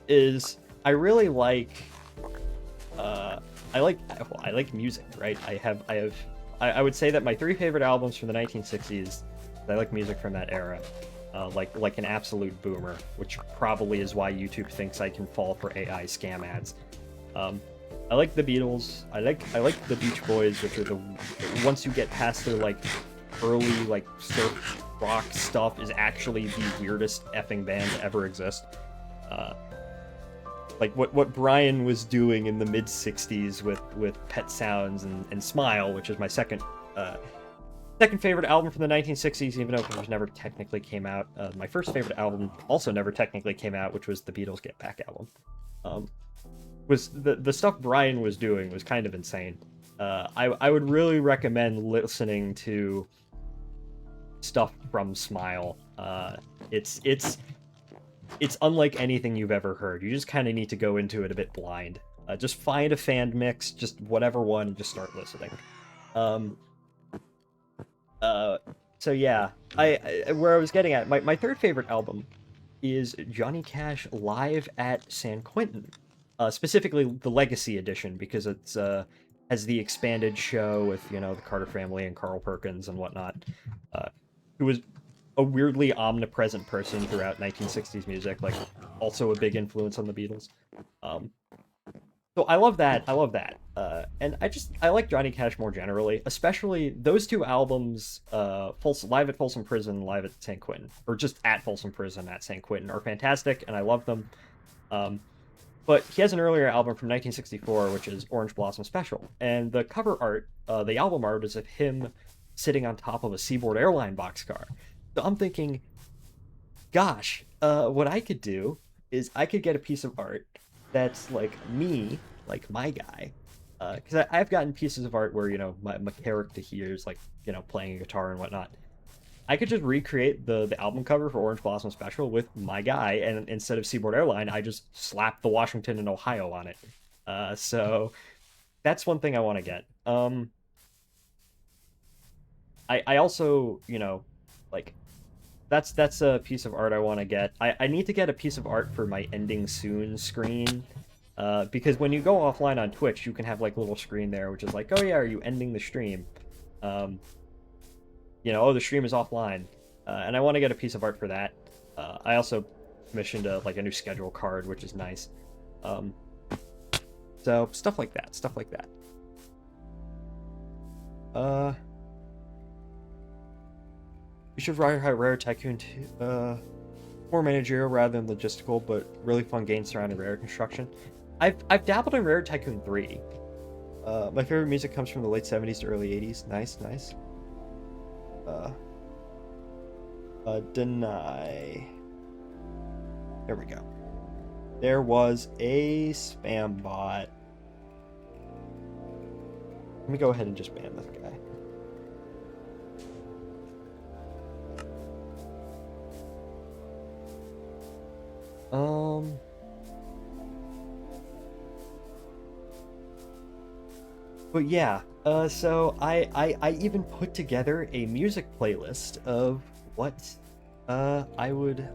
is I really like I like music, right? I would say that my 3 favorite albums from the 1960s, I like music from that era. Like an absolute boomer, which probably is why YouTube thinks I can fall for AI scam ads. I like the Beatles. I like the Beach Boys, which are once you get past their like early like surf rock stuff, is actually the weirdest effing band to ever exist. Like what Brian was doing in the mid '60s with Pet Sounds and Smile, which is my second favorite album from the 1960s, even though it never technically came out. My first favorite album also never technically came out, which was the Beatles' Get Back album. Was the stuff Brian was doing was kind of insane. I would really recommend listening to stuff from Smile. It's unlike anything you've ever heard. You just kind of need to go into it a bit blind. Just find a fan mix, just whatever one, and just start listening. So yeah, where I was getting at, my third favorite album is Johnny Cash Live at San Quentin. Specifically the Legacy Edition, because it's has the expanded show with, you know, the Carter family and Carl Perkins and whatnot, who was a weirdly omnipresent person throughout 1960s music, like also a big influence on the Beatles. So I love that. And I like Johnny Cash more generally, especially those 2 albums, Live at Folsom Prison, Live at San Quentin, or just at Folsom Prison, at San Quentin, are fantastic, and I love them. But he has an earlier album from 1964, which is Orange Blossom Special, and the cover art, the album art, is of him sitting on top of a Seaboard airline boxcar. So I'm thinking, gosh, what I could do is I could get a piece of art that's like me, like my guy, because I've gotten pieces of art where, you know, my character here is like, you know, playing a guitar and whatnot. I could just recreate the album cover for Orange Blossom Special with my guy, and instead of Seaboard Airline, I just slap the Washington and Ohio on it. So that's one thing I want to get. I also, you know, like that's a piece of art I want to get. I need to get a piece of art for my ending soon screen. Because when you go offline on Twitch, you can have like a little screen there, which is like, oh yeah, are you ending the stream? Um, you know, oh, the stream is offline. And I want to get a piece of art for that. I also commissioned like a new schedule card, which is nice. So stuff like that, stuff like that. We should ride Rare Tycoon 2, more managerial rather than logistical, but really fun game surrounding Rare construction. I've dabbled in Rare Tycoon 3. My favorite music comes from the late 70s to early 80s. Nice, nice. Deny. There we go. There was a spam bot. Let me go ahead and just ban this guy. But yeah, so I even put together a music playlist of what I would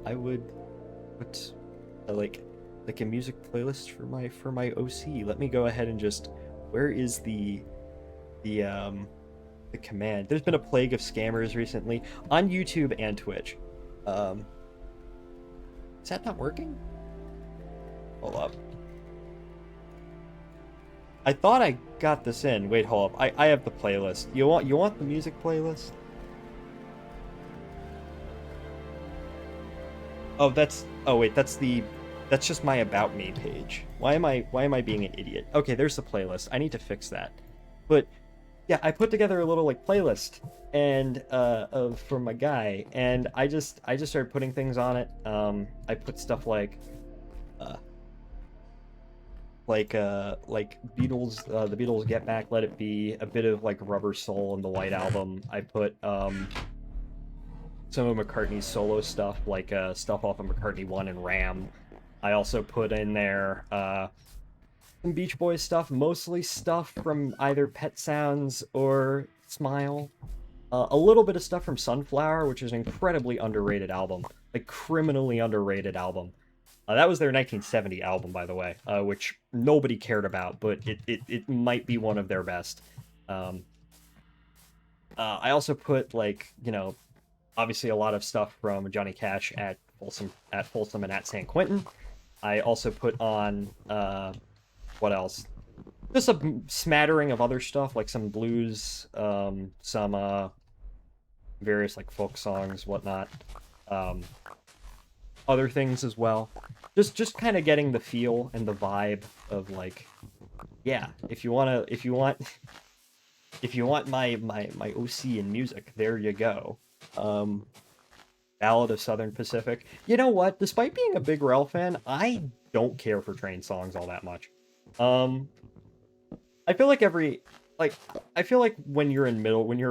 put like a music playlist for my OC. Let me go ahead and just, where is the command? There's been a plague of scammers recently on YouTube and Twitch. Is that not working? Hold up. I thought I got this in. Wait, hold up. I have the playlist. You want the music playlist? Oh, wait, that's just my About Me page. Why am I being an idiot? Okay, there's the playlist. I need to fix that. But yeah, I put together a little like playlist and for my guy, and I just started putting things on it. I put stuff like Beatles, the Beatles Get Back, Let It Be, a bit of like Rubber Soul and the White Album. I put some of McCartney's solo stuff, like stuff off of McCartney 1 and Ram. I also put in there some Beach Boys stuff, mostly stuff from either Pet Sounds or Smile. A little bit of stuff from Sunflower, which is an incredibly underrated album, like criminally underrated album. That was their 1970 album, by the way, which nobody cared about, but it might be one of their best. I also put, like, you know, obviously a lot of stuff from Johnny Cash at Folsom and at San Quentin. I also put on what else? Just a smattering of other stuff, like some blues, some various like folk songs, whatnot. Other things as well. Just kind of getting the feel and the vibe of like, yeah, if you want my OC in music, there you go. Ballad of Southern Pacific. You know what? Despite being a big Rel fan, I don't care for train songs all that much. I feel like when you're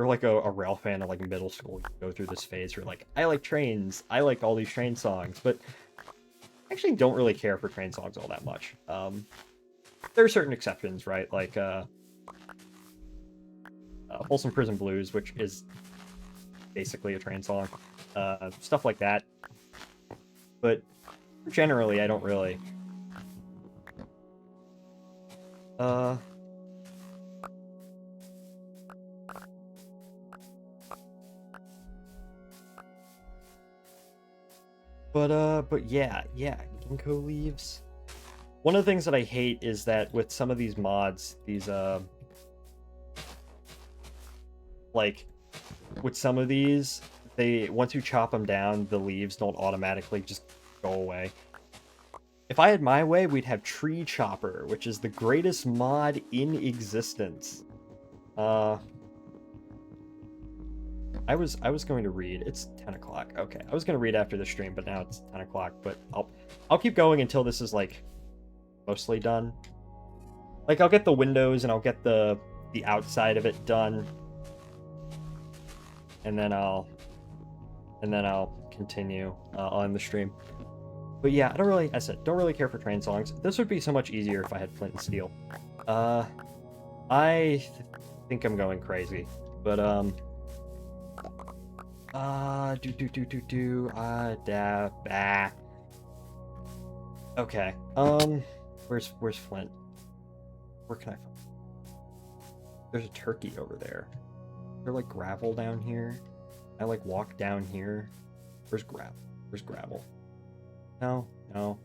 like a Rel fan in like middle school, you go through this phase where like, I like trains, I like all these train songs, but I actually don't really care for train songs all that much. There are certain exceptions, right? Like Folsom Prison Blues, which is basically a train song, stuff like that. But generally, I don't really. But yeah, Ginkgo leaves. One of the things that I hate is that with some of these mods, like, with some of these, once you chop them down, the leaves don't automatically just go away. If I had my way, we'd have Tree Chopper, which is the greatest mod in existence. I was going to read. It's 10 o'clock. Okay, I was going to read after the stream, but now it's 10 o'clock. But I'll keep going until this is like mostly done. Like, I'll get the windows and I'll get the outside of it done, and then I'll continue on the stream. But yeah, I don't really, as I said, don't really care for train songs. This would be so much easier if I had flint and steel. I think I'm going crazy, but okay. Where's Flint? Where can I find? There's a turkey over there. Is there like gravel down here? I like walk down here. Where's gravel? Where's gravel? No, no.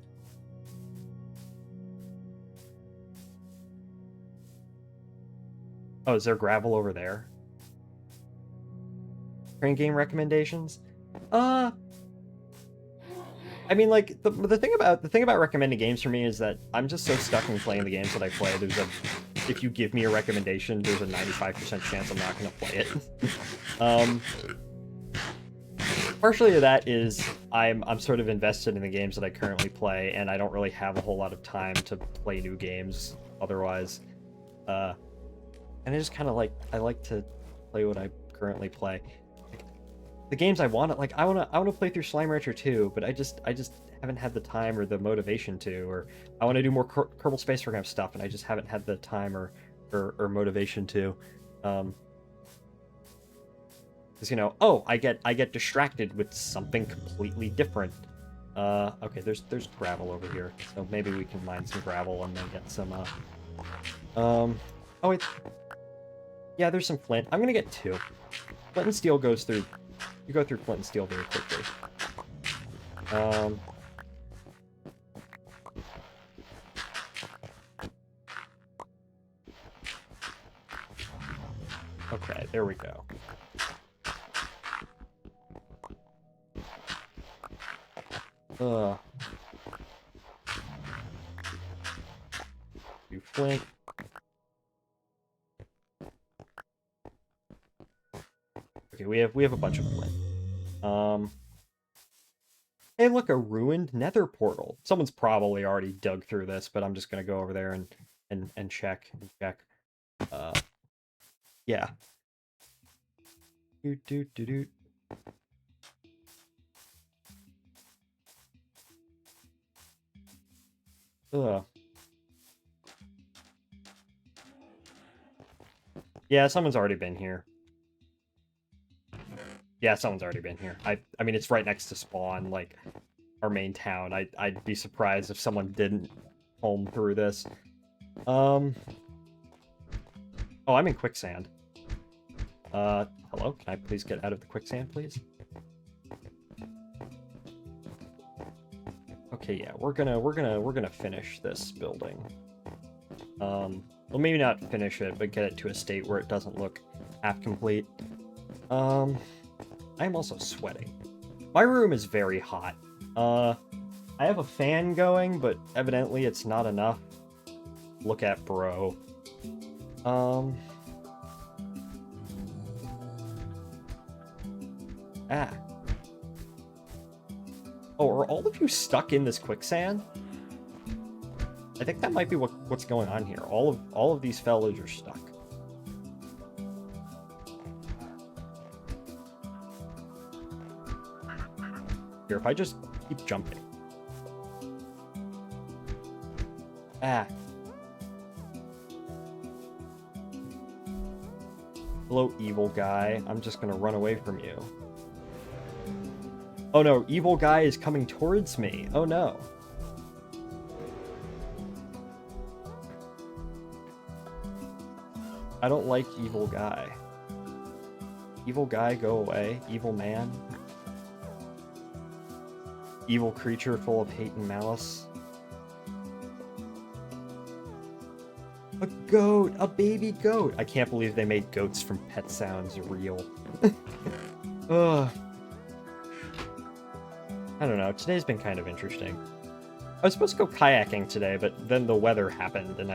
Oh, is there gravel over there? Train game recommendations? I mean, like the thing about recommending games for me is that I'm just so stuck in playing the games that I play. If you give me a recommendation, there's a 95% chance I'm not going to play it. Partially of that is I'm sort of invested in the games that I currently play, and I don't really have a whole lot of time to play new games otherwise. And I just kind of I like to play what I currently play. The games I want, like I want to play through Slime Rancher 2, but I just haven't had the time or the motivation to, or I want to do more Kerbal Space Program stuff, and I just haven't had the time or motivation to. Because I get distracted with something completely different. Okay, there's gravel over here, so maybe we can mine some gravel and then get some. Oh wait, yeah, there's some flint. I'm gonna get 2. Flint and steel goes through. You go through flint and steel very quickly. Okay, there we go. Do flint. Okay, we have a bunch of flint. Hey, look, a ruined nether portal. Someone's probably already dug through this, but I'm just gonna go over there and check. Yeah. Do. Yeah, someone's already been here. Yeah, someone's already been here. I mean, it's right next to spawn, like, our main town. I'd be surprised if someone didn't home through this. Oh, I'm in quicksand. Hello? Can I please get out of the quicksand, please? Okay, yeah, we're gonna finish this building. Well, maybe not finish it, but get it to a state where it doesn't look half complete. I'm also sweating. My room is very hot. I have a fan going, but evidently it's not enough. Look at bro. Oh, are all of you stuck in this quicksand? I think that might be what's going on here. All of these fellas are stuck. Here, if I just keep jumping. Hello, evil guy. I'm just gonna run away from you. Oh no, evil guy is coming towards me. Oh no. I don't like evil guy. Evil guy, go away. Evil man. Evil creature full of hate and malice. A goat! A baby goat! I can't believe they made goats from Pet Sounds real. Ugh. I don't know, today's been kind of interesting. I was supposed to go kayaking today, but then the weather happened, and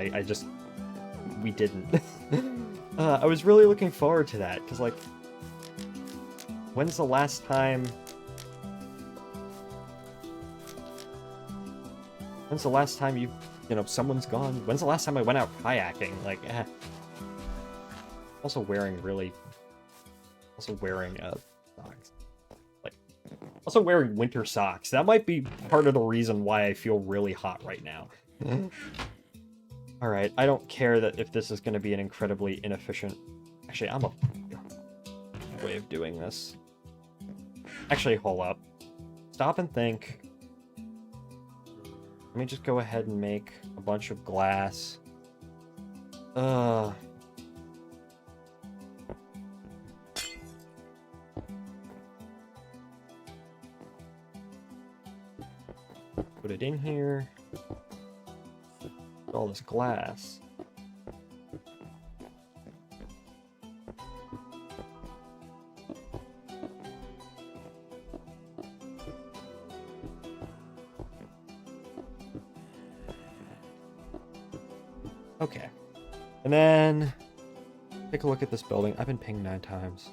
we didn't. I was really looking forward to that, because, like, when's the last time someone's gone? When's the last time I went out kayaking? Like, Also wearing socks. Like, Also wearing winter socks. That might be part of the reason why I feel really hot right now. Alright, I don't care that if this is going to be an incredibly inefficient... Actually, I'm a way of doing this. Actually, hold up. Stop and think. Let me just go ahead and make a bunch of glass. Put it in here. All this glass. Okay. And then take a look at this building. I've been pinged 9 times.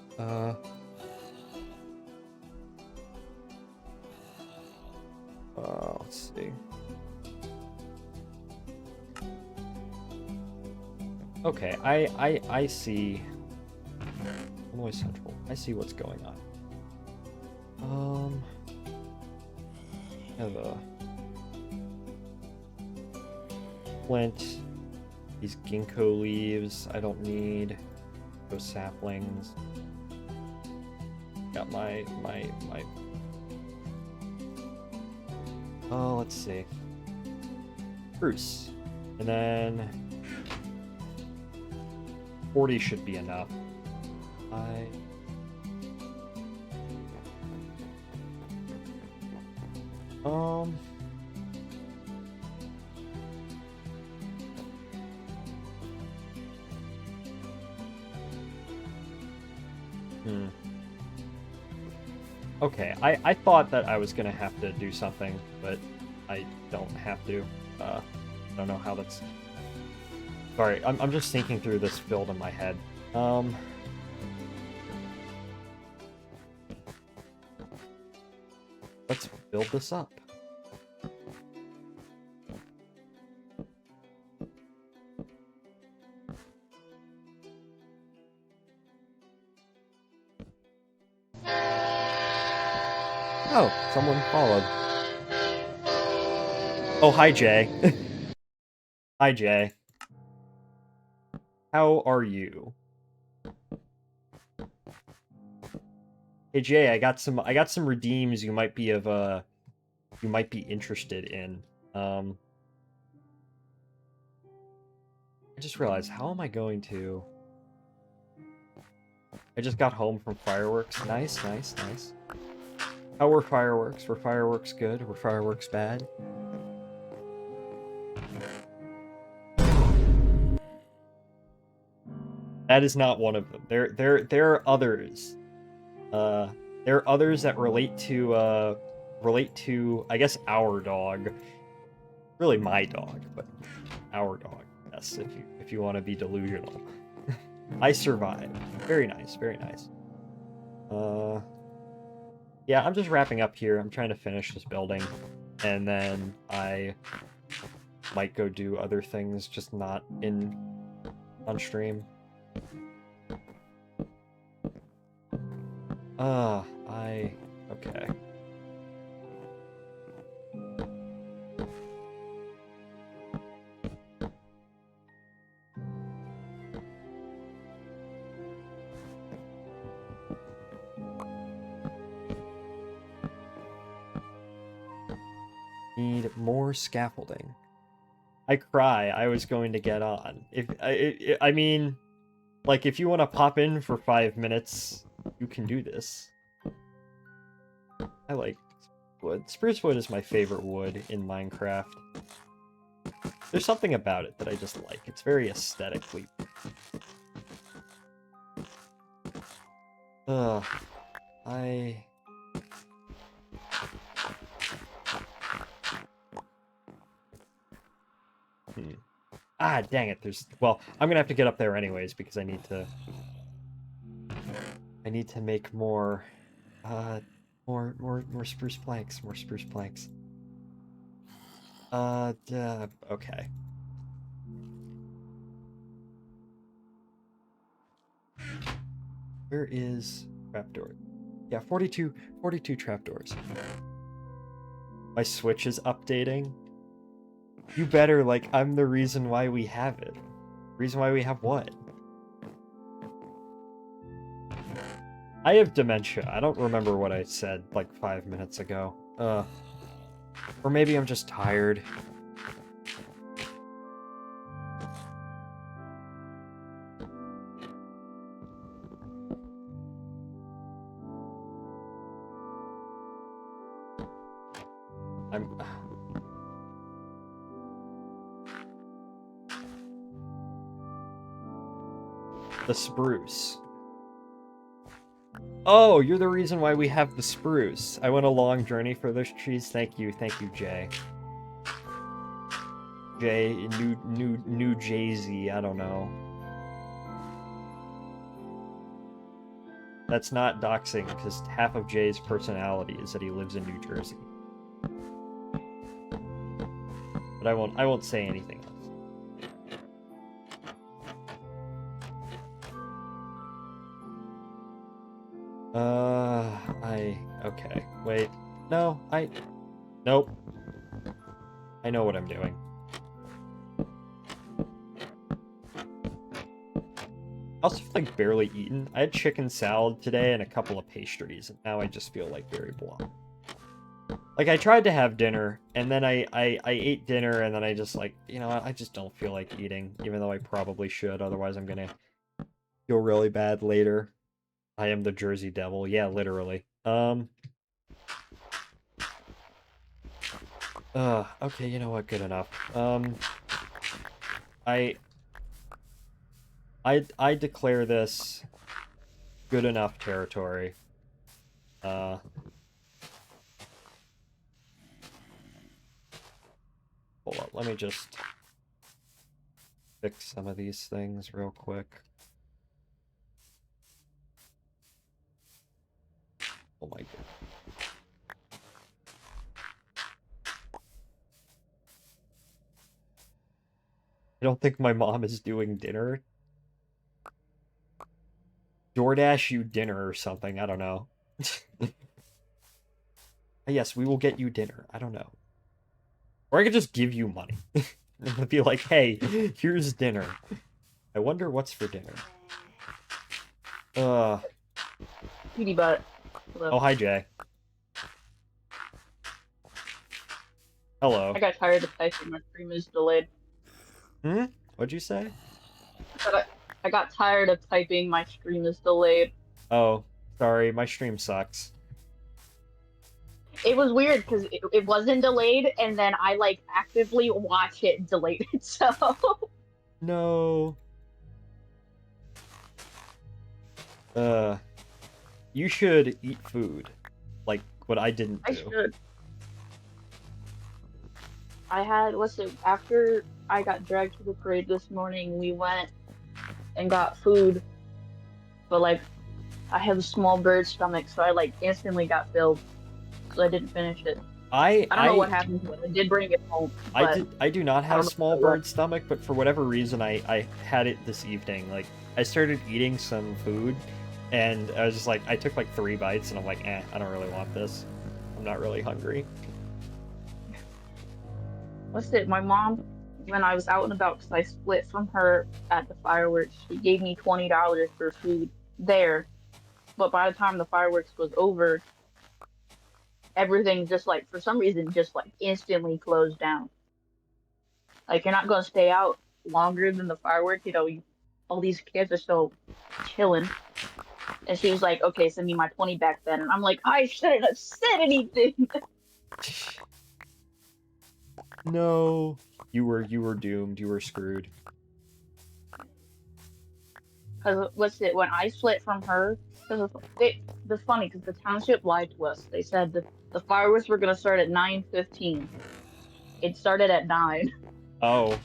Let's see. Okay, I see. Illinois Central. I see what's going on. Have a flint. These ginkgo leaves I don't need. Those saplings. Got my oh, let's see. Spruce. And then 40 should be enough. Okay, I thought that I was gonna have to do something, but I don't have to. I don't know how that's... Sorry, I'm just thinking through this build in my head. Let's build this up. Oh, someone followed. Oh, hi, Jay. Hi, Jay. How are you? Hey, Jay, I got some redeems you might be interested in. I just realized, how am I going to... I just got home from fireworks. Nice, nice, nice. How were fireworks? Were fireworks good? Were fireworks bad? That is not one of them. There are others. There are others that relate to I guess our dog. Really my dog, but our dog. Yes, if you want to be delusional. I survived. Very nice, very nice. Yeah, I'm just wrapping up here. I'm trying to finish this building, and then I might go do other things, just not on stream. Okay. Need more scaffolding. I cry. I was going to get on. I mean, like, if you want to pop in for 5 minutes, you can do this. I like wood. Spruce wood is my favorite wood in Minecraft. There's something about it that I just like. It's very aesthetically. Ah, dang it. Well, I'm gonna have to get up there anyways because I need to make more spruce planks, more spruce planks. Okay. Where is trapdoor? Yeah, 42 trapdoors. My Switch is updating. You better, like, I'm the reason why we have it. Reason why we have what? I have dementia. I don't remember what I said, like, 5 minutes ago. Or maybe I'm just tired. The spruce. Oh, you're the reason why we have the spruce. I went a long journey for those trees. Thank you, Jay. New Jay-Z, I don't know. That's not doxing, because half of Jay's personality is that he lives in New Jersey. But I won't say anything else. Okay, wait. No, nope. I know what I'm doing. I also feel like barely eaten. I had chicken salad today and a couple of pastries, and now I just feel like very blah. Like, I tried to have dinner, and then I ate dinner, and then I just, like, you know, I just don't feel like eating, even though I probably should, otherwise I'm gonna feel really bad later. I am the Jersey Devil. Yeah, literally. Okay, you know what? Good enough. I declare this good enough territory. Hold up, let me just fix some of these things real quick. Oh my god. I don't think my mom is doing dinner. DoorDash you dinner or something, I don't know. Yes, we will get you dinner. I don't know. Or I could just give you money. And be like, hey, here's dinner. I wonder what's for dinner. Cutie butt. Oh, hi, Jay. Hello. I got tired of typing. My stream is delayed. What'd you say? I got tired of typing. My stream is delayed. Oh, sorry. My stream sucks. It was weird because it wasn't delayed, and then I like actively watch it delayed. So No. You should eat food, like what I didn't do. I should. I had after I got dragged to the parade this morning, we went and got food, but like I have a small bird stomach, so I like instantly got filled, so I didn't finish it. I don't know what happened to it. I did bring it home. But I do not have a small bird stomach, but for whatever reason, I had it this evening. Like, I started eating some food, and I was just like, I took like 3 bites, and I'm like, I don't really want this. I'm not really hungry. My mom, when I was out and about, because I split from her at the fireworks, she gave me $20 for food there. But by the time the fireworks was over, everything just like, for some reason, just like instantly closed down. Like, you're not going to stay out longer than the fireworks, all these kids are still chilling. And she was like, okay, send me my 20 back then. And I'm like, I shouldn't have said anything. No. You were doomed. You were screwed. Because when I split from her, because it's funny because the township lied to us. They said that the fireworks were going to start at 9:15. It started at 9. Oh.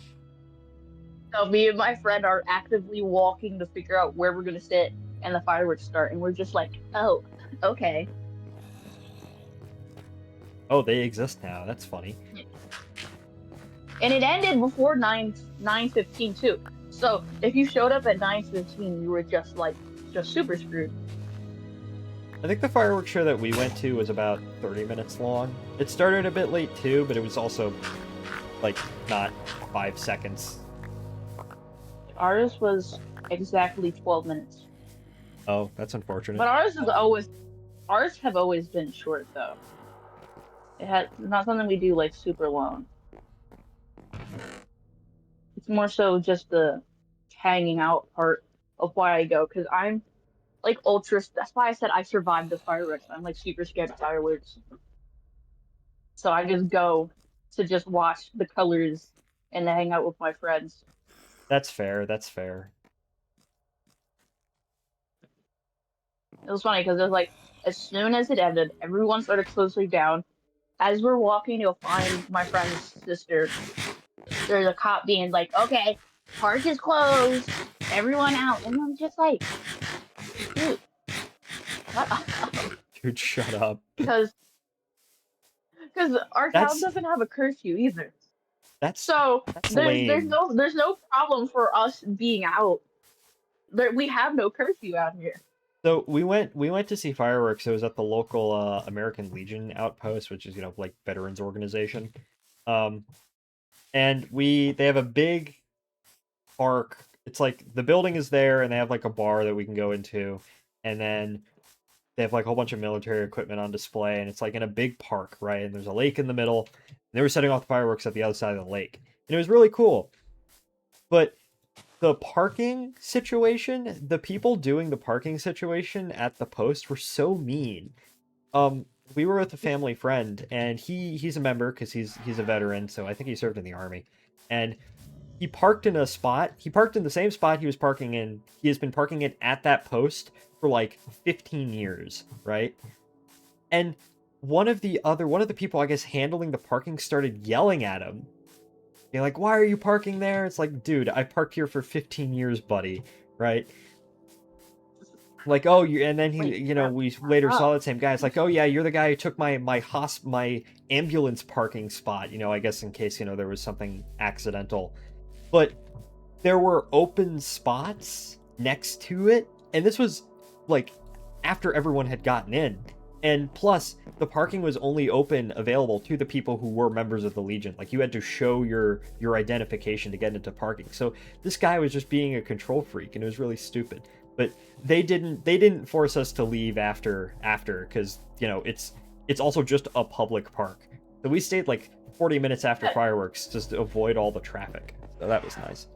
So me and my friend are actively walking to figure out where we're going to sit, and the fireworks start, and we're just like, oh, okay. Oh, they exist now. That's funny. And it ended before 9:15 too. So if you showed up at 9:15, you were just super screwed. I think the fireworks show that we went to was about 30 minutes long. It started a bit late too, but it was also like not 5 seconds. Ours was exactly 12 minutes. Oh, that's unfortunate. But ours have always been short though. It has not something we do like super long. It's more so just the hanging out part of why I go because I'm like ultra. That's why I said I survived the fireworks. I'm like super scared of fireworks, so I just go to just watch the colors and to hang out with my friends. That's fair. That's fair. It was funny because it was like as soon as it ended, everyone started closing down. As we're walking to find my friend's sister, there's a cop being like, "Okay, park is closed, everyone out," and I'm just like, "Dude, shut up," Dude, shut up. because our town That's doesn't have a curfew either. that's So that's there's lame. no problem for us being out. We have no curfew out here. So we went to see fireworks. It was at the local American Legion outpost, which is, like veterans organization. Um, and they have a big park. It's like the building is there, and they have like a bar that we can go into, and then they have like a whole bunch of military equipment on display, and it's like in a big park, right? And there's a lake in the middle. And they were setting off the fireworks at the other side of the lake, and it was really cool. But the parking situation, the people doing the parking situation at the post were so mean. Um, we were with a family friend, and he's a member because he's a veteran, so I think he served in the army, and he parked in a spot. He parked in the same spot he was parking in. He has been parking it at that post for like 15 years, right? And one of the people, I guess, handling the parking started yelling at him. Being like, "Why are you parking there?" It's like, dude, I parked here for 15 years, buddy, right? Like, oh, you, and then Like, we later up. saw that same guy. It's like, oh yeah, you're the guy who took my ambulance parking spot. I guess in case there was something accidental, but there were open spots next to it, and this was like after everyone had gotten in. And plus, the parking was only available to the people who were members of the Legion. Like, you had to show your identification to get into parking. So this guy was just being a control freak, and it was really stupid. But they didn't force us to leave after because it's also just a public park. So we stayed like 40 minutes after fireworks just to avoid all the traffic. So that was nice.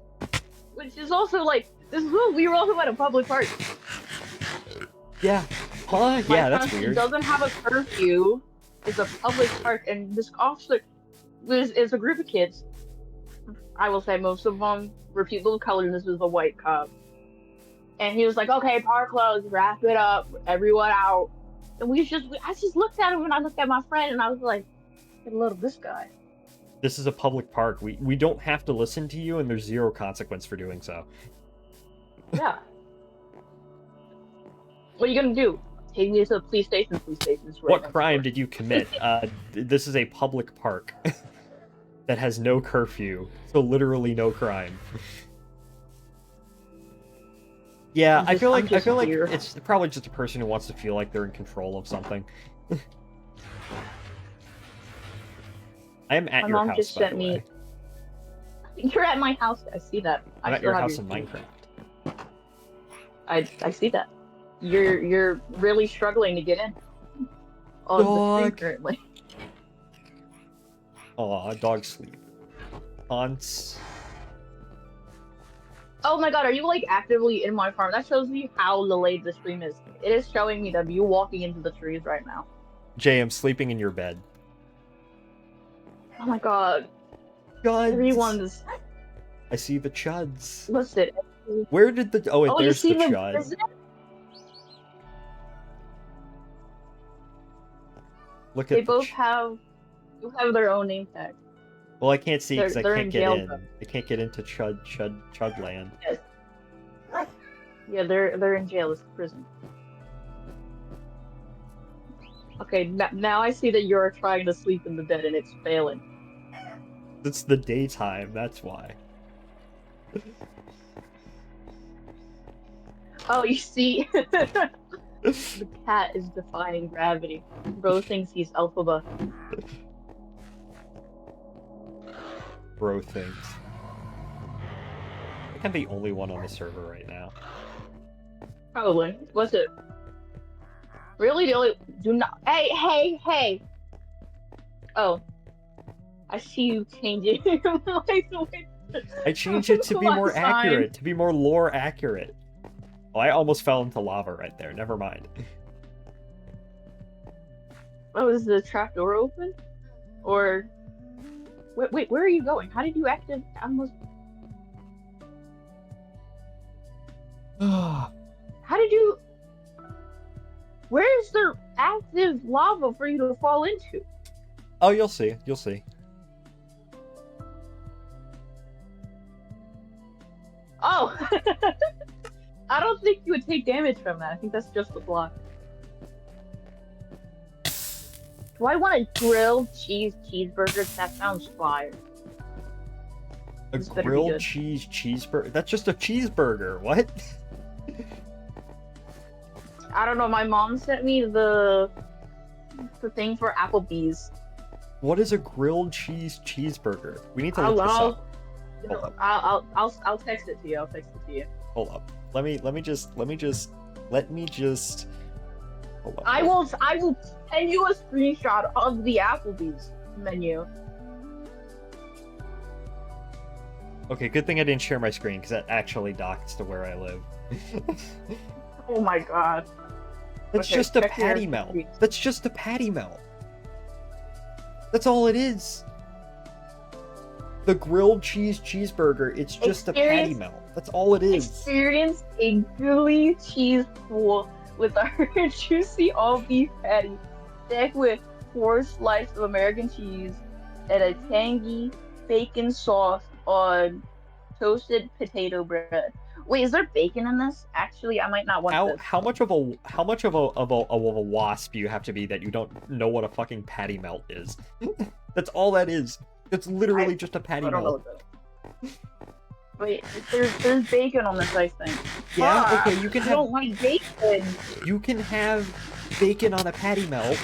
Which is also like this is what we were also at a public park. Yeah. Huh? My Yeah, that's country weird. doesn't have a curfew. It's a public park, and this officer is a group of kids. I will say most of them were people of color, and this was a white cop. And he was like, "Okay, park closed, wrap it up, everyone out." And I just looked at him, and I looked at my friend, and I was like, "Get a load of this guy." This is a public park. We don't have to listen to you, and there's zero consequence for doing so. Yeah. What are you gonna do? Take me to the police station? Police station's right What next crime door. did you commit? This is a public park that has no curfew, so literally no crime. Yeah, I feel like Here. it's probably just a person who wants to feel like they're in control of something. I am at My your mom house, just by sent the me. way. You're at my house. I see that. I'm I at your still have house your in key. Minecraft. I see that. You're really struggling to get in on the stream Dog. currently. Aw, dog sleep. Haunts. Oh my god, are you like actively in my farm? That shows me how delayed the stream is. It is showing me that you walking into the trees right now. Jay, I'm sleeping in your bed. Oh my god. Chuds. Everyone's I see the chuds. listen. Where did the... Oh, wait, Oh, you there's see the the chud. president? Look They at the both have their own name tag. Well, I can't see because I They're can't in get jail. in. I can't get into Chud land. Yes. Yeah, they're in jail. It's prison. Okay, now I see that you're trying to sleep in the bed and it's failing. It's the daytime, that's why. Oh, you see, The cat is defying gravity. Bro thinks he's Alphaba. Bro thinks. I think I'm the only one on the server right now. Probably. What's it? Really? The only do not. Hey, hey, hey! Oh, I see you changing I changed it to be my more sign. accurate, to be more lore accurate. Oh, I almost fell into lava right there. Never mind. Oh, is the trap door open? Or wait, where are you going? How did you active? Almost. Oh, How did you? Where is there active lava for you to fall into? you'll see. You'll see. Oh, I don't think you would take damage from that. I think that's just the block. Do I want a grilled cheeseburger? That sounds fire. A This better be grilled good. cheeseburger? That's just a cheeseburger. What? I don't know. My mom sent me the thing for Applebee's. What is a grilled cheeseburger? We need to I'll look this I'll up. Hold up. I'll text it to you. I'll text it to you. Hold up. Let me just hold up. I will send you a screenshot of the Applebee's menu. Okay, good thing I didn't share my screen because that actually docks to where I live. Oh my god. That's Okay, just a check your patty melt. screen. That's just a patty melt. That's all it is. The grilled cheeseburger, it's just a patty melt. That's all it is. Experience a gooey cheese pool with a juicy all beef patty, stacked with 4 slices of American cheese and a tangy bacon sauce on toasted potato bread. Wait, is there bacon in this? Actually, I might not want this. How much of a wasp you have to be that you don't know what a fucking patty melt is? That's all that is. It's literally just a patty I don't know melt. what that is. Wait, there's bacon on this, I think. Yeah, okay, you can I have don't like bacon. you can have bacon on a patty melt.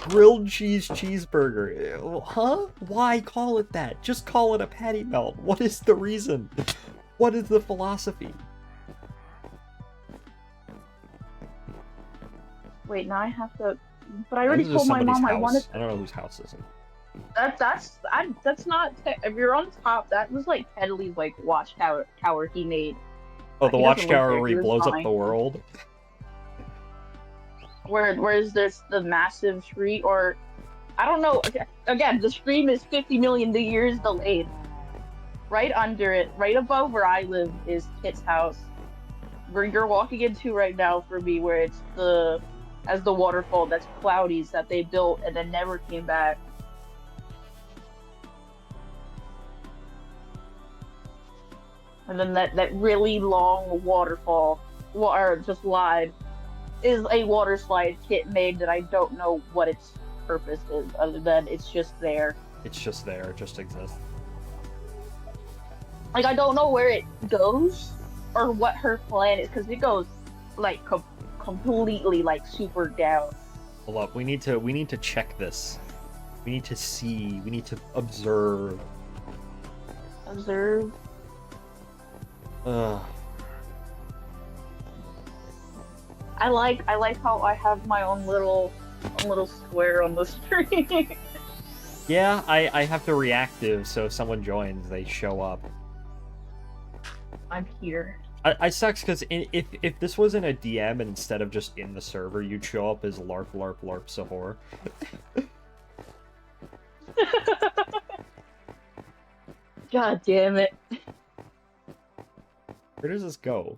Grilled cheeseburger. Huh? Why call it that? Just call it a patty melt. What is the reason? What is the philosophy? Wait, now I have to. But I already This is told my somebody's mom I house. wanted. I don't know whose house this is. That's not. If you're on top, that was like Kedley's like watchtower he made. Oh, the He doesn't live watchtower there, where he he was blows up fine. the world? Where's this the massive tree or I don't know. Again, the stream is 50 million years delayed. Right under it, right above where I live, is Kit's house. Where you're walking into right now for me, where it's the waterfall that's Cloudy's that they built and then never came back. And then that really long waterfall, or just slide, is a water slide Kit made that I don't know what its purpose is, other than it's just there. It's just there. It just exists. Like, I don't know where it goes or what her plan is, because it goes like completely like super down. Hold up. We need to check this. We need to see. We need to observe. Observe. Ugh. I like how I have my own little square on the screen. Yeah, I have the reactive, so if someone joins, they show up. I'm here. I sucks because if this wasn't a DM and instead of just in the server, you'd show up as LARP LARP LARP Sahor. God damn it. Where does this go?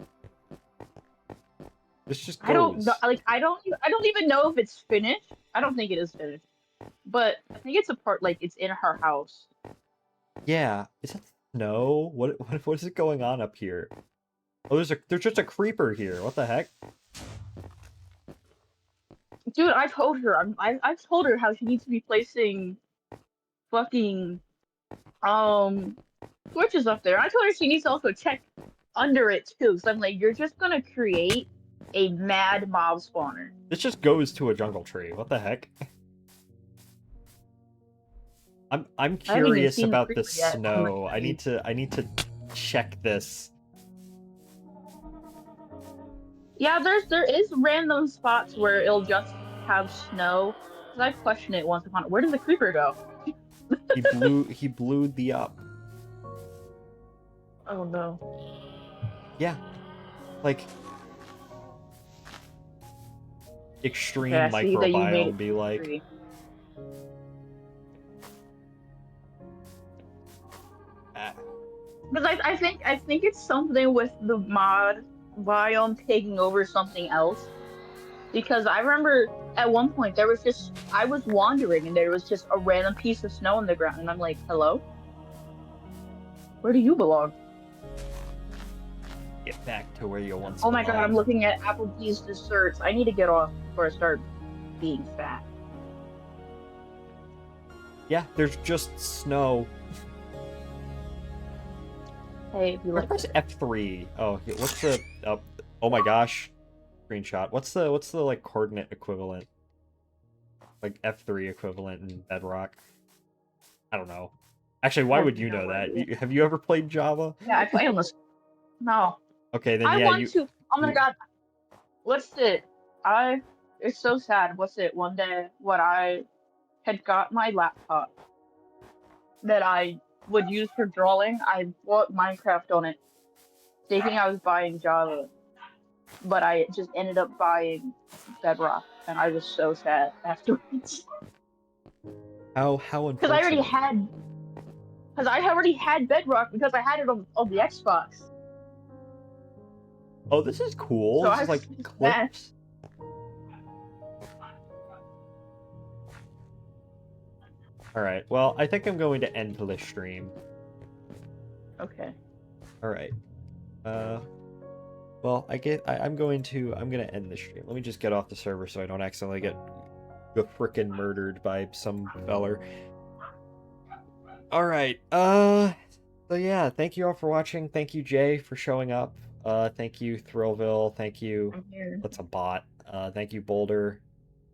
This just goes. I don't know, like I don't even know if it's finished. I don't think it is finished. But I think it's a part like it's in her house. Yeah, is that snow? What is it going on up here? Oh, there's just a creeper here. What the heck? Dude, I told her I've told her how she needs to be placing fucking torches up there. I told her she needs to also check under it too. So I'm like, you're just gonna create a mad mob spawner. This just goes to a jungle tree. What the heck? I'm I haven't even curious seen the about the creeper yet on the snow. I tree. need to check this. Yeah, there is random spots where it'll just have snow. Cause I've questioned it once upon. Where did the creeper go? He blew the up. Oh no. Yeah. Like Okay, I extreme see that you made microbiome it be to the like. tree. Ah, Because I think it's something with the mod biome taking over something else. Because I remember at one point there was just I was wandering and there was just a random piece of snow on the ground and I'm like, hello? Where do you belong? get back to where you once Oh my god, I'm belonged. looking at Applebee's desserts. I need to get off before I start being fat. Yeah, there's just snow. Hey, if you Or like press this. F3. Oh, what's the oh my gosh. Screenshot. What's the like coordinate equivalent? Like F3 equivalent in Bedrock? I don't know. Actually, I why have would you know no that? idea. Have you ever played Java? Yeah, I play on this. No. Okay, then I yeah, want to. Oh my you god. What's it? I. It's so sad. What's it? One day, when I had got my laptop that I would use for drawing, I bought Minecraft on it, thinking I was buying Java, but I just ended up buying Bedrock, and I was so sad afterwards. how Because I already unfortunate. had. Because I already had Bedrock because I had it on the Xbox. Oh, this is cool. So This I is was like sad. clips. All right. Well, I think I'm going to end the stream. Okay. All right. Uh, I'm gonna end the stream. Let me just get off the server so I don't accidentally get frickin' murdered by some feller. All right. So yeah, thank you all for watching. Thank you, Jay, for showing up. Thank you, Thrillville. Thank you. I'm here. What's a bot? Thank you, Boulder.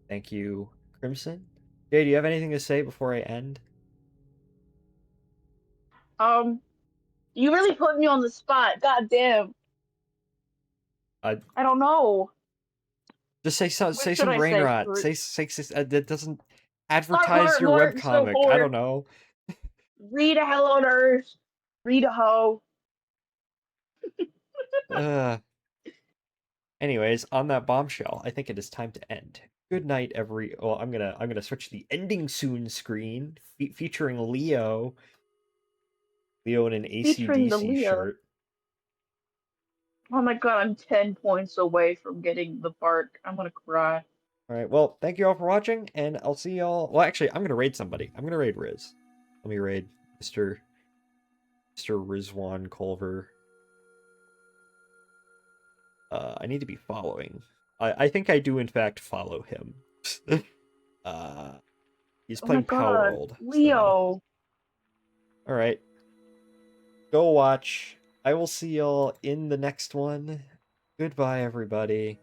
Thank you, Crimson. Jay, do you have anything to say before I end? Um, you really put me on the spot. God damn. Uh, I don't know. just What say should some I brain say? rot. That doesn't Heart, advertise heart, your heart, so webcomic. I don't hard. know. Read a Hello Nurse. Read a Ho. Uh, anyways, on that bombshell, I think it is time to end. Good night, every. Well, I'm gonna switch the ending soon screen featuring Leo. Leo in an Featuring the AC/DC Leo. shirt. Oh my god, I'm 10 points away from getting the bark. I'm gonna cry. All right. Well, thank you all for watching, and I'll see y'all. Well, actually, I'm gonna raid somebody. I'm gonna raid Riz. Let me raid Mr. Rizwan Culver. I need to be following. I think I do in fact follow him. uh, he's Oh my playing Power god. World. So, Leo. all right, go watch. I will see y'all in the next one. Goodbye, everybody.